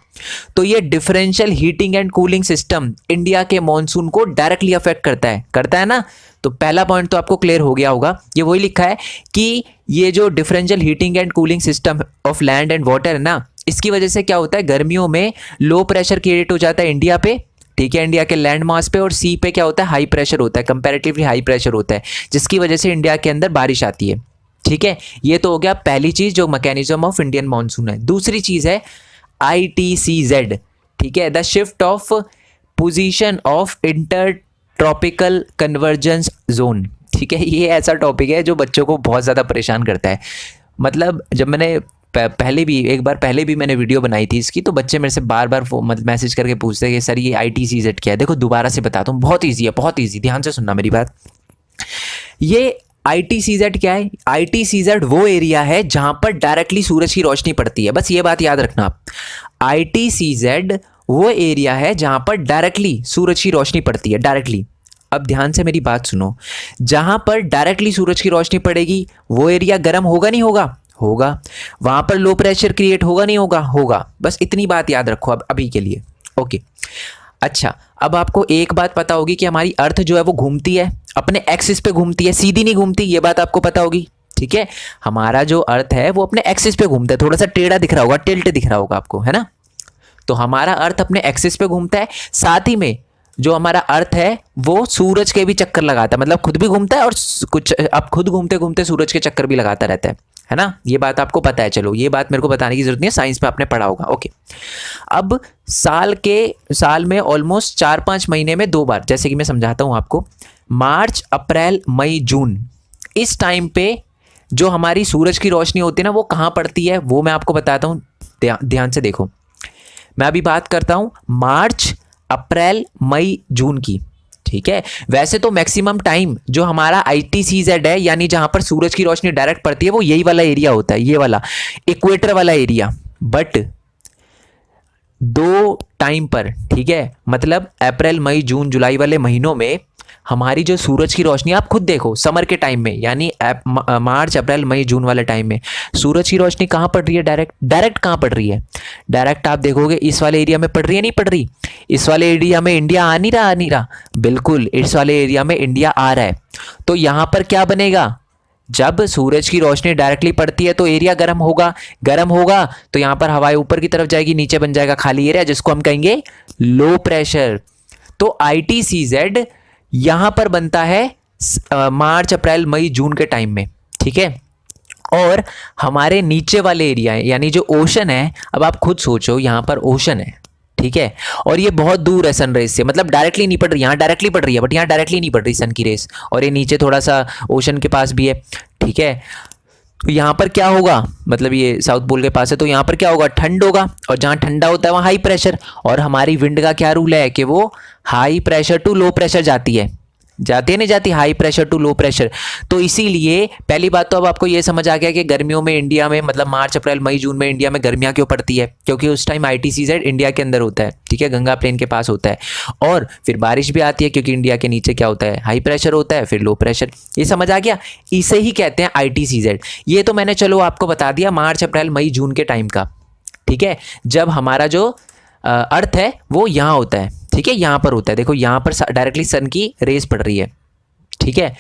तो ये differential heating and cooling system India के मॉनसून को डायरेक्टली अफेक्ट करता है ना। तो पहला पॉइंट तो आपको क्लियर हो गया होगा, ये वही लिखा है कि ये जो differential heating and cooling system of land and water है ना, इसकी वजह से क्या होता है, गर्मियों में लो प्रेशर क्रिएट हो जाता है इंडिया पे। ठीक है, इंडिया के लैंड मास पे, और सी पे क्या होता है, हाई प्रेशर होता है, कंपैरेटिवली हाई प्रेशर होता है, जिसकी वजह से इंडिया के अंदर बारिश आती है। ठीक है, ये तो हो गया पहली चीज़ जो मैकेनिज्म ऑफ इंडियन मॉनसून है। दूसरी चीज़ है ITCZ। ठीक है, the shift of position of inter tropical convergence zone. ठीक है, ये ऐसा टॉपिक है जो बच्चों को बहुत ज़्यादा परेशान करता है। मतलब जब मैंने एक बार पहले भी मैंने वीडियो बनाई थी इसकी, तो बच्चे मेरे से बार बार मतलब मैसेज करके पूछते हैं कि सर ये ITCZ क्या है। देखो दोबारा से बताता हूँ, बहुत ईजी है, बहुत ईजी, ध्यान से सुनना मेरी बात। ये ITCZ क्या है? ITCZ वो एरिया है जहाँ पर डायरेक्टली सूरज की रोशनी पड़ती है, बस ये बात याद रखना आप। ITCZ वो एरिया है जहाँ पर डायरेक्टली सूरज की रोशनी पड़ती है, डायरेक्टली। अब ध्यान से मेरी बात सुनो, जहाँ पर डायरेक्टली सूरज की रोशनी पड़ेगी वो एरिया गर्म होगा नहीं होगा? होगा। वहां पर लो प्रेशर क्रिएट होगा नहीं होगा? होगा। बस इतनी बात याद रखो अब अभी के लिए। ओके, अच्छा, अब आपको एक बात पता होगी कि हमारी अर्थ जो है वो घूमती है, अपने एक्सिस पे घूमती है, सीधी नहीं घूमती, ये बात आपको पता होगी। ठीक है, हमारा जो अर्थ है वो अपने एक्सिस पे घूमता है, थोड़ा सा टेढ़ा दिख रहा होगा, टिल्ट दिख रहा होगा आपको, है ना। तो हमारा अर्थ अपने एक्सिस पे घूमता है, साथ ही में जो हमारा अर्थ है वो सूरज के भी चक्कर लगाता है, मतलब खुद भी घूमता है और कुछ अब खुद घूमते घूमते सूरज के चक्कर भी लगाता रहता है ना। ये बात आपको पता है, चलो ये बात मेरे को बताने की जरूरत नहीं है, साइंस में आपने पढ़ा होगा। ओके, अब साल में ऑलमोस्ट 4-5 महीने में 2 बार, जैसे कि मैं समझाता हूँ आपको, मार्च, अप्रैल, मई, जून, इस टाइम पे जो हमारी सूरज की रोशनी होती है ना वो कहाँ पड़ती है वो मैं आपको बताता हूँ। ध्यान से देखो, मैं अभी बात करता हूँ मार्च, अप्रैल, मई, जून की। ठीक है, वैसे तो मैक्सिमम टाइम जो हमारा ITCZ है, यानी जहां पर सूरज की रोशनी डायरेक्ट पड़ती है, वो यही वाला एरिया होता है, ये वाला इक्वेटर वाला एरिया। बट 2 टाइम पर, ठीक है, मतलब अप्रैल, मई, जून, जुलाई वाले महीनों में हमारी जो सूरज की रोशनी, आप खुद देखो समर के टाइम में, यानी मार्च, अप्रैल, मई, जून वाले टाइम में सूरज की रोशनी कहाँ पड़ रही है? डायरेक्ट कहाँ पड़ रही है? डायरेक्ट आप देखोगे इस वाले एरिया में पड़ रही है, नहीं पड़ रही? इस वाले एरिया में इंडिया आ नहीं रहा, बिल्कुल इस वाले एरिया में इंडिया आ रहा है। तो यहाँ पर क्या बनेगा? जब सूरज की रोशनी डायरेक्टली पड़ती है तो एरिया गर्म होगा तो यहाँ पर हवाएं ऊपर की तरफ जाएगी, नीचे बन जाएगा खाली एरिया जिसको हम कहेंगे लो प्रेशर। तो ITCZ यहां पर बनता है मार्च, अप्रैल, मई, जून के टाइम में। ठीक है, और हमारे नीचे वाले एरिया है, यानी जो ओशन है, अब आप खुद सोचो, यहां पर ओशन है, ठीक है। और ये बहुत दूर है सन रेस से, मतलब डायरेक्टली नहीं पड़ रही, यहाँ डायरेक्टली पड़ रही है बट यहाँ डायरेक्टली नहीं पड़ रही सन की रेस, और ये नीचे थोड़ा सा ओशन के पास भी है, ठीक है। तो यहाँ पर क्या होगा, मतलब ये साउथ पोल के पास है, तो यहाँ पर क्या होगा, ठंड होगा, और जहाँ ठंडा होता है वहाँ हाई प्रेशर, और हमारी विंड का क्या रूल है कि वो high pressure to low pressure जाती है, जाती है नहीं जाती, high pressure to low pressure. तो इसीलिए पहली बात तो अब आपको ये समझ आ गया कि गर्मियों में इंडिया में, मतलब मार्च अप्रैल मई जून में इंडिया में गर्मियाँ क्यों पड़ती है, क्योंकि उस टाइम ITCZ इंडिया के अंदर होता है, ठीक है, गंगा प्लेन के पास होता है। और फिर बारिश भी आती है क्योंकि इंडिया के नीचे क्या होता है, हाई प्रेशर होता है, फिर लो प्रेशर। ये समझ आ गया, इसे ही कहते हैं ITCZ। ये तो मैंने चलो आपको बता दिया मार्च अप्रैल मई जून के टाइम का, ठीक है, जब हमारा जो अर्थ है वो यहाँ होता है, ठीक है, यहाँ पर होता है, देखो यहाँ पर डायरेक्टली सन की रेस पड़ रही है, ठीक है।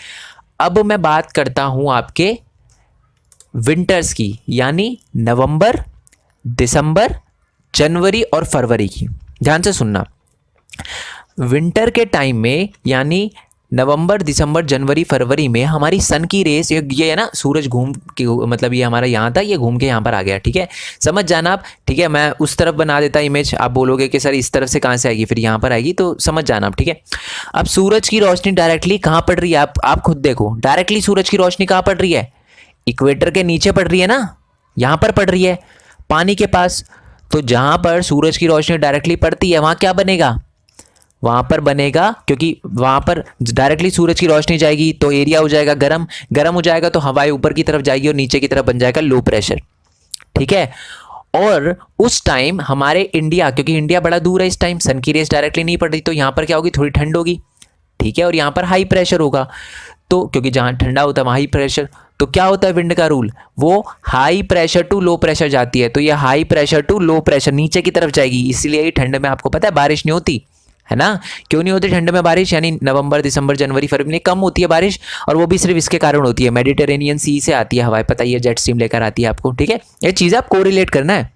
अब मैं बात करता हूं आपके विंटर्स की, यानी नवंबर, दिसंबर, जनवरी और फरवरी की। ध्यान से सुनना, विंटर के टाइम में यानी नवंबर, दिसंबर, जनवरी, फरवरी में हमारी सन की रेस, ये है ना, सूरज घूम के, मतलब ये हमारा यहाँ था, ये घूम के यहाँ पर आ गया, ठीक है, समझ जाना आप, ठीक है। मैं उस तरफ बना देता इमेज, आप बोलोगे कि सर इस तरफ से कहाँ से आएगी, फिर यहाँ पर आएगी, तो समझ जाना आप, ठीक है। अब सूरज की रोशनी डायरेक्टली कहाँ पड़ रही है, आप खुद देखो, डायरेक्टली सूरज की रोशनी कहाँ पड़ रही है, इक्वेटर के नीचे पड़ रही है ना, यहाँ पर पड़ रही है, पानी के पास। तो जहाँ पर सूरज की रोशनी डायरेक्टली पड़ती है वहाँ क्या बनेगा, वहाँ पर बनेगा, क्योंकि वहाँ पर डायरेक्टली सूरज की रोशनी जाएगी तो एरिया हो जाएगा गर्म, गर्म हो जाएगा तो हवाएं ऊपर की तरफ जाएगी और नीचे की तरफ बन जाएगा लो प्रेशर, ठीक है। और उस टाइम हमारे इंडिया, क्योंकि इंडिया बड़ा दूर है इस टाइम, सन की रेस डायरेक्टली नहीं पड़ रही, तो यहाँ पर क्या होगी, थोड़ी ठंड होगी, ठीक है, और यहाँ पर हाई प्रेशर होगा, तो क्योंकि जहाँ ठंडा होता है वहाँ हाई प्रेशर, तो क्या होता है विंड का रूल, वो high pressure to low pressure जाती है, तो ये high pressure to low pressure नीचे की तरफ जाएगी, इसलिए ठंड में आपको पता है बारिश नहीं होती है ना। क्यों नहीं होती ठंड में बारिश, यानी नवंबर, दिसंबर, जनवरी, फरवरी में कम होती है बारिश, और वो भी सिर्फ इसके कारण होती है, मेडिटेरेनियन सी से आती है हवाएं, पता ही है, जेट स्ट्रीम लेकर आती है आपको, ठीक है, ये चीज़ आप कोरिलेट करना है,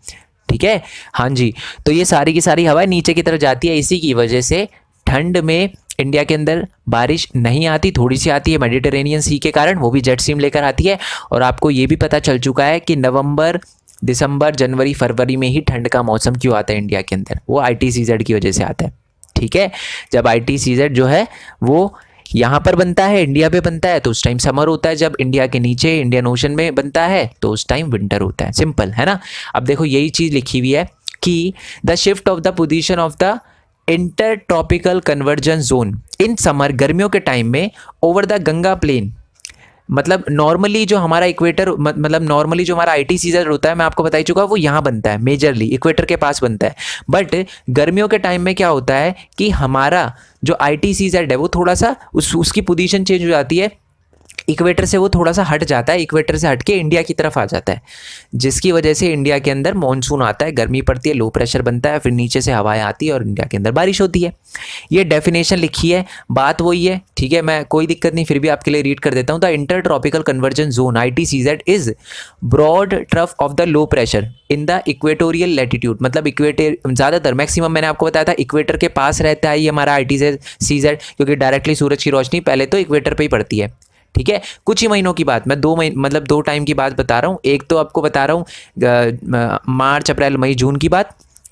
ठीक है, हाँ जी। तो ये सारी की सारी हवाएं नीचे की तरफ जाती है, इसी की वजह से ठंड में इंडिया के अंदर बारिश नहीं आती, थोड़ी सी आती है मेडिटेरेनियन सी के कारण, वो भी जेट स्ट्रीम लेकर आती है। और आपको ये भी पता चल चुका है कि नवंबर, दिसंबर, जनवरी, फरवरी में ही ठंड का मौसम क्यों आता है इंडिया के अंदर, वो ITCZ की वजह से आता है, ठीक है। जब ITCZ जो है वो यहाँ पर बनता है, इंडिया पे बनता है, तो उस टाइम समर होता है, जब इंडिया के नीचे इंडियन ओशन में बनता है तो उस टाइम विंटर होता है, सिंपल है ना। अब देखो यही चीज़ लिखी हुई है कि the shift of the position of the intertropical convergence zone in summer, गर्मियों के टाइम में, ओवर द गंगा प्लेन, मतलब नॉर्मली जो हमारा इक्वेटर, मतलब नॉर्मली जो हमारा ITCZ होता है, मैं आपको बता ही चुका, वो यहाँ बनता है, मेजरली इक्वेटर के पास बनता है। बट गर्मियों के टाइम में क्या होता है कि हमारा जो ITCZ है वो थोड़ा सा उसकी पोजीशन चेंज हो जाती है, इक्वेटर से वो थोड़ा सा हट जाता है, इक्वेटर से हट के इंडिया की तरफ आ जाता है, जिसकी वजह से इंडिया के अंदर मॉनसून आता है, गर्मी पड़ती है, लो प्रेशर बनता है, फिर नीचे से हवाएं आती है और इंडिया के अंदर बारिश होती है। ये डेफिनेशन लिखी है, बात वही है, ठीक है, मैं कोई दिक्कत नहीं, फिर भी आपके लिए रीड कर देता हूँ। The intertropical convergence zone ITCZ is broad trough of the low pressure in the equatorial latitude, मतलब इक्वेटर, ज़्यादातर मैक्सिमम मैंने आपको बताया था इक्वेटर के पास रहता है ये हमारा ITCZ, क्योंकि डायरेक्टली सूरज की रोशनी पहले तो इक्वेटर पर ही पड़ती है, ठीक है। कुछ ही महीनों की बात, मैं 2 महीने, मतलब 2 टाइम की बात बता रहा हूँ, एक तो आपको बता रहा हूँ मार्च अप्रैल मई जून की बात,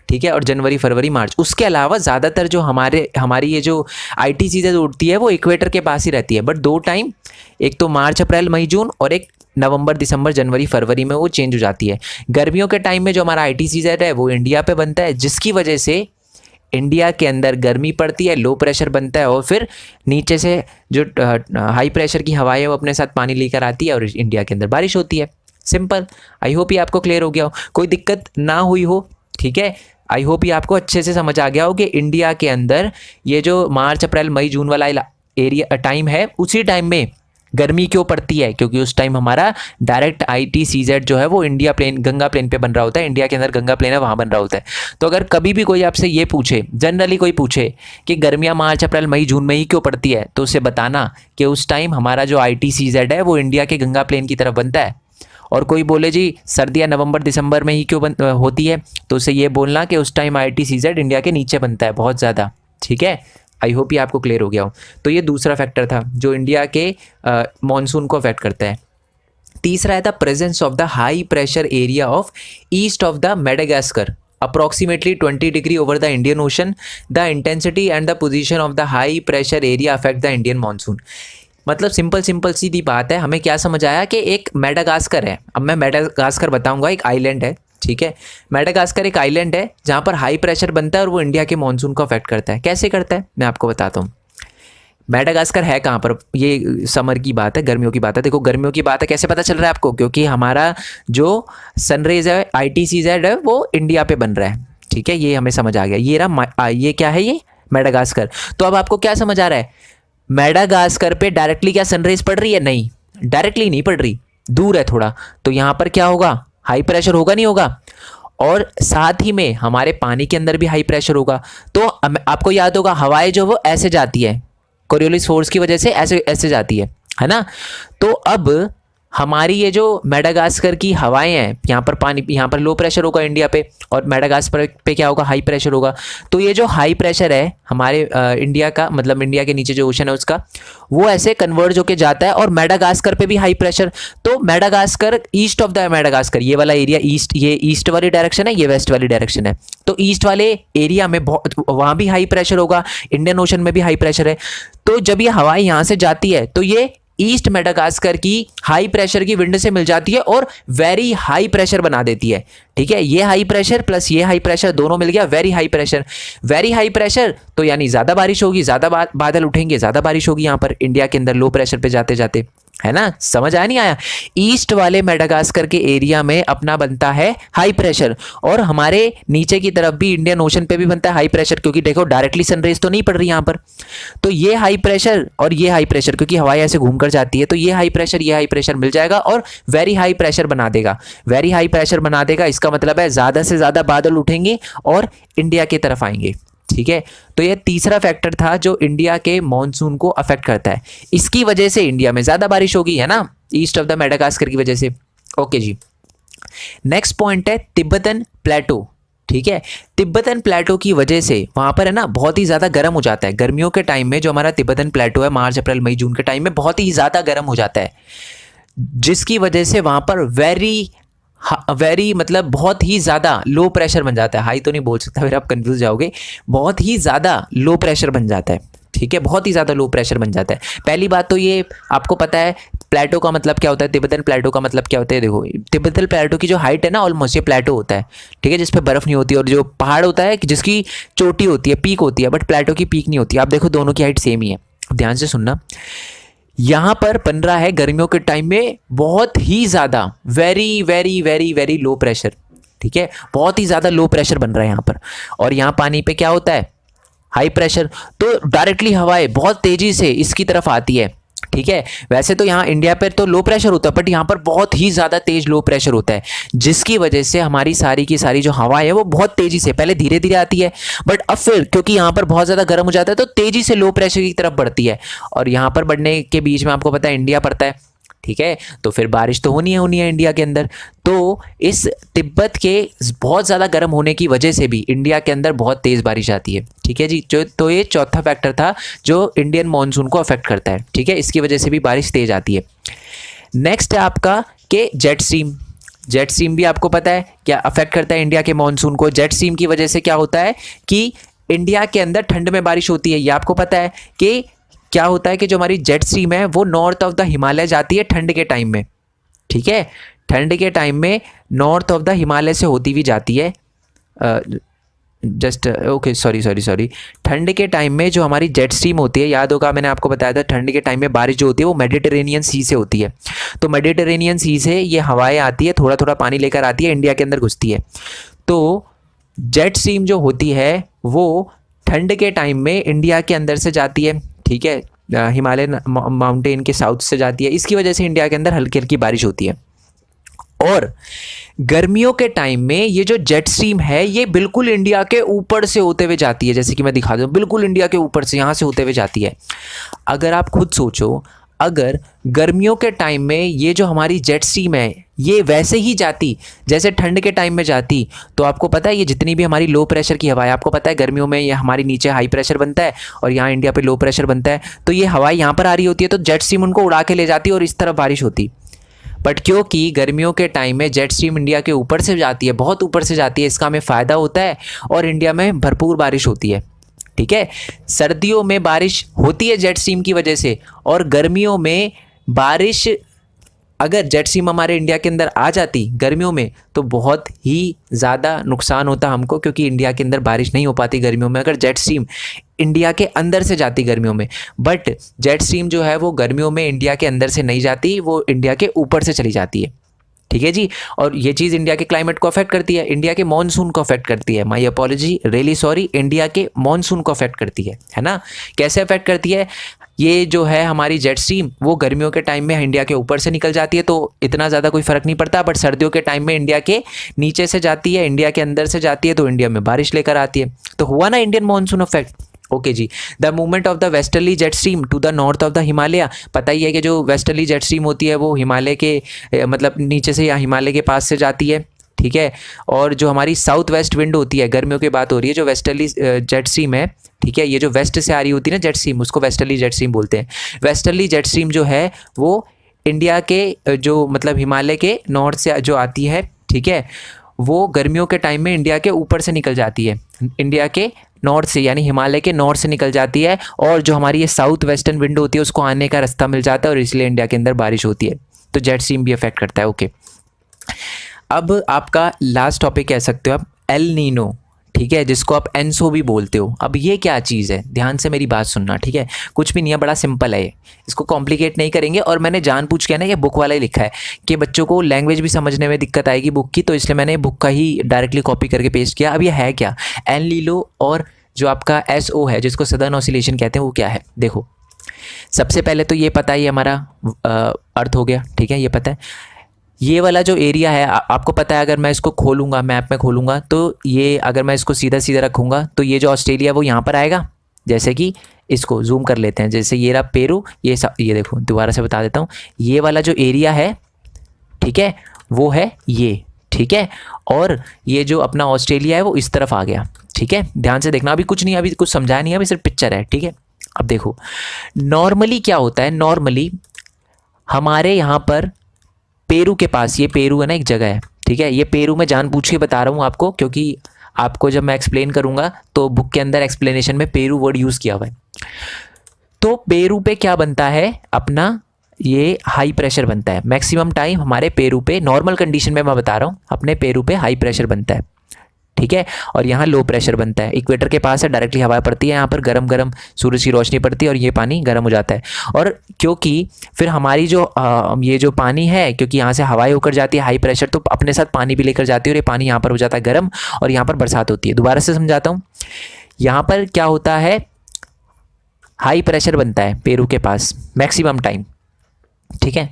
ठीक है, और जनवरी फरवरी मार्च। उसके अलावा ज़्यादातर जो हमारी ये जो ITCZ उड़ती है वो इक्वेटर के पास ही रहती है, बट 2 टाइम, एक तो मार्च अप्रैल मई जून और एक नवंबर दिसंबर जनवरी फरवरी में वो चेंज हो जाती है। गर्मियों के टाइम में जो हमारा ITCZ है वो इंडिया पे बनता है, जिसकी वजह से इंडिया के अंदर गर्मी पड़ती है, लो प्रेशर बनता है, और फिर नीचे से जो हाई प्रेशर की हवाएं है वो अपने साथ पानी लेकर आती है और इंडिया के अंदर बारिश होती है, सिंपल। आई होप ये आपको क्लियर हो गया हो, कोई दिक्कत ना हुई हो, ठीक है। आई होप ये आपको अच्छे से समझ आ गया हो कि इंडिया के अंदर ये जो मार्च अप्रैल मई जून वाला एरिया टाइम है, उसी टाइम में गर्मी क्यों पड़ती है, क्योंकि उस टाइम हमारा डायरेक्ट ITCZ जो है वो इंडिया प्लेन, गंगा प्लेन पे बन रहा होता है, इंडिया के अंदर गंगा प्लेन है वहाँ बन रहा होता है। तो अगर कभी भी कोई आपसे ये पूछे, जनरली कोई पूछे कि गर्मियाँ मार्च अप्रैल मई जून में ही क्यों पड़ती है, तो उसे बताना कि उस टाइम हमारा जो ITCZ है वो इंडिया के गंगा प्लेन की तरफ बनता है। और कोई बोले जी सर्दियाँ नवंबर दिसंबर में ही क्यों होती है, तो उसे ये बोलना कि उस टाइम ITCZ इंडिया के नीचे बनता है बहुत ज़्यादा, ठीक है। आई होप ये आपको क्लियर हो गया हो। तो ये दूसरा फैक्टर था जो इंडिया के मॉनसून को अफेक्ट करता है। तीसरा है the presence of the high pressure area of east of the Madagascar approximately 20 degree over the Indian ocean, the intensity and the position of the high pressure area affect the Indian monsoon. मतलब simple सीधी बात है, हमें क्या समझ आया कि एक Madagascar है। अब मैं मेडागास्कर बताऊंगा, एक आइलैंड है, ठीक है। मेडागास्कर एक आइलैंड है जहाँ पर हाई प्रेशर बनता है और वो इंडिया के मानसून को अफेक्ट करता है। कैसे करता है मैं आपको बताता हूँ। मेडागास्कर है कहाँ पर, ये समर की बात है, गर्मियों की बात है। देखो गर्मियों की बात है, कैसे पता चल रहा है आपको, क्योंकि हमारा जो सनरेज है ITCZ है वो इंडिया पे बन रहा है, ठीक है। ये हमें समझ आ गया। ये रहा, ये क्या है, ये मेडागास्कर। तो अब आपको क्या समझ आ रहा है, मेडागास्कर पे डायरेक्टली क्या सनरेज पड़ रही है? नहीं, डायरेक्टली नहीं पड़ रही, दूर है थोड़ा। तो यहाँ पर क्या होगा, हाई प्रेशर होगा, नहीं होगा? और साथ ही में हमारे पानी के अंदर भी हाई प्रेशर होगा। तो आपको याद होगा हवाएं जो वो ऐसे जाती है, कोरियोलिस फोर्स की वजह से ऐसे ऐसे जाती है ना। तो अब हमारी ये जो मेडागास्कर की हवाएं हैं, यहाँ पर पानी, यहाँ पर लो प्रेशर होगा इंडिया पे, और मेडागास्कर पे क्या होगा, हाई प्रेशर होगा। तो ये जो हाई प्रेशर है हमारे इंडिया का, मतलब इंडिया के नीचे जो ओशन है उसका, वो ऐसे कन्वर्ज होके जाता है, और मेडागास्कर पे भी हाई प्रेशर। तो Madagascar, east of the Madagascar, ये वाला एरिया ईस्ट, ये ईस्ट वाली डायरेक्शन है, ये वेस्ट वाली डायरेक्शन है। तो ईस्ट वाले एरिया में बहुत, वहाँ भी हाई प्रेशर होगा, इंडियन ओशन में भी हाई प्रेशर है। तो जब ये हवाएं यहाँ से जाती है तो ये ईस्ट मेडागास्कर की हाई प्रेशर की विंड से मिल जाती है और वेरी हाई प्रेशर बना देती है, ठीक है। ये हाई प्रेशर प्लस ये हाई प्रेशर दोनों मिल गया very high pressure. Very high pressure तो यानी ज़्यादा बारिश होगी, ज़्यादा बादल उठेंगे, ज़्यादा बारिश होगी यहाँ पर इंडिया के अंदर लो प्रेशर पे जाते जाते, है ना। समझ आया नहीं आया? ईस्ट वाले मेडागास्कर के एरिया में अपना बनता है हाई प्रेशर, और हमारे नीचे की तरफ भी इंडियन ओशन पे भी बनता है हाई प्रेशर, क्योंकि देखो डायरेक्टली सनरेज तो नहीं पड़ रही यहाँ पर। तो ये हाई प्रेशर और ये हाई प्रेशर, क्योंकि हवाएं ऐसे घूमकर जाती है, तो ये हाई प्रेशर मिल जाएगा और वेरी हाई प्रेशर बना देगा। वेरी हाई प्रेशर बना देगा, इसका मतलब है ज़्यादा से ज़्यादा बादल उठेंगे और इंडिया की तरफ आएंगे, ठीक है। तो ये तीसरा फैक्टर था जो इंडिया के मॉनसून को अफेक्ट करता है। इसकी वजह से इंडिया में ज़्यादा बारिश होगी, है ना, ईस्ट ऑफ द मेडागास्कर की वजह से। ओके जी, नेक्स्ट पॉइंट है तिब्बतन प्लेटो, ठीक है। तिब्बतन प्लेटो की वजह से वहाँ पर है ना बहुत ही ज़्यादा गर्म हो जाता है। गर्मियों के टाइम में जो हमारा तिब्बतन प्लेटो है, मार्च अप्रैल मई जून के टाइम में बहुत ही ज़्यादा गर्म हो जाता है, जिसकी वजह से वहाँ पर वेरी मतलब बहुत ही ज़्यादा लो प्रेशर बन जाता है। हाई तो नहीं बोल सकता, फिर आप कंफ्यूज जाओगे। बहुत ही ज़्यादा लो प्रेशर बन जाता है, ठीक है, बहुत ही ज़्यादा लो प्रेशर बन जाता है। पहली बात तो ये आपको पता है प्लेटो का मतलब क्या होता है, तिब्बतन प्लेटो का मतलब क्या होता है। देखो तिब्बतन प्लेटो की जो हाइट है ना, ऑलमोस्ट ये प्लेटो होता है, ठीक है, जिस पे बर्फ़ नहीं होती, और जो पहाड़ होता है जिसकी चोटी होती है, पीक होती है, बट प्लेटो की पीक नहीं होती। आप देखो दोनों की हाइट सेम ही है, ध्यान से सुनना। यहाँ पर बन रहा है गर्मियों के टाइम में बहुत ही ज़्यादा very very very very low pressure, ठीक है, बहुत ही ज़्यादा लो प्रेशर बन रहा है यहाँ पर। और यहाँ पानी पे क्या होता है, हाई प्रेशर। तो डायरेक्टली हवाएं बहुत तेज़ी से इसकी तरफ आती है, ठीक है। वैसे तो यहाँ इंडिया पर तो लो प्रेशर होता है, बट यहाँ पर बहुत ही ज़्यादा तेज लो प्रेशर होता है, जिसकी वजह से हमारी सारी की सारी जो हवाएं है वो बहुत तेज़ी से, पहले धीरे धीरे आती है, बट अब फिर क्योंकि यहाँ पर बहुत ज़्यादा गर्म हो जाता है तो तेज़ी से लो प्रेशर की तरफ बढ़ती है। और यहाँ पर बढ़ने के बीच में आपको पता है इंडिया पड़ता है, ठीक है। तो फिर बारिश तो होनी है इंडिया के अंदर। तो इस तिब्बत के बहुत ज़्यादा गर्म होने की वजह से भी इंडिया के अंदर बहुत तेज़ बारिश आती है, ठीक है जी। तो ये चौथा फैक्टर था जो इंडियन मॉनसून को अफेक्ट करता है, ठीक है, इसकी वजह से भी बारिश तेज़ आती है। नेक्स्ट है आपका कि जेट स्ट्रीम। जेट स्ट्रीम भी आपको पता है क्या अफेक्ट करता है इंडिया के मॉनसून को। जेट स्ट्रीम की वजह से क्या होता है कि इंडिया के अंदर ठंड में बारिश होती है। ये आपको पता है कि क्या होता है कि जो हमारी जेट स्ट्रीम है वो नॉर्थ ऑफ द हिमालय जाती है ठंड के टाइम में, ठीक है। ठंड के टाइम में नॉर्थ ऑफ द हिमालय से होती हुई जाती है, सॉरी ठंड के टाइम में जो हमारी जेट स्ट्रीम होती है, याद होगा मैंने आपको बताया था ठंड के टाइम में बारिश जो होती है वो मेडिटेरेनियन सी से होती है। तो मेडिटेरेनियन सी से ये हवाएं आती है, थोड़ा थोड़ा पानी लेकर आती है, इंडिया के अंदर घुसती है। तो जेट स्ट्रीम जो होती है वो ठंड के टाइम में इंडिया के अंदर से जाती है, ठीक है, हिमालय माउंटेन के साउथ से जाती है। इसकी वजह से इंडिया के अंदर हल्की हल्की बारिश होती है। और गर्मियों के टाइम में ये जो जेट स्ट्रीम है ये बिल्कुल इंडिया के ऊपर से होते हुए जाती है, जैसे कि मैं दिखा दूँ, बिल्कुल इंडिया के ऊपर से यहाँ से होते हुए जाती है। अगर आप खुद सोचो, अगर गर्मियों के टाइम में ये जो हमारी जेट स्ट्रीम है ये वैसे ही जाती जैसे ठंड के टाइम में जाती, तो आपको पता है ये जितनी भी हमारी लो प्रेशर की हवा है, आपको पता है गर्मियों में ये हमारी नीचे हाई प्रेशर बनता है और यहाँ इंडिया पे लो प्रेशर बनता है, तो ये हवाएं यहाँ पर आ रही होती है, तो जेट स्ट्रीम उनको उड़ा के ले जाती है और इस तरफ बारिश होती। बट क्योंकि गर्मियों के टाइम में जेट स्ट्रीम इंडिया के ऊपर से जाती है, बहुत ऊपर से जाती है, इसका हमें फ़ायदा होता है और इंडिया में भरपूर बारिश होती है। ठीक है, सर्दियों में बारिश होती है जेट स्ट्रीम की वजह से, और गर्मियों में बारिश अगर जेट स्ट्रीम हमारे इंडिया के अंदर आ जाती गर्मियों में तो बहुत ही ज़्यादा नुकसान होता हमको, क्योंकि इंडिया के अंदर बारिश नहीं हो पाती गर्मियों में अगर जेट स्ट्रीम इंडिया के अंदर से जाती गर्मियों में। बट जेट स्ट्रीम जो है वो गर्मियों में इंडिया के अंदर से नहीं जाती, वो इंडिया के ऊपर से चली जाती है। ठीक है जी, और ये चीज़ इंडिया के क्लाइमेट को अफेक्ट करती है, इंडिया के मॉनसून को अफेक्ट करती है। माई अपॉलॉजी, रियली सॉरी, इंडिया के मॉनसून को अफेक्ट करती है ना। कैसे अफेक्ट करती है? ये जो है हमारी जेट स्ट्रीम वो गर्मियों के टाइम में इंडिया के ऊपर से निकल जाती है तो इतना ज़्यादा कोई फ़र्क नहीं पड़ता, बट सर्दियों के टाइम में इंडिया के नीचे से जाती है, इंडिया के अंदर से जाती है, तो इंडिया में बारिश लेकर आती है। तो हुआ ना इंडियन मॉनसून इफेक्ट। ओके जी, the movement of the westerly jet stream to the north of the Himalaya. पता ही है कि जो वेस्टर्ली जेट स्ट्रीम होती है वो हिमालय के मतलब नीचे से या हिमालय के पास से जाती है। ठीक है, और जो हमारी साउथ वेस्ट विंड होती है, गर्मियों की बात हो रही है, जो वेस्टर्ली जेट स्ट्रीम है, ठीक है, ये जो वेस्ट से आ रही होती है ना जेट स्ट्रीम, उसको वेस्टर्ली जेट स्ट्रीम बोलते हैं। वेस्टर्ली जेट स्ट्रीम जो है वो इंडिया के जो मतलब हिमालय के नॉर्थ से जो आती है, ठीक है, वो गर्मियों के टाइम में इंडिया के ऊपर से निकल जाती है, इंडिया के नॉर्थ से यानी हिमालय के नॉर्थ से निकल जाती है, और जो हमारी ये साउथ वेस्टर्न विंड होती है उसको आने का रास्ता मिल जाता है और इसलिए इंडिया के अंदर बारिश होती है। तो जेट स्ट्रीम भी अफेक्ट करता है। ओके, अब आपका लास्ट टॉपिक कह सकते हो आप एल नीनो, ठीक है, जिसको आप एनसो भी बोलते हो। अब ये क्या चीज़ है, ध्यान से मेरी बात सुनना, ठीक है, कुछ भी नहीं है, बड़ा सिंपल है ये, इसको कॉम्प्लिकेट नहीं करेंगे। और मैंने जानबूझ के ना ये बुक वाला ही लिखा है कि बच्चों को लैंग्वेज भी समझने में दिक्कत आएगी बुक की, तो इसलिए मैंने बुक का ही डायरेक्टली कॉपी करके पेस्ट किया। अब ये है क्या एल नीनो, और जो आपका SO है जिसको सदर्न ऑसिलेशन कहते हैं वो क्या है। देखो, सबसे पहले तो ये पता ही हमारा अर्थ हो गया, ठीक है, ये पता है। ये वाला जो एरिया है आपको पता है, अगर मैं इसको खोलूँगा, मैप में खोलूँगा, तो ये अगर मैं इसको सीधा सीधा रखूँगा तो ये जो ऑस्ट्रेलिया वो यहाँ पर आएगा। जैसे कि इसको जूम कर लेते हैं, जैसे ये रहा पेरू, ये देखो, दोबारा से बता देता हूँ, ये वाला जो एरिया है, ठीक है, वो है ये, ठीक है, और ये जो अपना ऑस्ट्रेलिया है वो इस तरफ आ गया। ठीक है, ध्यान से देखना, अभी कुछ नहीं, अभी कुछ समझाया नहीं है, अभी सिर्फ पिक्चर है। ठीक है, अब देखो नॉर्मली क्या होता है, नॉर्मली हमारे यहाँ पर पेरू के पास, ये पेरू है ना एक जगह है, ठीक है, ये पेरू मैं जानबूझ के बता रहा हूँ आपको, क्योंकि आपको जब मैं एक्सप्लेन करूँगा तो बुक के अंदर एक्सप्लेनेशन में पेरू वर्ड यूज़ किया हुआ है। तो पेरू पे क्या बनता है अपना, ये हाई प्रेशर बनता है मैक्सिमम टाइम हमारे पेरू पे, नॉर्मल कंडीशन में मैं बता रहा हूँ, अपने पेरू पे हाई प्रेशर बनता है, ठीक है, और यहाँ लो प्रेशर बनता है। इक्वेटर के पास है, डायरेक्टली हवा पड़ती है, यहाँ पर गरम गरम सूरज की रोशनी पड़ती है और ये पानी गर्म हो जाता है। और क्योंकि फिर हमारी जो ये जो पानी है, क्योंकि यहाँ से हवाएं होकर जाती है हाई प्रेशर, तो अपने साथ पानी भी लेकर जाती है और ये पानी यहाँ पर हो जाता है गर्म और यहाँ पर बरसात होती है। दोबारा से समझाता हूँ, यहाँ पर क्या होता है, हाई प्रेशर बनता है पेरू के पास मैक्सिमम टाइम, ठीक है,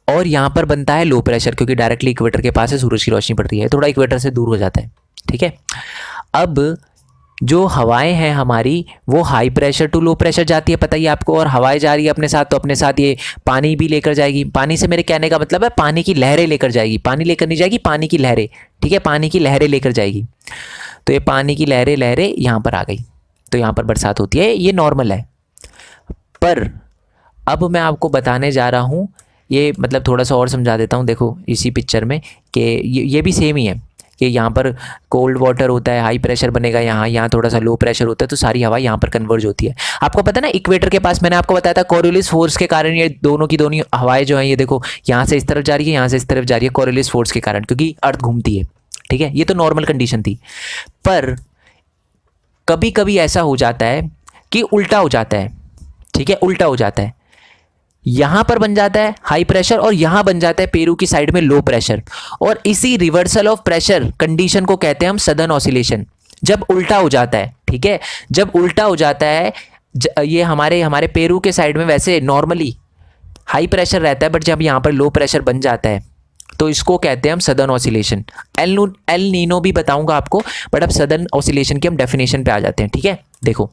और यहाँ पर बनता है लो प्रेशर, क्योंकि डायरेक्टली इक्वेटर के पास है, सूरज की रोशनी पड़ रही है, थोड़ा इक्वेटर से दूर हो जाता है। ठीक है, अब जो हवाएं हैं हमारी वो high pressure to low pressure जाती है, पता ही आपको, और हवाएं जा रही है अपने साथ, तो अपने साथ ये पानी भी लेकर जाएगी। पानी से मेरे कहने का मतलब है पानी की लहरें लेकर जाएगी, पानी लेकर नहीं जाएगी, पानी की लहरें, ठीक है, पानी की लहरें लेकर जाएगी। तो ये पानी की लहरें यहाँ पर आ गई, तो यहाँ पर बरसात होती है, ये नॉर्मल है। पर अब मैं आपको बताने जा रहा हूँ, ये मतलब थोड़ा सा और समझा देता हूँ। देखो इसी पिक्चर में कि ये भी सेम ही है कि यहाँ पर कोल्ड वाटर होता है, हाई प्रेशर बनेगा, यहाँ थोड़ा सा लो प्रेशर होता है, तो सारी हवा यहाँ पर कन्वर्ज होती है। आपको पता है ना, इक्वेटर के पास मैंने आपको बताया था कोरियोलिस फोर्स के कारण ये दोनों की दोनों हवाएं जो हैं, ये देखो यहाँ से इस तरफ जा रही है, यहाँ से इस तरफ जा रही है, कोरियोलिस फोर्स के कारण, क्योंकि अर्थ घूमती है। ठीक है, ये तो नॉर्मल कंडीशन थी। पर कभी कभी ऐसा हो जाता है कि उल्टा हो जाता है, ठीक है, उल्टा हो जाता है, यहां पर बन जाता है हाई प्रेशर और यहां बन जाता है पेरू की साइड में लो प्रेशर, और इसी रिवर्सल ऑफ प्रेशर कंडीशन को कहते हैं हम सदर्न ऑसिलेशन। जब उल्टा हो जाता है, ठीक है, जब उल्टा हो जाता है, ये हमारे पेरू के साइड में वैसे नॉर्मली हाई प्रेशर रहता है, बट जब यहां पर लो प्रेशर बन जाता है तो इसको कहते हैं हम सदर्न ऑसिलेशन। एल नीनो भी बताऊंगा आपको, बट अब सदर्न ऑसिलेशन की हम डेफिनेशन पे आ जाते हैं। ठीक है, देखो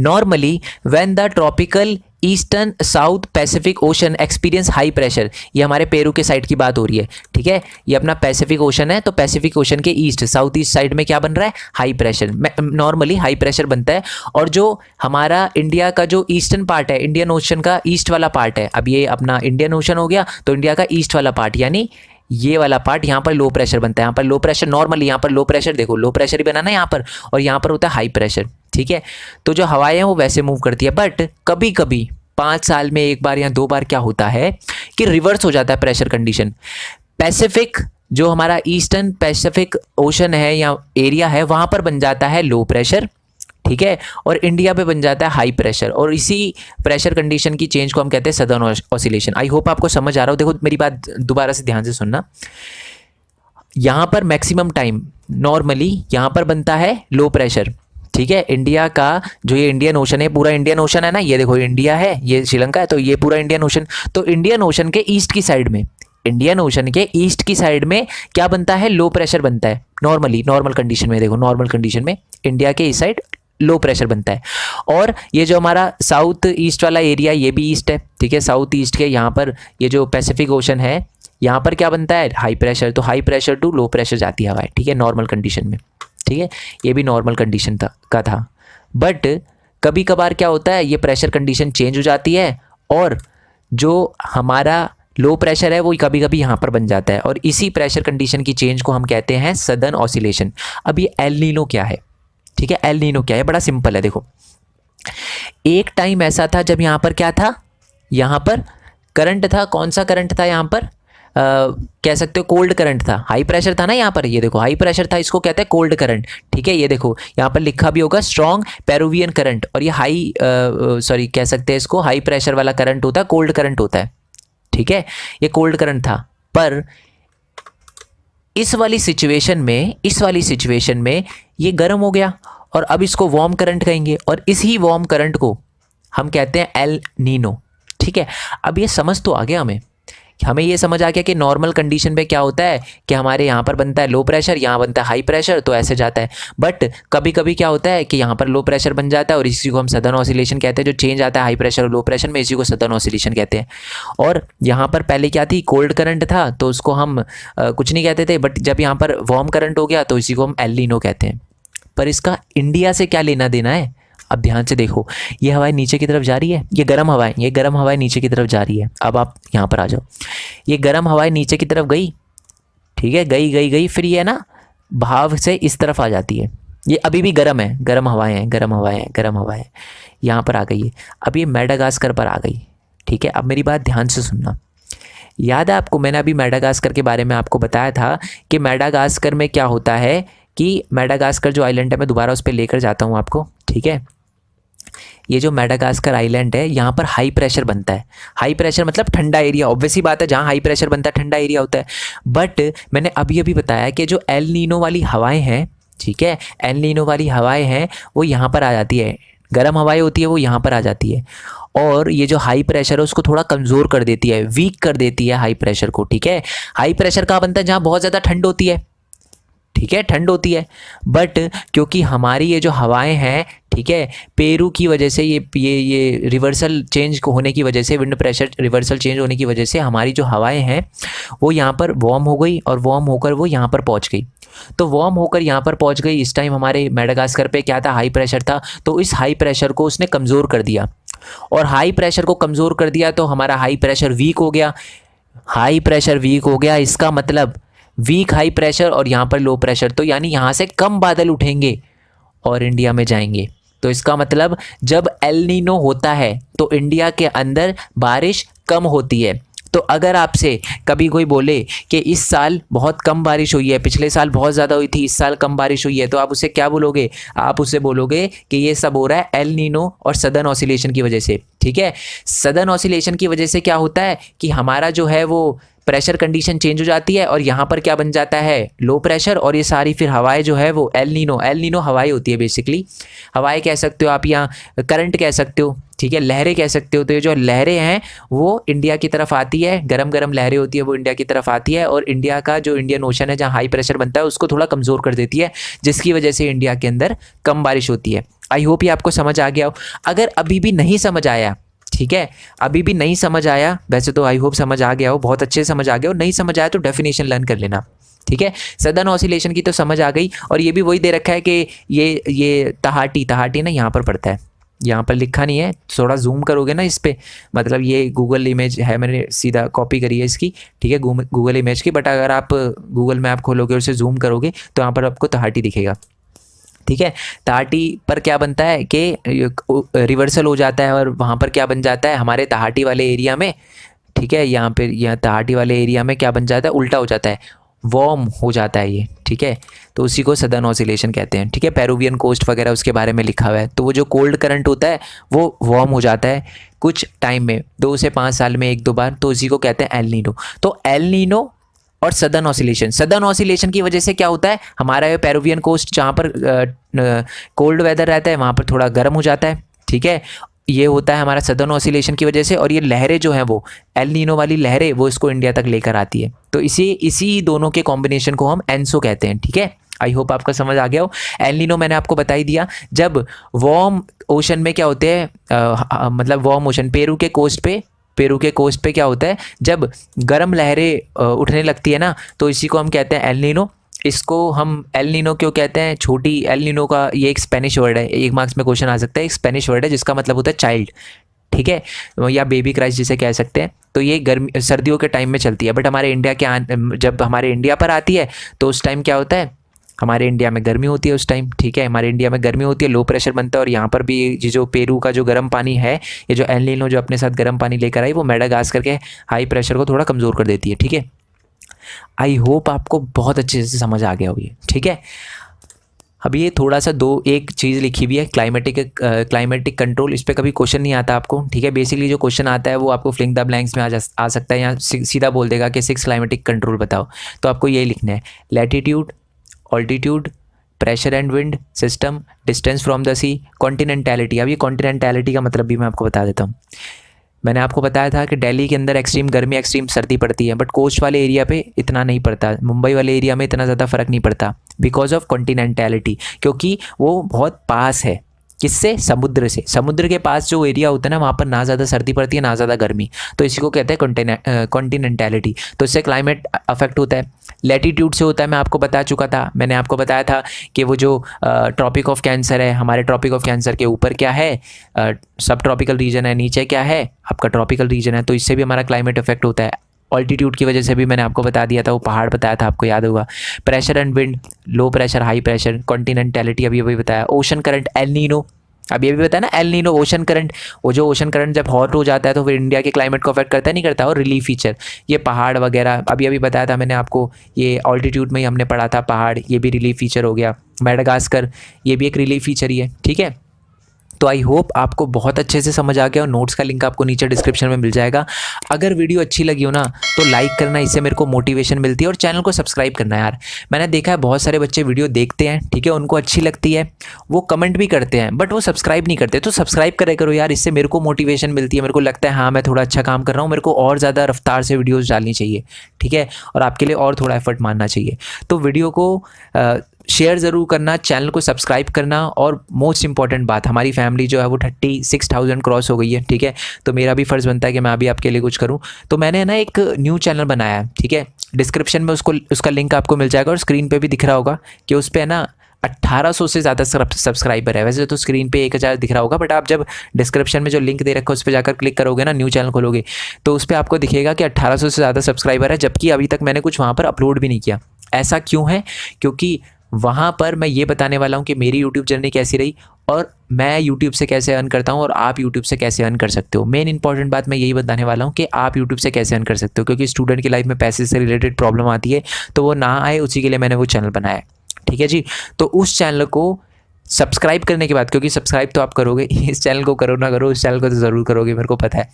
normally when the tropical eastern south Pacific ocean experience high pressure, ये हमारे पेरू के साइड की बात हो रही है, ठीक है। ये अपना पैसिफिक ओशन है, तो पैसिफिक ओशन के ईस्ट साउथ ईस्ट साइड में क्या बन रहा है, high pressure, normally high pressure बनता है। और जो हमारा इंडिया का जो ईस्टर्न पार्ट है, इंडियन ओशन का ईस्ट वाला पार्ट है, अब ये अपना इंडियन ओशन हो गया, तो इंडिया का ईस्ट वाला पार्ट यानी ये वाला पार्ट, यहाँ पर लो प्रेशर बनता है। यहाँ पर लो प्रेशर नॉर्मली, यहाँ पर लो प्रेशर देखो, लो प्रेशर ही बना ना यहाँ पर, और यहाँ पर होता है हाई प्रेशर, ठीक है। तो जो हवाएं हैं वो वैसे मूव करती है, बट कभी कभी 5 साल में एक बार या 2 बार क्या होता है कि रिवर्स हो जाता है प्रेशर कंडीशन। पैसिफिक जो हमारा ईस्टर्न पैसिफिक ओशन है या एरिया है, वहाँ पर बन जाता है लो प्रेशर, ठीक है, और इंडिया पे बन जाता है हाई प्रेशर, और इसी प्रेशर कंडीशन की चेंज को हम कहते हैं सदर्न ऑसिलेशन। आई होप आपको समझ आ रहा हो। देखो मेरी बात दोबारा से ध्यान से सुनना, यहाँ पर मैक्सिमम टाइम नॉर्मली यहाँ पर बनता है लो प्रेशर, ठीक है। इंडिया का जो ये इंडियन ओशन है, पूरा इंडियन ओशन है ना, ये देखो इंडिया है, ये श्रीलंका है, तो ये पूरा इंडियन ओशन, तो इंडियन ओशन के ईस्ट की साइड में, इंडियन ओशन के ईस्ट की साइड में क्या बनता है, लो प्रेशर बनता है नॉर्मली, नॉर्मल कंडीशन में। देखो नॉर्मल कंडीशन में इंडिया के इस साइड लो प्रेशर बनता है। और ये जो हमारा साउथ ईस्ट वाला एरिया, ये भी ईस्ट है, ठीक है, साउथ ईस्ट के यहाँ पर ये जो पैसिफिक ओशन है, यहाँ पर क्या बनता है, हाई प्रेशर, तो high pressure to low pressure जाती है हवा, ठीक है, नॉर्मल कंडीशन में, ठीक है। ये भी नॉर्मल कंडीशन था, बट कभी कभार क्या होता है, ये प्रेशर कंडीशन चेंज हो जाती है, और जो हमारा लो प्रेशर है वो कभी कभी यहाँ पर बन जाता है, और इसी प्रेशर कंडीशन की चेंज को हम कहते हैं सदर्न ऑसिलेशन। अब ये एल नीनो क्या है, ठीक है, एल नीनो क्या है, बड़ा सिंपल है। देखो एक टाइम ऐसा था जब यहाँ पर क्या था, यहाँ पर करंट था, कौन सा करंट था यहाँ पर, कह सकते हो कोल्ड करंट था, हाई प्रेशर था ना यहाँ पर, ये देखो हाई प्रेशर था, इसको कहते हैं कोल्ड करंट, ठीक है। ये देखो यहाँ पर लिखा भी होगा स्ट्रॉन्ग पेरुवियन करंट, और ये हाई सॉरी कह सकते हैं इसको हाई प्रेशर वाला करंट होता है, कोल्ड करंट होता है, ठीक है, ये कोल्ड करंट था। पर इस वाली सिचुएशन में ये गर्म हो गया, और अब इसको वार्म करंट कहेंगे, और इसी वार्म करंट को हम कहते हैं एल नीनो, ठीक है। अब ये समझ तो आ गया हमें ये समझ आ गया कि नॉर्मल कंडीशन पे क्या होता है कि हमारे यहाँ पर बनता है लो प्रेशर, यहाँ बनता है हाई प्रेशर, तो ऐसे जाता है। बट कभी कभी क्या होता है कि यहाँ पर लो प्रेशर बन जाता है, और इसी को हम सदर्न ऑसिलेशन कहते हैं, जो चेंज आता है हाई प्रेशर और लो प्रेशर में, इसी को सदर्न ऑसिलेशन कहते हैं। और यहाँ पर पहले क्या थी, कोल्ड करंट था, तो उसको हम कुछ नहीं कहते थे, बट जब यहाँ पर वार्म करंट हो गया तो इसी को हम एल नीनो कहते हैं। पर इसका इंडिया से क्या लेना देना है, अब ध्यान से देखो, ये हवाएं नीचे की तरफ जा रही है, ये गर्म हवाएं नीचे की तरफ जा रही है। अब आप यहाँ पर आ जाओ, ये गर्म हवाएं नीचे की तरफ गई, ठीक है, गई, फिर ये ना भाव से इस तरफ आ जाती है, ये अभी भी गर्म है, गर्म हवाएं यहाँ पर आ गई है। अब ये मेडागास्कर पर आ गई, ठीक है। अब मेरी बात ध्यान से सुनना, याद है आपको, मैंने अभी मेडागास्कर के बारे में आपको बताया था कि मेडागास्कर में क्या होता है कि मेडागास्कर जो आइलैंड है, मैं दोबारा उस पर लेकर जाता हूँ आपको, ठीक है। ये जो मेडागास्कर आइलैंड है, यहाँ पर हाई प्रेशर बनता है, हाई प्रेशर मतलब ठंडा एरिया, ऑब्वियस ही बात है, जहाँ हाई प्रेशर बनता है ठंडा एरिया होता है। बट मैंने अभी बताया कि जो एल नीनो वाली हवाएं हैं, ठीक है, एल नीनो वाली हवाएं हैं वो यहाँ पर आ जाती है, गर्म हवाएं होती है वो यहाँ पर आ जाती है, और ये जो हाई प्रेशर है उसको थोड़ा कमज़ोर कर देती है, वीक कर देती है हाई प्रेशर को, ठीक है। हाई प्रेशर कहाँ बनता है, जहाँ बहुत ज़्यादा ठंड होती है, ठीक है, ठंड होती है। बट क्योंकि हमारी ये जो हवाएं हैं, ठीक है, पेरू की वजह से, ये रिवर्सल चेंज होने की वजह से, विंड प्रेशर रिवर्सल चेंज होने की वजह से हमारी जो हवाएं हैं वो यहाँ पर वार्म हो गई, और वार्म होकर वो यहाँ पर पहुँच गई। तो वार्म होकर यहाँ पर पहुँच गई, इस टाइम हमारे मेडागास्कर पे क्या था, हाई प्रेशर था, तो इस हाई प्रेशर को उसने कमज़ोर कर दिया, और हाई प्रेशर को कमज़ोर कर दिया तो हमारा हाई प्रेशर वीक हो गया, हाई प्रेशर वीक हो गया, इसका मतलब वीक हाई प्रेशर और यहाँ पर लो प्रेशर, तो यानी यहाँ से कम बादल उठेंगे और इंडिया में जाएंगे। तो इसका मतलब जब एल नीनो होता है तो इंडिया के अंदर बारिश कम होती है। तो अगर आपसे कभी कोई बोले कि इस साल बहुत कम बारिश हुई है, पिछले साल बहुत ज़्यादा हुई थी, इस साल कम बारिश हुई है, तो आप उसे क्या बोलोगे, आप उसे बोलोगे कि ये सब हो रहा है एल नीनो और सदर्न ऑसिलेशन की वजह से, ठीक है। सदर्न ऑसिलेशन की वजह से क्या होता है कि हमारा जो है वो प्रेशर कंडीशन चेंज हो जाती है, और यहाँ पर क्या बन जाता है, लो प्रेशर, और ये सारी फिर हवाएं जो है वो एल नीनो हवाएं होती है, बेसिकली हवाएं कह सकते हो आप, यहाँ करंट कह सकते हो, ठीक है, लहरें कह सकते हो। तो ये जो लहरें हैं वो इंडिया की तरफ आती है, गरम लहरें होती है वो इंडिया की तरफ आती है, और इंडिया का जो इंडियन ओशन है जहाँ हाई प्रेशर बनता है उसको थोड़ा कमज़ोर कर देती है, जिसकी वजह से इंडिया के अंदर कम बारिश होती है। आई होप ये आपको समझ आ गया हो। अगर अभी भी नहीं समझ आया ठीक है, अभी भी नहीं समझ आया, वैसे तो आई होप समझ आ गया हो, बहुत अच्छे से समझ आ गया हो, नहीं समझ आया तो डेफिनेशन लर्न कर लेना। ठीक है, सदर्न ऑसिलेशन की तो समझ आ गई, और ये भी वही दे रखा है कि ये तहाटी ना यहाँ पर पड़ता है, यहाँ पर लिखा नहीं है, थोड़ा जूम करोगे ना इस पर, मतलब ये गूगल इमेज है, मैंने सीधा कॉपी करी है इसकी, ठीक है, गूगल इमेज की, बट अगर आप गूगल मैप खोलोगे और उसे जूम करोगे तो यहाँ पर आपको तहाटी दिखेगा। ठीक है, तहाटी पर क्या बनता है कि रिवर्सल हो जाता है, और वहाँ पर क्या बन जाता है हमारे तहाटी वाले एरिया में, ठीक है, यहाँ पे यहाँ तहाटी वाले एरिया में क्या बन जाता है, उल्टा हो जाता है, वार्म हो जाता है ये। ठीक है, तो उसी को सदर्न ऑसिलेशन कहते हैं। ठीक है, पेरुवियन कोस्ट वगैरह उसके बारे में लिखा हुआ है। तो वो जो कोल्ड करंट होता है वो वार्म हो जाता है कुछ टाइम में, 2 से 5 साल में 1-2 बार, तो उसी को कहते हैं एल नीनो। तो एल नीनो और सदर्न ऑसिलेशन की वजह से क्या होता है, हमारा ये पेरुवियन कोस्ट जहाँ पर कोल्ड वेदर रहता है वहाँ पर थोड़ा गर्म हो जाता है। ठीक है, ये होता है हमारा सदर्न ऑसिलेशन की वजह से, और ये लहरें जो हैं वो एल नीनो वाली लहरें वो इसको इंडिया तक लेकर आती है। तो इसी दोनों के कॉम्बिनेशन को हम एनसो कहते हैं। ठीक है, आई होप आपका समझ आ गया हो। एल नीनो मैंने आपको बता ही दिया, जब वार्म ओशन में क्या होते हैं, मतलब वार्म ओशन पेरू के कोस्ट पे क्या होता है, जब गर्म लहरें उठने लगती है ना, तो इसी को हम कहते हैं एल नीनो। इसको हम एल नीनो क्यों कहते हैं, छोटी एल नीनो का ये एक स्पेनिश वर्ड है, 1 मार्क्स में क्वेश्चन आ सकता है, एक स्पेनिश वर्ड है जिसका मतलब होता है चाइल्ड। ठीक है, या बेबी क्राइस्ट जिसे कह सकते हैं। तो ये सर्दियों के टाइम में चलती है, बट हमारे इंडिया के जब हमारे इंडिया पर आती है तो उस टाइम क्या होता है, हमारे इंडिया में गर्मी होती है उस टाइम। ठीक है, हमारे इंडिया में गर्मी होती है, लो प्रेशर बनता है, और यहाँ पर भी ये जो पेरू का जो गर्म पानी है, ये जो एल नीनो जो अपने साथ गर्म पानी लेकर आई, वो मेडागास्कर के हाई प्रेशर को थोड़ा कमज़ोर कर देती है। ठीक है, आई होप आपको बहुत अच्छे से समझ आ गया हो ये। ठीक है, अब ये थोड़ा सा एक चीज़ लिखी हुई है क्लाइमेटिक कंट्रोल, इस पर कभी क्वेश्चन नहीं आता आपको। ठीक है, बेसिकली जो क्वेश्चन आता है वो आपको फिलिंग द ब्लैंक्स में आ सकता है, या सीधा बोल देगा कि 6 क्लाइमेटिक कंट्रोल बताओ, तो आपको यही लिखना है, latitude, altitude, pressure and wind system, distance from the sea, continentality. अब ये कॉन्टिनेंटैलिटी का मतलब भी मैं आपको बता देता हूँ। मैंने आपको बताया था कि दिल्ली के अंदर एक्सट्रीम गर्मी एक्सट्रीम सर्दी पड़ती है, बट कोस्ट वाले एरिया पे इतना नहीं पड़ता, मुंबई वाले एरिया में इतना ज़्यादा फ़र्क नहीं पड़ता, बिकॉज ऑफ कॉन्टिनेंटैलिटी, क्योंकि वो बहुत पास है किससे, समुद्र से। समुद्र के पास जो एरिया होता है ना, वहाँ पर ना ज़्यादा सर्दी पड़ती है ना ज़्यादा गर्मी, तो इसी को कहते हैं कॉन्टिनेंटैलिटी। तो इससे क्लाइमेट अफेक्ट होता है। लैटिट्यूड से होता है, मैं आपको बता चुका था, मैंने आपको बताया था कि वो जो ट्रॉपिक ऑफ कैंसर है, हमारे ट्रॉपिक ऑफ कैंसर के ऊपर क्या है, सब ट्रॉपिकल रीजन है, नीचे क्या है आपका ट्रॉपिकल रीजन है, तो इससे भी हमारा क्लाइमेट अफेक्ट होता है। ऑल्टीट्यूड की वजह से भी मैंने आपको बता दिया था, वो पहाड़ बताया था, आपको याद होगा। Pressure and wind, low pressure high pressure, continentality अभी अभी बताया। ओशन करंट, एल नीनो अभी अभी बताया ना, एल नीनो ओशन करंट, वो जो ओशन करंट जब हॉट हो जाता है तो फिर इंडिया के क्लाइमेट को अफेक्ट करता है नहीं करता, और रिलीफ फीचर, ये पहाड़ वगैरह अभी अभी बताया था मैंने आपको, ये ऑल्टीट्यूड में ही हमने पढ़ा था, पहाड़ ये भी रिलीफ फीचर हो गया। मेडागास्कर ये भी एक रिलीफ फीचर ही है। ठीक है, तो आई होप आपको बहुत अच्छे से समझ आ गया, और नोट्स का लिंक आपको नीचे डिस्क्रिप्शन में मिल जाएगा। अगर वीडियो अच्छी लगी हो ना तो लाइक करना, इससे मेरे को मोटिवेशन मिलती है, और चैनल को सब्सक्राइब करना यार। मैंने देखा है बहुत सारे बच्चे वीडियो देखते हैं, ठीक है, उनको अच्छी लगती है, वो कमेंट भी करते हैं, बट वो सब्सक्राइब नहीं करते। तो सब्सक्राइब करे करो यार, इससे मेरे को मोटिवेशन मिलती है, मेरे को लगता है हाँ मैं थोड़ा अच्छा काम कर रहा हूँ, मेरे को और ज़्यादा रफ्तार से वीडियोज़ डालनी चाहिए। ठीक है, और आपके लिए और थोड़ा एफर्ट मानना चाहिए। तो वीडियो को शेयर ज़रूर करना, चैनल को सब्सक्राइब करना, और मोस्ट इंपॉर्टेंट बात, हमारी फैमिली जो है वो 36,000 क्रॉस हो गई है। ठीक है, तो मेरा भी फ़र्ज़ बनता है कि मैं अभी आपके लिए कुछ करूं। तो मैंने ना एक न्यू चैनल बनाया है। ठीक है, डिस्क्रिप्शन में उसका लिंक आपको मिल जाएगा, और स्क्रीन पे भी दिख रहा होगा कि उस पर ना 1800 से ज़्यादा सब्सक्राइबर है। वैसे तो स्क्रीन पे 1000 दिख रहा होगा, बट आप जब डिस्क्रिप्शन में जो लिंक दे रखा है उस पर जाकर क्लिक करोगे ना, न्यू चैनल खोलोगे, तो उस पर आपको दिखेगा कि 1800 से ज़्यादा सब्सक्राइबर है, जबकि अभी तक मैंने कुछ वहाँ पर अपलोड भी नहीं किया। ऐसा क्यों है, क्योंकि वहाँ पर मैं ये बताने वाला हूँ कि मेरी यूट्यूब जर्नी कैसी रही, और मैं यूट्यूब से कैसे अर्न करता हूँ, और आप यूट्यूब से कैसे अर्न कर सकते हो। मेन इंपॉर्टेंट बात मैं यही बताने वाला हूँ कि आप यूट्यूब से कैसे अर्न कर सकते हो, क्योंकि स्टूडेंट की लाइफ में पैसे से रिलेटेड प्रॉब्लम आती है, तो वो ना आए उसी के लिए मैंने वो चैनल बनाया है। ठीक है जी, तो उस चैनल को सब्सक्राइब करने के बाद, क्योंकि सब्सक्राइब तो आप करोगे, इस चैनल को करो ना करो, उस चैनल को तो ज़रूर करोगे, मेरे को पता है,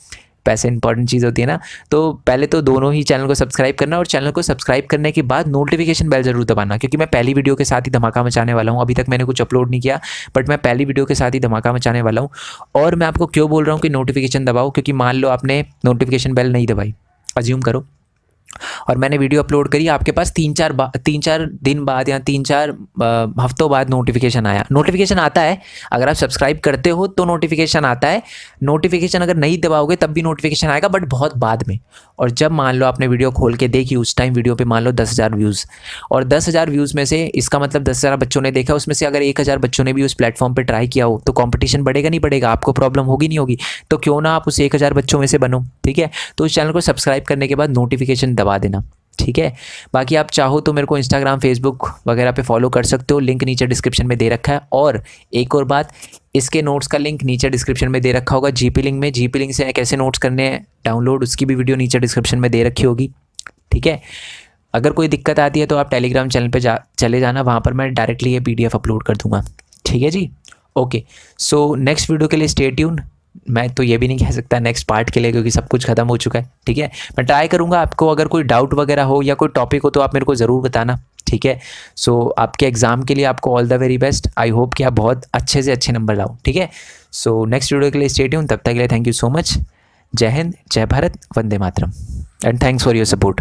पैसे इंपॉर्टेंट चीज़ होती है ना। तो पहले तो दोनों ही चैनल को सब्सक्राइब करना, और चैनल को सब्सक्राइब करने के बाद नोटिफिकेशन बेल जरूर दबाना, क्योंकि मैं पहली वीडियो के साथ ही धमाका मचाने वाला हूँ। अभी तक मैंने कुछ अपलोड नहीं किया, बट मैं पहली वीडियो के साथ ही धमाका मचाने वाला हूँ। और मैं आपको क्यों बोल रहा हूँ कि नोटिफिकेशन दबाओ, क्योंकि मान लो आपने नोटिफिकेशन बेल नहीं दबाई, अज्यूम करो, और मैंने वीडियो अपलोड करी, आपके पास 3-4 दिन बाद या 3-4 हफ्तों बाद नोटिफिकेशन आया। नोटिफिकेशन आता है, अगर आप सब्सक्राइब करते हो तो नोटिफिकेशन आता है। नोटिफिकेशन अगर नहीं दबाओगे तब भी नोटिफिकेशन आएगा, बट बहुत बाद में। और जब मान लो आपने वीडियो खोल के देखी, उस टाइम वीडियो पे मान लो 10,000 व्यूज़, और 10,000 व्यूज़ में से इसका मतलब 10,000 बच्चों ने देखा, उसमें से अगर 1,000 बच्चों ने भी उस प्लेटफॉर्म पे ट्राई किया हो, तो कंपटीशन बढ़ेगा नहीं बढ़ेगा? आपको प्रॉब्लम होगी नहीं होगी? तो क्यों ना आप उस 1,000 बच्चों में से बनो, ठीक है? तो उस चैनल को सब्सक्राइब करने के बाद नोटिफिकेशन दबा देना, ठीक है? बाकी आप चाहो तो मेरे को इंस्टाग्राम, फेसबुक वगैरह पे फॉलो कर सकते हो, लिंक नीचे डिस्क्रिप्शन में दे रखा है। और एक और बात, इसके नोट्स का लिंक नीचे डिस्क्रिप्शन में दे रखा होगा, जीपी लिंक में। जीपी लिंक से कैसे नोट्स करने हैं डाउनलोड, उसकी भी वीडियो नीचे डिस्क्रिप्शन में दे रखी होगी, ठीक है? अगर कोई दिक्कत आती है तो आप टेलीग्राम चैनल पे चले जाना, वहाँ पर मैं डायरेक्टली ये PDF अपलोड कर दूँगा, ठीक है जी? ओके, सो नेक्स्ट वीडियो के लिए स्टे ट्यून। मैं तो ये भी नहीं कह सकता नेक्स्ट पार्ट के लिए, क्योंकि सब कुछ ख़त्म हो चुका है, ठीक है? मैं ट्राई करूँगा, आपको अगर कोई डाउट वगैरह हो या कोई टॉपिक हो तो आप मेरे को ज़रूर बताना, ठीक है? सो आपके एग्ज़ाम के लिए आपको all the very best. I hope कि आप बहुत अच्छे से अच्छे नंबर लाओ, ठीक है? सो नेक्स्ट वीडियो के लिए स्टे ट्यून। तब तक के लिए थैंक यू सो मच। जय हिंद, जय भारत, वंदे मातरम, and thanks for your support.